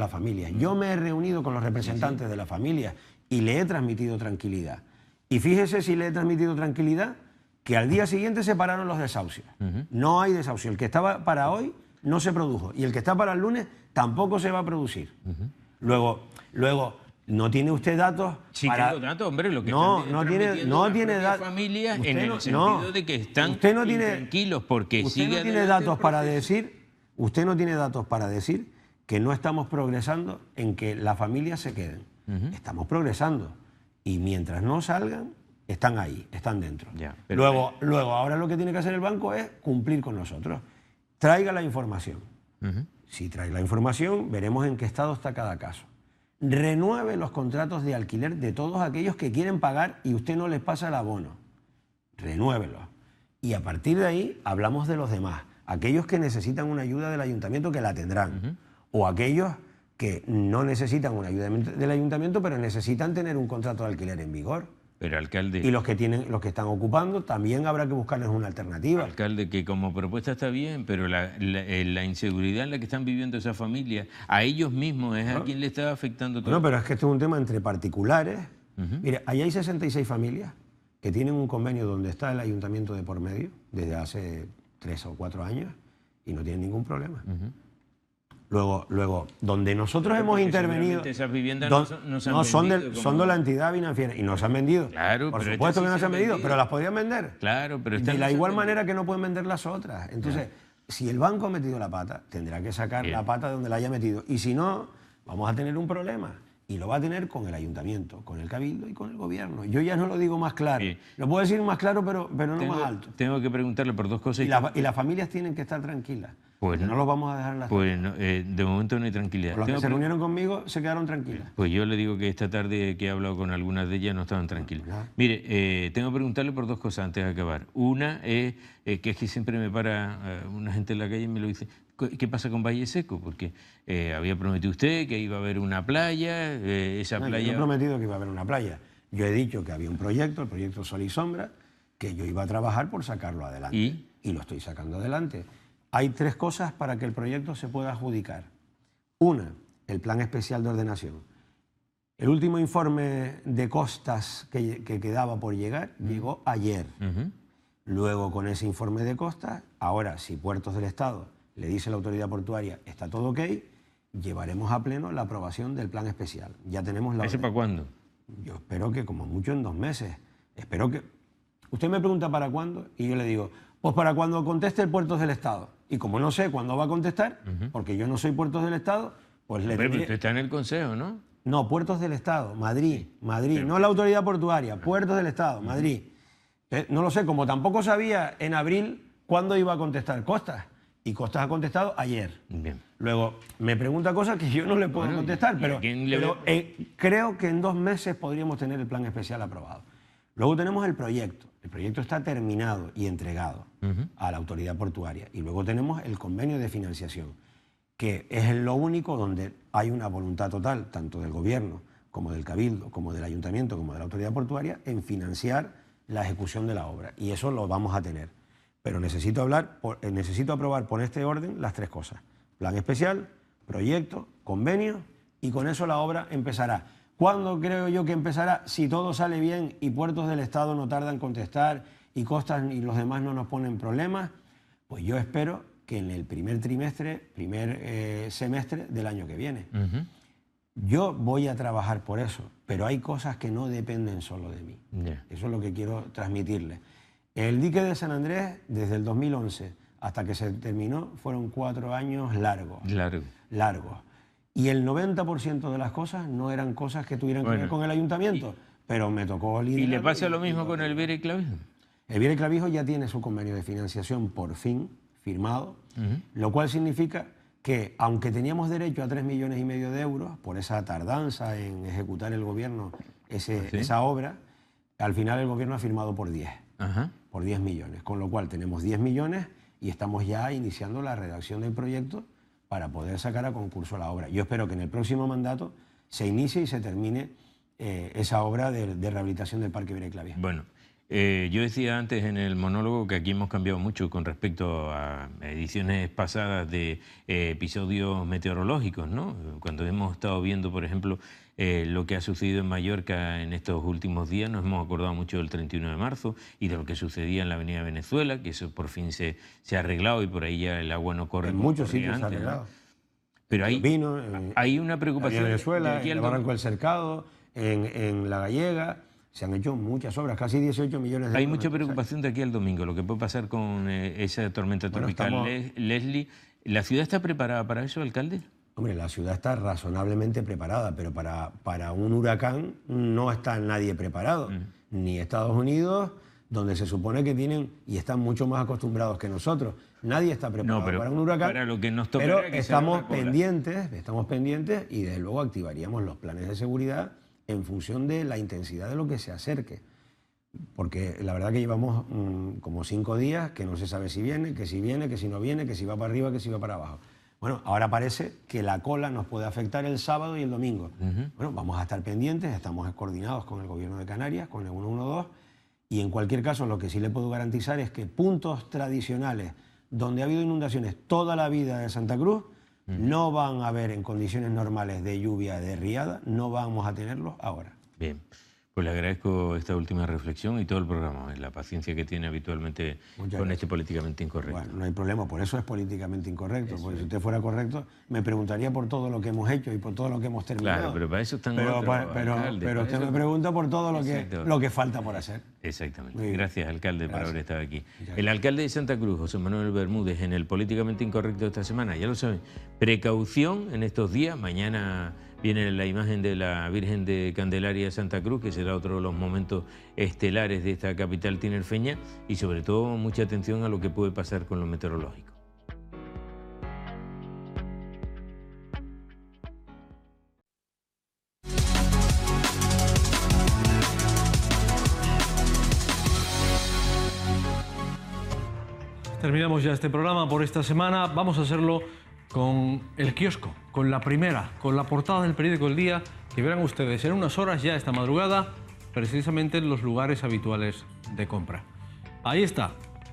familias, yo me he reunido con los representantes de las familias y le he transmitido tranquilidad. Y fíjese si le he transmitido tranquilidad, que al día siguiente se pararon los desahucios. No hay desahucio. El que estaba para hoy no se produjo y el que está para el lunes tampoco se va a producir. Luego, ¿no tiene usted datos? Sí, tengo datos, hombre, lo que no tiene datos. Familias en el sentido de que están tranquilos porque usted no tiene datos para decir, usted no tiene datos para decir que no estamos progresando en que las familias se queden. Estamos progresando y mientras no salgan están ahí, están dentro. Luego, ahora lo que tiene que hacer el banco es cumplir con nosotros. Traiga la información. Si trae la información, veremos en qué estado está cada caso. Renueve los contratos de alquiler de todos aquellos que quieren pagar y usted no les pasa el abono. Renuévelos. Y a partir de ahí hablamos de los demás. Aquellos que necesitan una ayuda del ayuntamiento, que la tendrán. O aquellos que no necesitan una ayuda del ayuntamiento, pero necesitan tener un contrato de alquiler en vigor. Pero, alcalde... Y los que están ocupando, también habrá que buscarles una alternativa. Alcalde, que como propuesta está bien, pero la inseguridad en la que están viviendo esas familias, a ellos mismos es a quien le está afectando todo. No, pero es que esto es un tema entre particulares. Mire, ahí hay 66 familias que tienen un convenio donde está el ayuntamiento de por medio, desde hace 3 o 4 años, y no tienen ningún problema. Luego, donde nosotros hemos intervenido, esas viviendas son de la entidad financiera y no se han vendido. Claro, por supuesto que no se han vendido, pero las podrían vender. Claro, pero de la igual manera que no pueden vender las otras. Entonces, si el banco ha metido la pata, tendrá que sacar la pata de donde la haya metido. Y si no, vamos a tener un problema. Y lo va a tener con el ayuntamiento, con el cabildo y con el gobierno. Yo ya no lo digo más claro. Lo puedo decir más claro, pero no más alto. Tengo que preguntarle por dos cosas. Y las familias tienen que estar tranquilas. Pues no los vamos a dejar en la de momento no hay tranquilidad. Los que se reunieron conmigo se quedaron tranquilas. Pues yo le digo que esta tarde que he hablado con algunas de ellas no estaban tranquilas. Mire, tengo que preguntarle por dos cosas antes de acabar. Una es que siempre me para una gente en la calle y me lo dice, ¿qué pasa con Valle Seco? Porque había prometido usted que iba a haber una playa, esa playa... Yo no he prometido que iba a haber una playa. Yo he dicho que había un proyecto, el proyecto Sol y Sombra, que yo iba a trabajar por sacarlo adelante. Y lo estoy sacando adelante. Hay 3 cosas para que el proyecto se pueda adjudicar. Una, el plan especial de ordenación. El último informe de costas que quedaba por llegar llegó ayer. Luego, con ese informe de costas, ahora, si Puertos del Estado le dice a la autoridad portuaria, está todo ok, llevaremos a pleno la aprobación del plan especial. Ya tenemos la... ¿Ese para cuándo? Yo espero que como mucho en 2 meses. Espero que... Usted me pregunta para cuándo y yo le digo, pues para cuando conteste el Puertos del Estado. Y como no sé cuándo va a contestar, porque yo no soy Puertos del Estado, pues le diré... Pero usted está en el Consejo, ¿no? No, Puertos del Estado, Madrid, no la autoridad portuaria, Puertos del Estado, Madrid. No lo sé, como tampoco sabía en abril cuándo iba a contestar Costas. Y Costas ha contestado ayer. Bien. Luego, me pregunta cosas que yo no le puedo contestar, pero creo que en 2 meses podríamos tener el plan especial aprobado. Luego tenemos el proyecto. El proyecto está terminado y entregado a la autoridad portuaria. Y luego tenemos el convenio de financiación. que es lo único donde hay una voluntad total, tanto del Gobierno como del Cabildo, como del Ayuntamiento, como de la Autoridad Portuaria, en financiar la ejecución de la obra. Y eso lo vamos a tener. Pero necesito aprobar por este orden las 3 cosas. Plan especial, proyecto, convenio, y con eso la obra empezará. ¿Cuándo creo yo que empezará? Si todo sale bien y Puertos del Estado no tardan en contestar y Costas y los demás no nos ponen problemas, pues yo espero que en el primer semestre del año que viene. Yo voy a trabajar por eso, pero hay cosas que no dependen solo de mí. Eso es lo que quiero transmitirles. El dique de San Andrés, desde el 2011 hasta que se terminó, fueron 4 años largos. Largos. Y el 90% de las cosas no eran cosas que tuvieran que ver con el ayuntamiento, pero me tocó lidiar. ¿Y le pasa lo mismo con el Viera y Clavijo? El Viera y Clavijo ya tiene su convenio de financiación por fin firmado, lo cual significa que, aunque teníamos derecho a 3,5 millones de euros por esa tardanza en ejecutar el Gobierno esa obra, al final el Gobierno ha firmado por 10. Por 10 millones, con lo cual tenemos 10 millones y estamos ya iniciando la redacción del proyecto para poder sacar a concurso la obra. Yo espero que en el próximo mandato se inicie y se termine esa obra de rehabilitación del Parque Viera y Clavijo. Bueno, yo decía antes en el monólogo que aquí hemos cambiado mucho con respecto a ediciones pasadas de episodios meteorológicos, ¿no? Cuando hemos estado viendo, por ejemplo, lo que ha sucedido en Mallorca en estos últimos días, nos hemos acordado mucho del 31 de marzo y de lo que sucedía en la Avenida Venezuela, que eso por fin se ha arreglado y por ahí ya el agua no corre. En muchos sitios se ha arreglado. ¿No? Pero hay una preocupación. En Venezuela, en el Barranco del Cercado, en La Gallega. Se han hecho muchas obras, casi 18 millones de euros. Hay mucha preocupación de aquí al domingo, lo que puede pasar con esa tormenta tropical. Leslie, ¿la ciudad está preparada para eso, alcalde? Hombre, la ciudad está razonablemente preparada, pero para un huracán no está nadie preparado. Ni Estados Unidos, donde se supone que tienen y están mucho más acostumbrados que nosotros. Nadie está preparado para un huracán, para lo que nos toca, pero estamos pendientes y desde luego activaríamos los planes de seguridad en función de la intensidad de lo que se acerque. Porque la verdad que llevamos como 5 días que no se sabe si viene, que si no viene, que si va para arriba, que si va para abajo. Bueno, ahora parece que la cola nos puede afectar el sábado y el domingo. Bueno, vamos a estar pendientes, estamos coordinados con el Gobierno de Canarias, con el 112, y en cualquier caso lo que sí le puedo garantizar es que puntos tradicionales donde ha habido inundaciones toda la vida de Santa Cruz, no van a haber en condiciones normales de lluvia, de riada, no vamos a tenerlos ahora. Bien, pues le agradezco esta última reflexión y todo el programa, la paciencia que tiene habitualmente con este políticamente incorrecto. Bueno, no hay problema, por eso es políticamente incorrecto, porque si usted fuera correcto me preguntaría por todo lo que hemos hecho y por todo lo que hemos terminado. Claro, pero para eso están pero usted eso... me pregunta por todo lo que falta por hacer. Exactamente. Gracias, alcalde, por haber estado aquí. El alcalde de Santa Cruz, José Manuel Bermúdez, en el políticamente incorrecto de esta semana, ya lo saben, precaución en estos días. Mañana viene la imagen de la Virgen de Candelaria de Santa Cruz, que será otro de los momentos estelares de esta capital tinerfeña, y sobre todo mucha atención a lo que puede pasar con lo meteorológico. Terminamos ya este programa por esta semana. Vamos a hacerlo con el kiosco, con la primera, con la portada del periódico El Día, que verán ustedes en unas horas ya esta madrugada, precisamente en los lugares habituales de compra. Ahí está.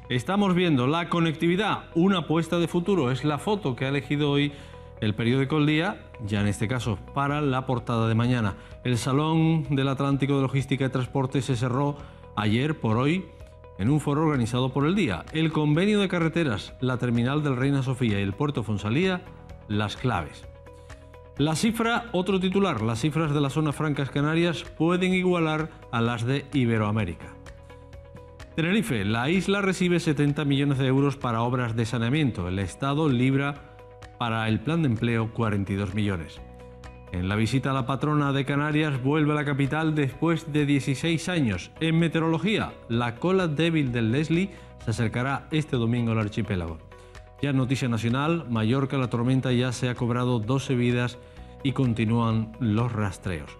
Estamos viendo la conectividad, una apuesta de futuro. Es la foto que ha elegido hoy el periódico El Día, ya en este caso para la portada de mañana. El Salón del Atlántico de Logística y Transporte se cerró ayer por hoy en un foro organizado por El Día. El convenio de carreteras, la terminal del Reina Sofía y el puerto Fonsalía, las claves. La cifra, otro titular, las cifras de las zonas francas canarias pueden igualar a las de Iberoamérica. Tenerife, la isla recibe 70 millones de euros para obras de saneamiento. El Estado libra para el plan de empleo 42 millones. En la visita a la patrona de Canarias vuelve a la capital después de 16 años. En meteorología, la cola débil del Leslie se acercará este domingo al archipiélago. Ya en noticia nacional, Mallorca, la tormenta ya se ha cobrado 12 vidas y continúan los rastreos.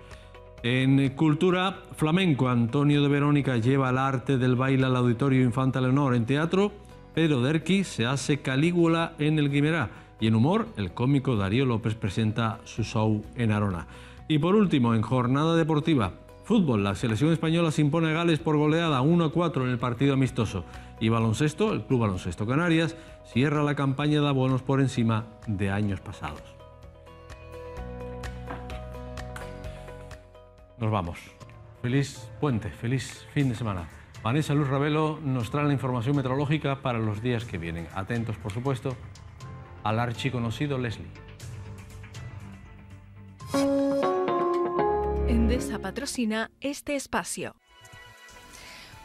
En cultura, flamenco, Antonio de Verónica lleva el arte del baile al Auditorio Infanta Leonor. En teatro, Pedro Derqui se hace Calígula en el Guimerá. Y en humor, el cómico Darío López presenta su show en Arona. Y por último, en jornada deportiva, fútbol, la selección española se impone a Gales por goleada 1-4 en el partido amistoso. Y baloncesto, el Club Baloncesto Canarias cierra la campaña de abonos por encima de años pasados. Nos vamos. Feliz puente, feliz fin de semana. Vanessa Luz Ravelo nos trae la información meteorológica para los días que vienen. Atentos, por supuesto, al archiconocido Leslie. Endesa patrocina este espacio.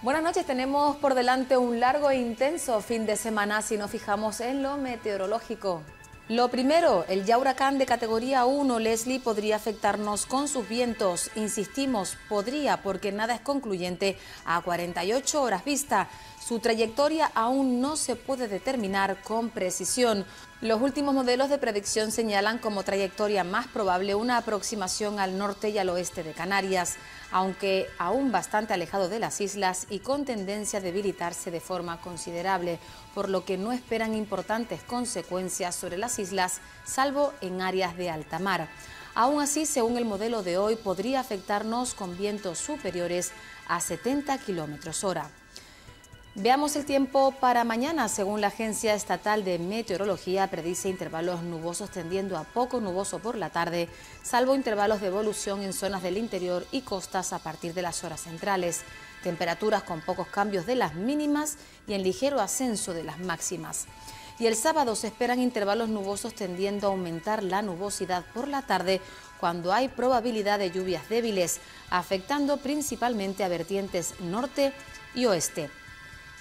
Buenas noches, tenemos por delante un largo e intenso fin de semana si nos fijamos en lo meteorológico. Lo primero, el ya huracán de categoría 1 Leslie podría afectarnos con sus vientos. Insistimos, podría, porque nada es concluyente a 48 horas vista. Su trayectoria aún no se puede determinar con precisión. Los últimos modelos de predicción señalan como trayectoria más probable una aproximación al norte y al oeste de Canarias, aunque aún bastante alejado de las islas y con tendencia a debilitarse de forma considerable, por lo que no esperan importantes consecuencias sobre las islas, salvo en áreas de alta mar. Aún así, según el modelo de hoy, podría afectarnos con vientos superiores a 70 km/h. Veamos el tiempo para mañana. Según la Agencia Estatal de Meteorología, predice intervalos nubosos tendiendo a poco nuboso por la tarde, salvo intervalos de evolución en zonas del interior y costas a partir de las horas centrales. Temperaturas con pocos cambios de las mínimas y en ligero ascenso de las máximas. Y el sábado se esperan intervalos nubosos tendiendo a aumentar la nubosidad por la tarde cuando hay probabilidad de lluvias débiles, afectando principalmente a vertientes norte y oeste.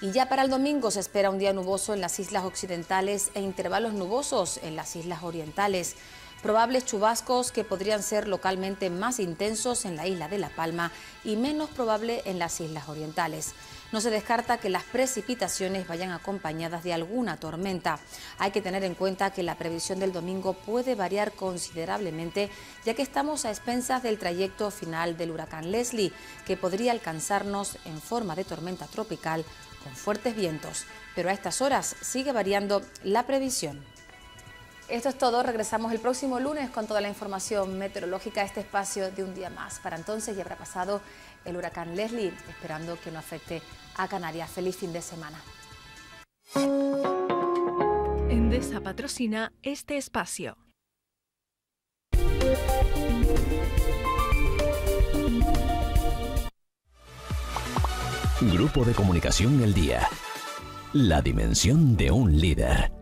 Y ya para el domingo se espera un día nuboso en las islas occidentales e intervalos nubosos en las islas orientales. Probables chubascos que podrían ser localmente más intensos en la isla de La Palma y menos probable en las islas orientales. No se descarta que las precipitaciones vayan acompañadas de alguna tormenta. Hay que tener en cuenta que la previsión del domingo puede variar considerablemente, ya que estamos a expensas del trayecto final del huracán Leslie, que podría alcanzarnos en forma de tormenta tropical con fuertes vientos. Pero a estas horas sigue variando la previsión. Esto es todo, regresamos el próximo lunes con toda la información meteorológica a este espacio de un día más. Para entonces ya habrá pasado el huracán Leslie, esperando que no afecte a Canarias. Feliz fin de semana. Endesa patrocina este espacio. Grupo de Comunicación El Día. La dimensión de un líder.